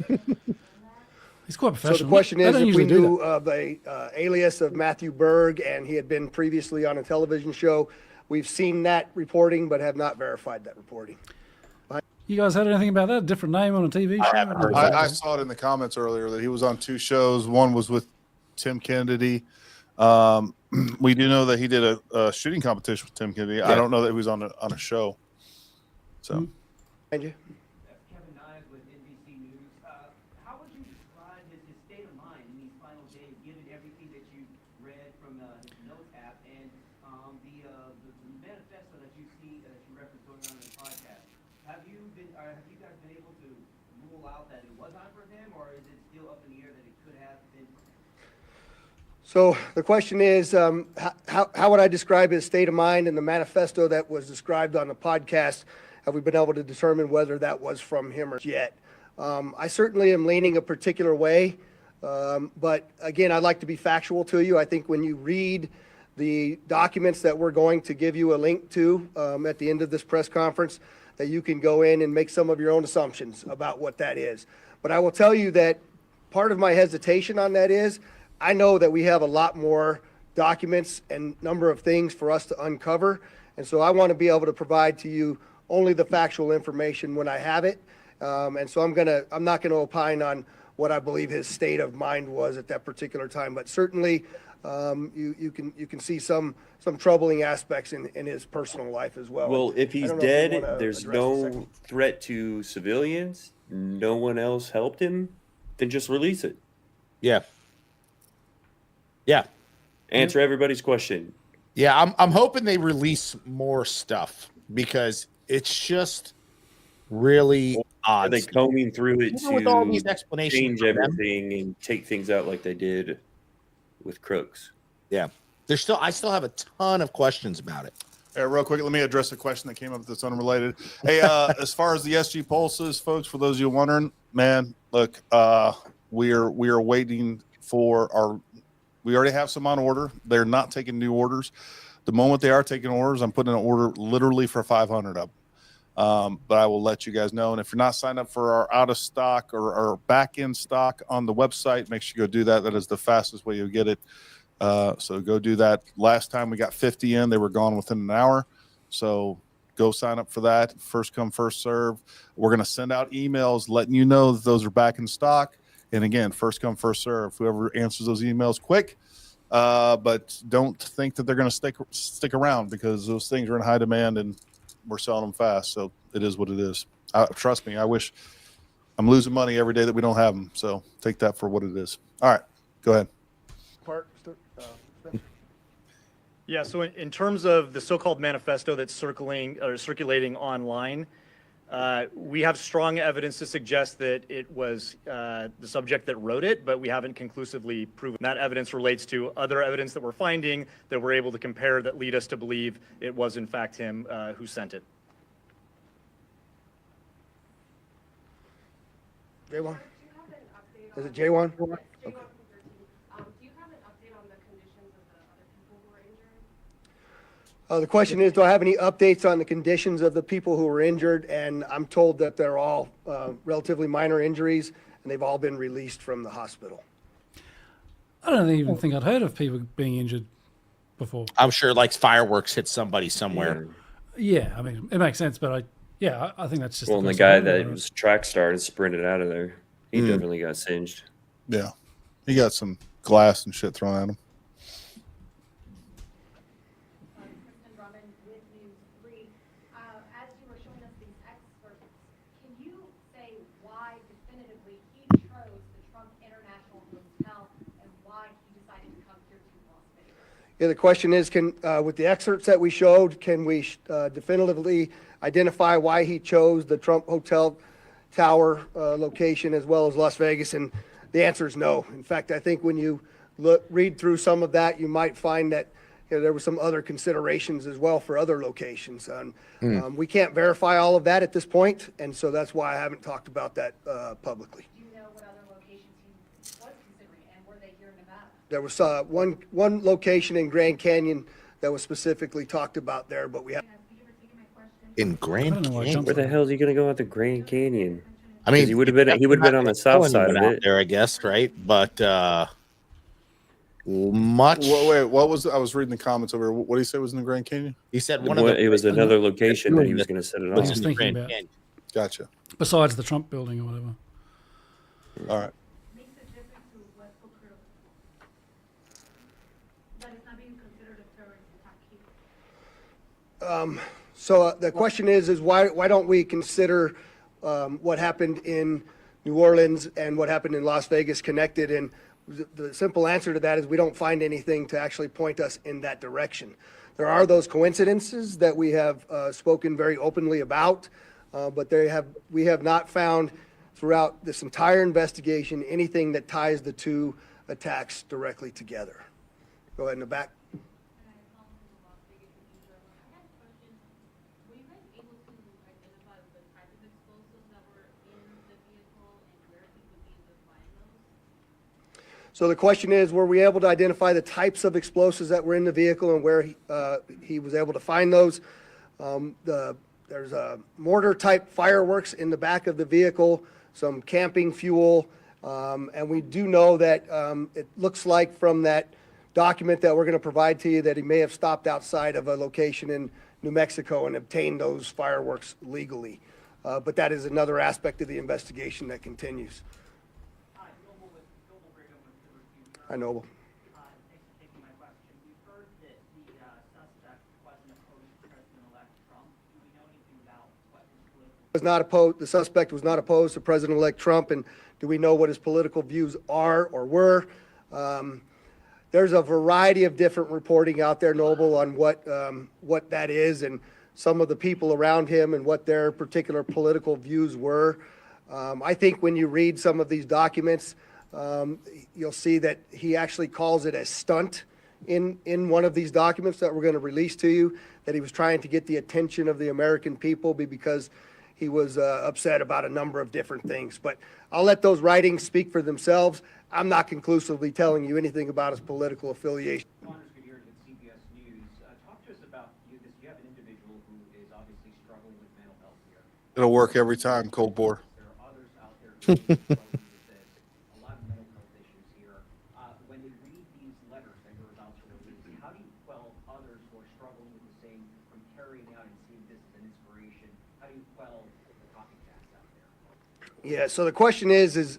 He's quite professional. So the question is, They don't if we usually do knew that. of the alias of Matthew Berg and he had been previously on a television show, we've seen that reporting but have not verified that reporting. You guys heard anything about that? A different name on a TV show? I saw it in the comments earlier that he was on two shows. One was with Tim Kennedy. We do know that he did a shooting competition with Tim Kennedy. I don't know that he was on a show. So, Thank you. Kevin Nyes with NBC News. How would you describe his state of mind in these final days, given everything that you read from his notes app and the manifesto that you see that you referenced going on in the podcast? Have you guys been able to rule out that it was on for him, or is it still up in the air that it could have been? So the question is, how would I describe his state of mind in the manifesto that was described on the podcast? Have we been able to determine whether that was from him or yet? I certainly am leaning a particular way, but again, I'd like to be factual to you. I think when you read the documents that we're going to give you a link to at the end of this press conference, that you can go in and make some of your own assumptions about what that is. But I will tell you that part of my hesitation on that is I know that we have a lot more documents and number of things for us to uncover. And so I want to be able to provide to you only the factual information when I have it. And so I'm not gonna opine on what I believe his state of mind was at that particular time, but certainly you can see some troubling aspects in his personal life as well. Well, if I he's don't know if you dead, wanna there's address the second. no threat to civilians. No one else helped him. Then just release it. Yeah. Yeah. Answer everybody's question. Yeah, I'm hoping they release more stuff because it's just really Are odd. they combing through it Even with all these to explanations change from them. everything and take things out like they did with Crooks? Yeah, I still have a ton of questions about it. Hey, real quick, let me address a question that came up that's unrelated. Hey, as far as the SG pulses, folks, for those of you wondering, man, look, we are waiting for our. We already have some on order. They're not taking new orders. The moment they are taking orders, I'm putting an order literally for 500 of them. But I will let you guys know. And if you're not signed up for our out of stock or back in stock on the website, make sure you go do that. That is the fastest way you'll get it. So go do that. Last time we got 50 in, they were gone within an hour. So go sign up for that. First come, first serve. We're going to send out emails letting you know that those are back in stock. And again, first come, first serve. Whoever answers those emails quick. But don't think that they're going to stick around, because those things are in high demand and we're selling them fast. So it is what it is. Trust me, I wish. I'm losing money every day that we don't have them. So take that for what it is. All right, go ahead. Yeah, so in terms of the so-called manifesto that's circulating online, we have strong evidence to suggest that it was the subject that wrote it, but we haven't conclusively proven. That evidence relates to other evidence that we're finding that we're able to compare that lead us to believe it was in fact him who sent it. J1? Is it J1? Okay. The question is, do I have any updates on the conditions of the people who were injured? And I'm told that they're all relatively minor injuries, and they've all been released from the hospital. I don't even think I'd heard of people being injured before. I'm sure like fireworks hit somebody somewhere. Yeah, I mean, it makes sense, but I think that's just. Well, and the guy that was track star and sprinted out of there, he definitely got singed. Yeah, he got some glass and shit thrown at him. Yeah, the question is, with the excerpts that we showed, can we definitively identify why he chose the Trump Hotel Tower location as well as Las Vegas? And the answer is no. In fact, I think when you read through some of that, you might find that there were some other considerations as well for other locations. And we can't verify all of that at this point, and so that's why I haven't talked about that publicly. There was one location in Grand Canyon that was specifically talked about there, but we have. In Grand Canyon? Where the hell is he going to go out to Grand Canyon? I mean, he would have been on the south side of it there, I guess, right? But much. Wait, what was? I was reading the comments over. What did he say was in the Grand Canyon? He said it was another location that he was going to set it on. He was thinking about. Gotcha. Besides the Trump building or whatever. All right. So the question is why don't we consider what happened in New Orleans and what happened in Las Vegas connected? And the simple answer to that is we don't find anything to actually point us in that direction. There are those coincidences that we have spoken very openly about, but we have not found throughout this entire investigation anything that ties the two attacks directly together. Go ahead in the back. So the question is, were we able to identify the types of explosives that were in the vehicle and where he was able to find those? There's a mortar-type fireworks in the back of the vehicle, some camping fuel, and we do know that it looks like from that document that we're going to provide to you that he may have stopped outside of a location in New Mexico and obtained those fireworks legally. But that is another aspect of the investigation that continues. Hi, Noble. Thanks for taking my question. We've heard that the suspect wasn't opposed to President-elect Trump. Do we know anything about what his political... The suspect was not opposed to President-elect Trump, and do we know what his political views are or were? There's a variety of different reporting out there, Noble, on what that is, and some of the people around him and what their particular political views were. I think when you read some of these documents, you'll see that he actually calls it a stunt in one of these documents that we're going to release to you, that he was trying to get the attention of the American people because he was upset about a number of different things. But I'll let those writings speak for themselves. I'm not conclusively telling you anything about his political affiliation. Talk to us about you, because you have an individual who is obviously struggling with mental health here. It'll work every time, cold bore. There are others out there who are struggling with this, a lot of mental health issues here. When they read these letters that you're about to release, how do you quell others who are struggling with the same from carrying out and seeing this as an inspiration? How do you quell the copycats out there? Yeah, so the question is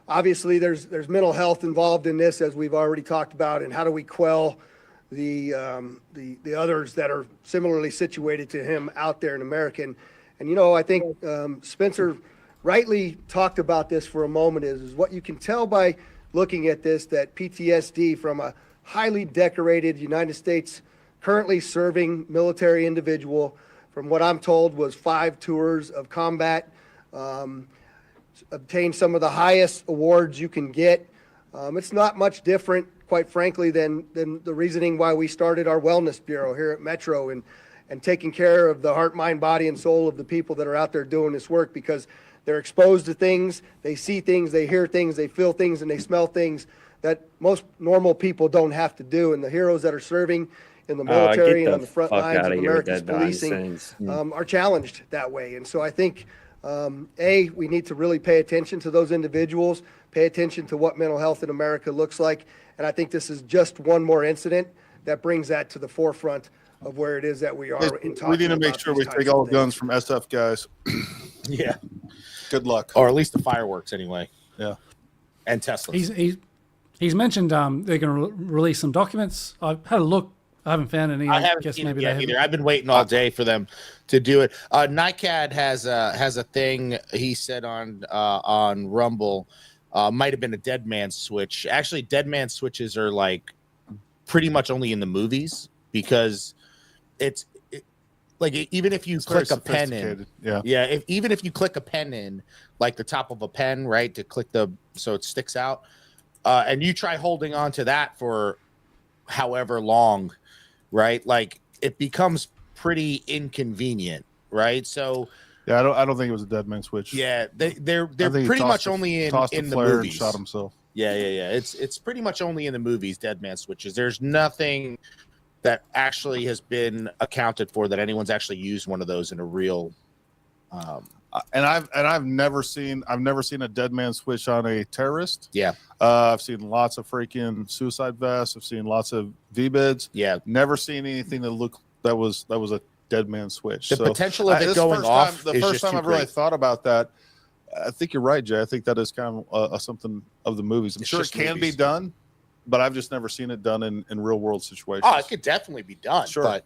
obviously there's mental health involved in this, as we've already talked about, and how do we quell the others that are similarly situated to him out there in America? And you know, I think Spencer rightly talked about this for a moment, is what you can tell by looking at this, that PTSD from a highly decorated United States currently serving military individual, from what I'm told was 5 tours of combat, obtained some of the highest awards you can get. It's not much different, quite frankly, than the reasoning why we started our wellness bureau here at Metro and taking care of the heart, mind, body, and soul of the people that are out there doing this work, because they're exposed to things, they see things, they hear things, they feel things, and they smell things that most normal people don't have to do. And the heroes that are serving in the military and on the front lines of America's policing are challenged that way. And so I think we need to really pay attention to those individuals, pay attention to what mental health in America looks like. And I think this is just one more incident that brings that to the forefront of where it is that we are in talking. We need to make sure we take all the guns from SF guys. Yeah. Good luck. Or at least the fireworks anyway. Yeah. And Teslas. He's mentioned they're going to release some documents. I've had a look. I haven't found any. I haven't seen it yet either. I've been waiting all day for them to do it. NICAD has a thing he said on Rumble. Might have been a dead man switch. Actually, dead man switches are like pretty much only in the movies, because like even if you click a pen in, even if you click a pen in, like the top of a pen, right, to click so it sticks out, and you try holding on to that for however long, right, like it becomes pretty inconvenient, right? So yeah, I don't think it was a dead man switch. Yeah, they're pretty much only in the movies. And shot himself. Yeah. It's pretty much only in the movies, dead man switches. There's nothing that actually has been accounted for that anyone's actually used one of those in a real. And I've never seen a dead man switch on a terrorist. Yeah. I've seen lots of freaking suicide vests. I've seen lots of VBIDs. Yeah. Never seen anything that was a dead man switch. The potential of it going off. The first time I've really thought about that. I think you're right, Jay. I think that is kind of something of the movies. I'm sure it can be done, but I've just never seen it done in real world situations. Oh, it could definitely be done. Sure.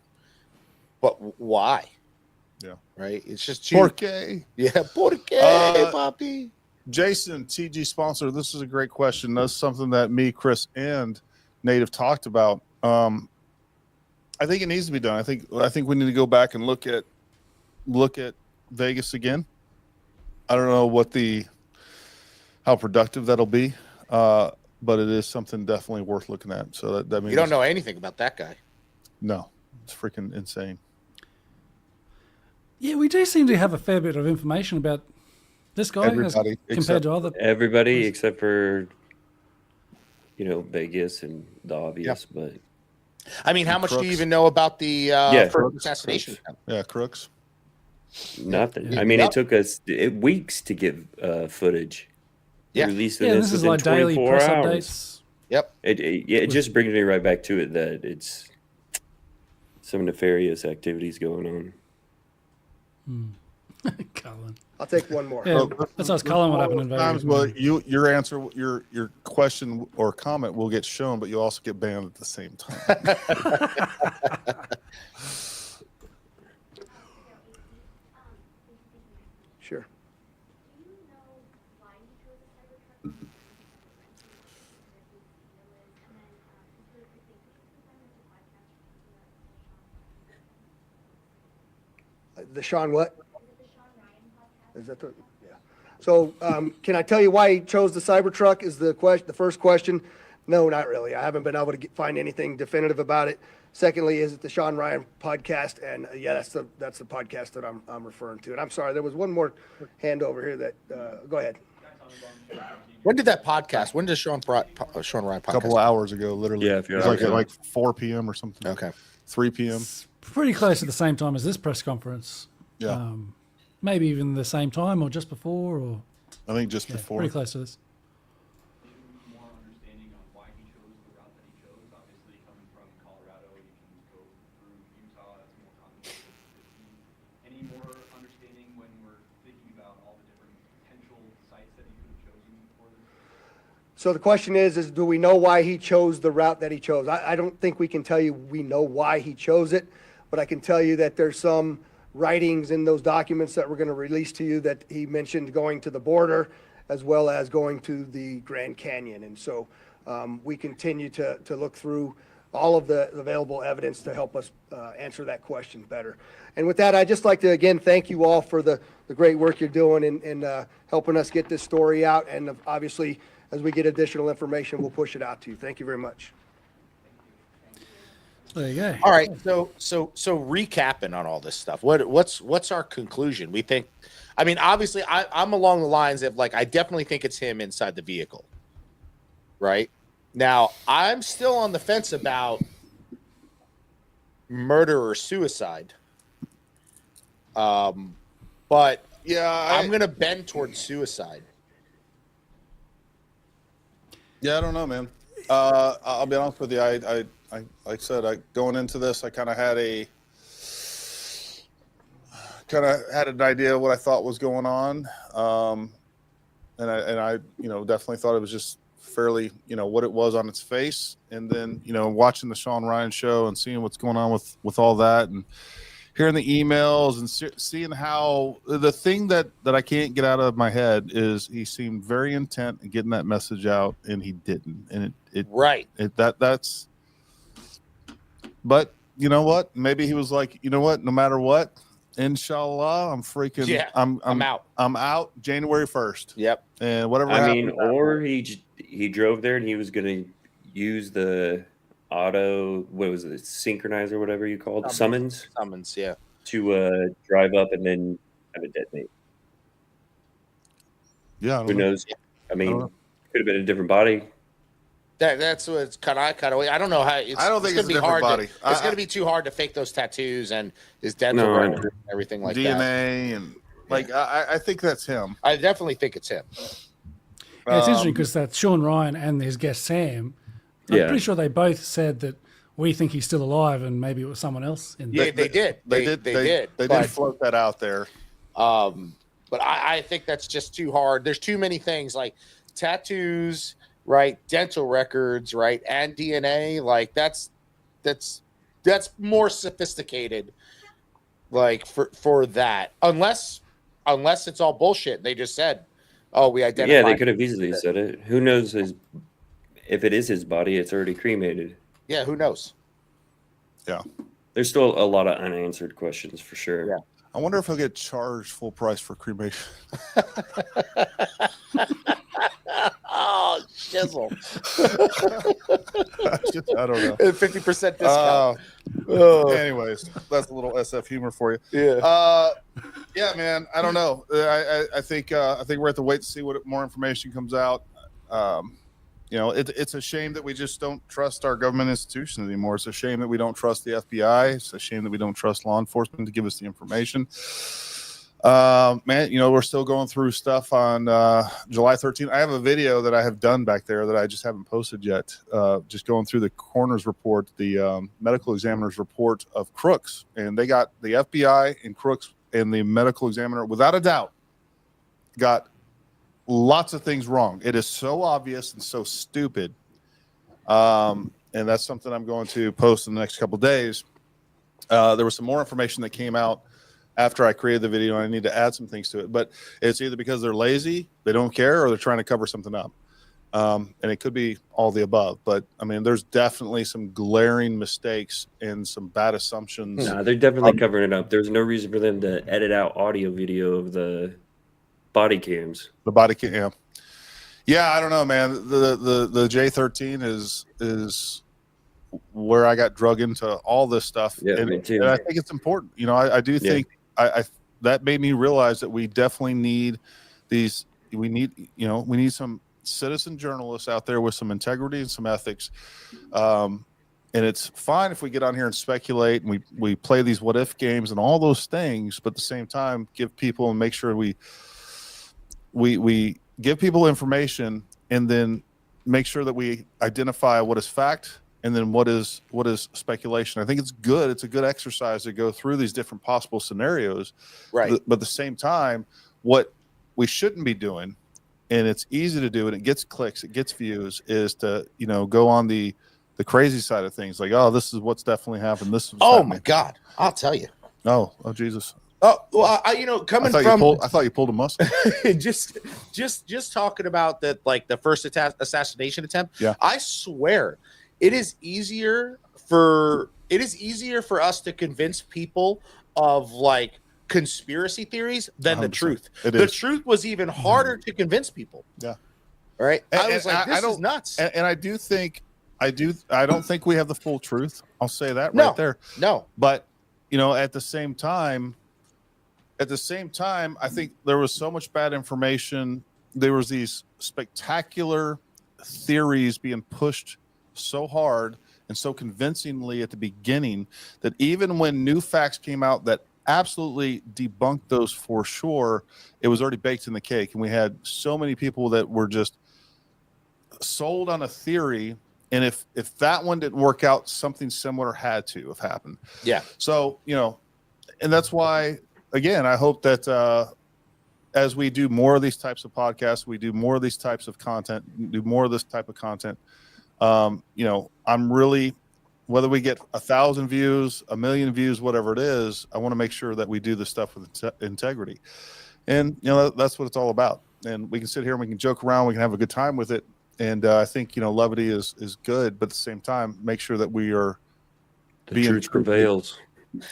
But why? Yeah. Right. It's just too. Porque. Yeah. Porque, papi. Jason, TG sponsor. This is a great question. That's something that me, Chris, and Nate have talked about. I think it needs to be done. I think we need to go back and look at Vegas again. I don't know how productive that'll be, but it is something definitely worth looking at. So that means you don't know anything about that guy. No, it's freaking insane. Yeah, we do seem to have a fair bit of information about this guy compared to other. Everybody except for, Vegas and the obvious, but. I mean, how much do you even know about the first assassination? Yeah, crooks. Nothing. I mean, it took us weeks to get footage. Yeah. Releasing this is like daily press updates. Yep. It just brings me right back to it that it's some nefarious activities going on. Colin. I'll take one more. Yeah, let's ask Colin what happened in Vegas. Well, your answer, your question or comment will get shown, but you'll also get banned at the same time. Sure. The Sean what? Is that the, yeah. So can I tell you why he chose the Cybertruck is the first question. No, not really. I haven't been able to find anything definitive about it. Secondly, is it the Sean Ryan podcast? And yeah, that's the podcast that I'm referring to. And I'm sorry, there was one more hand over here that, go ahead. When did that podcast? When did Sean Ryan podcast? A couple of hours ago, literally. Yeah, if you're it was like 4 p.m. or something. Okay. 3 p.m. Pretty close at the same time as this press conference. Yeah. Maybe even the same time or just before, or I think just yeah, before. pretty close to this. More understanding on why he chose the route that he chose. Obviously, coming from Colorado, you can go through Utah. It's more complicated. Any more understanding when we're thinking about all the different potential sites that he could have chosen for this? So the question is do we know why he chose the route that he chose? I don't think we can tell you we know why he chose it, but I can tell you that there's some writings in those documents that we're going to release to you that he mentioned going to the border as well as going to the Grand Canyon. And so we continue to look through all of the available evidence to help us answer that question better. And with that, I'd just like to, again, thank you all for the great work you're doing in helping us get this story out. And obviously, as we get additional information, we'll push it out to you. Thank you very much. There you go. All right. So recapping on all this stuff, what's our conclusion? We think, I mean, obviously I'm along the lines of like, I definitely think it's him inside the vehicle. Right now, I'm still on the fence about murder or suicide. But yeah, I'm going to bend towards suicide. Yeah, I don't know, man. I'll be honest with you. I like I said, going into this, I kind of had an idea of what I thought was going on, and I definitely thought it was just fairly what it was on its face, and then watching the Sean Ryan show and seeing what's going on with all that, and hearing the emails and seeing how the thing that I can't get out of my head is he seemed very intent in getting that message out, and he didn't, and that's. But you know what? Maybe he was like, no matter what, inshallah, I'm freaking. Yeah, I'm out. I'm out January 1st. Yep. And whatever. I mean, or he drove there and he was going to use the auto, what was it, synchronize or whatever you called it? Summons, yeah, to drive up and then have it detonate. Yeah. Who knows? I mean, could have been a different body. That's what it's kind of. I don't know how. I don't think it's going to be hard. It's going to be too hard to fake those tattoos and his dental record and everything like DNA that. And I think that's him. I definitely think it's him. Yeah, it's interesting because that's Sean Ryan and his guest Sam. I'm pretty sure they both said that we think he's still alive, and maybe it was someone else. They did. They did float that out there. But I think that's just too hard. There's too many things like tattoos. Right, dental records, right, and DNA, like that's more sophisticated, like for that. Unless it's all bullshit. They just said, "Oh, we identified." Yeah, they could have easily said it. Who knows if it is his body? It's already cremated. Yeah, who knows? Yeah, there's still a lot of unanswered questions for sure. Yeah, I wonder if he'll get charged full price for cremation. Oh, shizzle. I don't know. 50% discount. Anyways, that's a little SF humor for you. Yeah. Yeah, man. I don't know. I think we're at the wait to see what more information comes out. It's a shame that we just don't trust our government institutions anymore. It's a shame that we don't trust the FBI. It's a shame that we don't trust law enforcement to give us the information. Man, we're still going through stuff on July 13th. I have a video that I have done back there that I just haven't posted yet. Just going through the coroner's report, the medical examiner's report of Crooks, and they got the FBI and Crooks and the medical examiner, without a doubt, got lots of things wrong. It is so obvious and so stupid. And that's something I'm going to post in the next couple of days. There was some more information that came out after I created the video, and I need to add some things to it. But it's either because they're lazy, they don't care, or they're trying to cover something up. And it could be all the above, but I mean, there's definitely some glaring mistakes and some bad assumptions. No, they're definitely covering it up. There's no reason for them to edit out audio video of the body cams. The body cam, yeah, I don't know, man. The J13 is where I got drug into all this stuff. Yeah, me too. And I think it's important. You know, I do think I that made me realize that we definitely need these. We need some citizen journalists out there with some integrity and some ethics. And it's fine if we get on here and speculate and we play these what if games and all those things, but at the same time, give people and make sure we give people information and then make sure that we identify what is fact and then what is speculation. I think it's good. It's a good exercise to go through these different possible scenarios. Right. But at the same time, what we shouldn't be doing, and it's easy to do and it gets clicks, it gets views, is to, go on the crazy side of things. Like, oh, this is what's definitely happened. This is Oh my God. I'll tell you. Oh Jesus. Oh, well, coming from, I thought you pulled a muscle. just talking about that, like the first assassination attempt. Yeah. I swear, it is easier for us to convince people of like conspiracy theories than the 100%. truth. It The is. truth was even harder to convince people. Yeah. Right. I And was like, this is nuts. And I do think I don't think we have the full truth. I'll say that No. right there. No. But at the same time, I think there was so much bad information. There was these spectacular theories being pushed so hard and so convincingly at the beginning that even when new facts came out that absolutely debunked those for sure, it was already baked in the cake. And we had so many people that were just sold on a theory. And if that one didn't work out, something similar had to have happened. Yeah. So, and that's why, again, I hope that as we do more of these types of podcasts, we do more of these types of content, do more of this type of content. I'm really, whether we get 1,000 views, 1,000,000 views, whatever it is, I want to make sure that we do this stuff with integrity. And, that's what it's all about. And we can sit here and we can joke around. We can have a good time with it. And I think, levity is good, but at the same time, make sure that we are The truth prevails.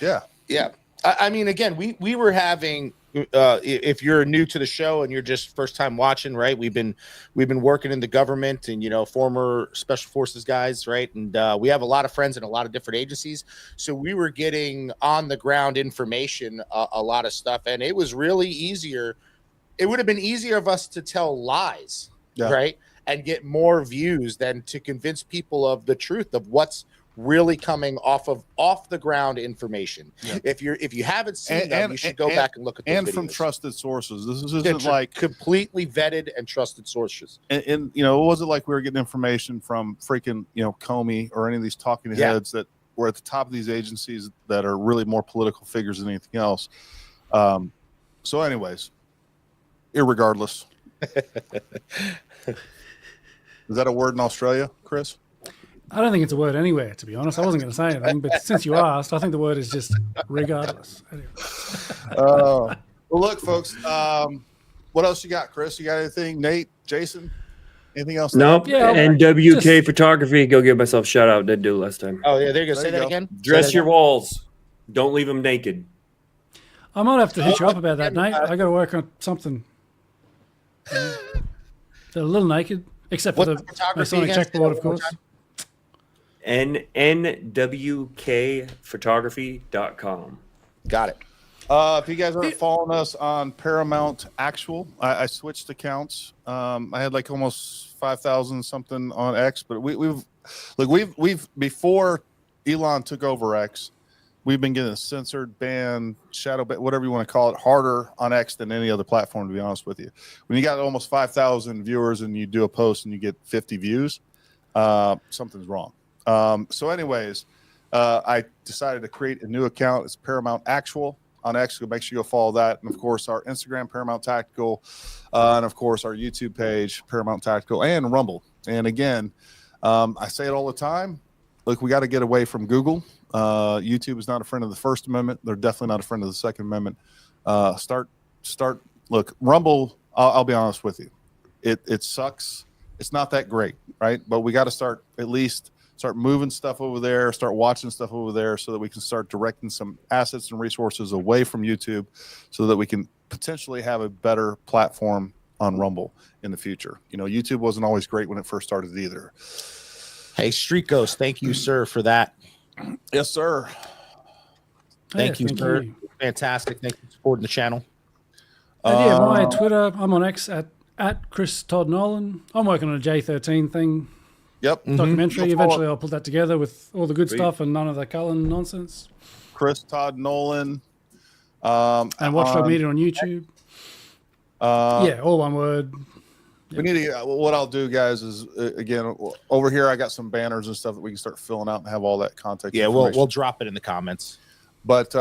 Yeah. Yeah. I mean, again, we were having, if you're new to the show and you're just first time watching, right? We've been working in the government and, former special forces guys, right? And we have a lot of friends in a lot of different agencies. So we were getting on the ground information, a lot of stuff. And it was really easier. It would have been easier of us to tell lies, right? And get more views than to convince people of the truth of what's really coming off the ground information. Yeah. If you haven't seen them, you should go back and look at those and videos. From trusted sources. This isn't like completely vetted and trusted sources. And it wasn't like we were getting information from freaking Comey or any of these talking heads that were at the top of these agencies that are really more political figures than anything else. So, anyways, irregardless. Is that a word in Australia, Chris? I don't think it's a word anywhere, to be honest. I wasn't going to say anything, but since you asked, I think the word is just regardless. Anyway. Well, look, folks, what else you got, Chris? You got anything? Nate, Jason, anything else? Nope. Yeah, and WK Photography, go give myself a shout out. Didn't do it last time. Oh, yeah, there you go. Say that again. Dress your walls. Don't leave them naked. I might have to hit you up about that, Nate. I got to work on something. They're a little naked, except for the Masonic checkboard, of course. nwkphotography.com. Got it. If you guys aren't following us on Paramount Actual, I switched accounts. I had like almost 5,000 something on X, but we've before Elon took over X, we've been getting censored, banned, shadow ban, whatever you want to call it, harder on X than any other platform, to be honest with you. When you got almost 5,000 viewers and you do a post and you get 50 views, something's wrong. So anyways, I decided to create a new account. It's Paramount Actual on X. So make sure you go follow that. And of course, our Instagram, Paramount Tactical, and of course, our YouTube page, Paramount Tactical, and Rumble. And again, I say it all the time. Look, we got to get away from Google. YouTube is not a friend of the First Amendment. They're definitely not a friend of the Second Amendment. Look, Rumble, I'll be honest with you. It sucks it's not that great, right? But we got to start moving stuff over there, start watching stuff over there, so that we can start directing some assets and resources away from YouTube, so that we can potentially have a better platform on Rumble in the future. You know, YouTube wasn't always great when it first started either. Hey, Street Ghost, thank you, sir, for that. Yes, sir. Thank you, sir. Fantastic. Thank you for supporting the channel. Yeah, my Twitter, I'm on X at Chris Todd Nolan. I'm working on a J13 thing. Yep. Documentary. Eventually I'll put that together with all the good stuff and none of the Cullen nonsense. Chris Todd Nolan. And Watchdog Media on YouTube. Yeah, all one word. We need to. What I'll do, guys, is again over here. I got some banners and stuff that we can start filling out and have all that contact. Yeah, we'll drop it in the comments. But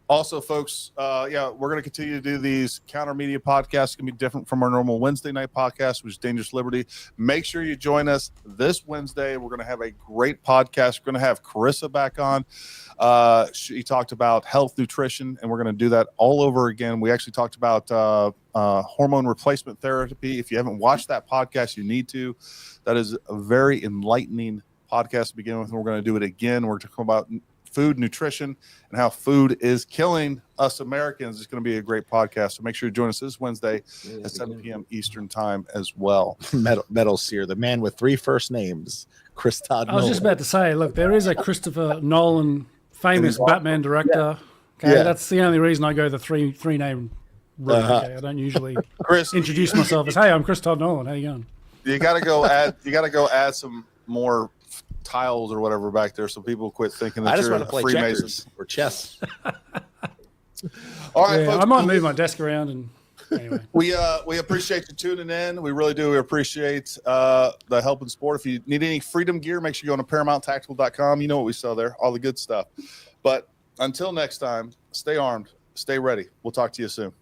also, folks, yeah, we're going to continue to do these counter media podcasts. It's going to be different from our normal Wednesday night podcast, which is Dangerous Liberty. Make sure you join us this Wednesday. We're going to have a great podcast. We're going to have Carissa back on. She talked about health, nutrition, and we're going to do that all over again. We actually talked about hormone replacement therapy. If you haven't watched that podcast, you need to. That is a very enlightening podcast to begin with. We're going to do it again. We're talking about food, nutrition, and how food is killing us Americans. It's going to be a great podcast. So make sure you join us this Wednesday at 7 p.m. Eastern time as well. Metal Seer, the man with 3 first names, Chris Todd Nolan. I was just about to say, look, there is a Christopher Nolan, famous Batman director. Okay, that's the only reason I go the three name route. Okay, I don't usually introduce myself as, hey, I'm Chris Todd Nolan. How you going? You got to go add some more tiles or whatever back there, so people quit thinking that you're a Freemason or chess. All right, yeah, folks, I might move my desk around and anyway. We appreciate you tuning in. We really do. We appreciate the help and support. If you need any freedom gear, make sure you go to ParamountTactical.com. You know what we sell there, all the good stuff. But until next time, stay armed, stay ready. We'll talk to you soon.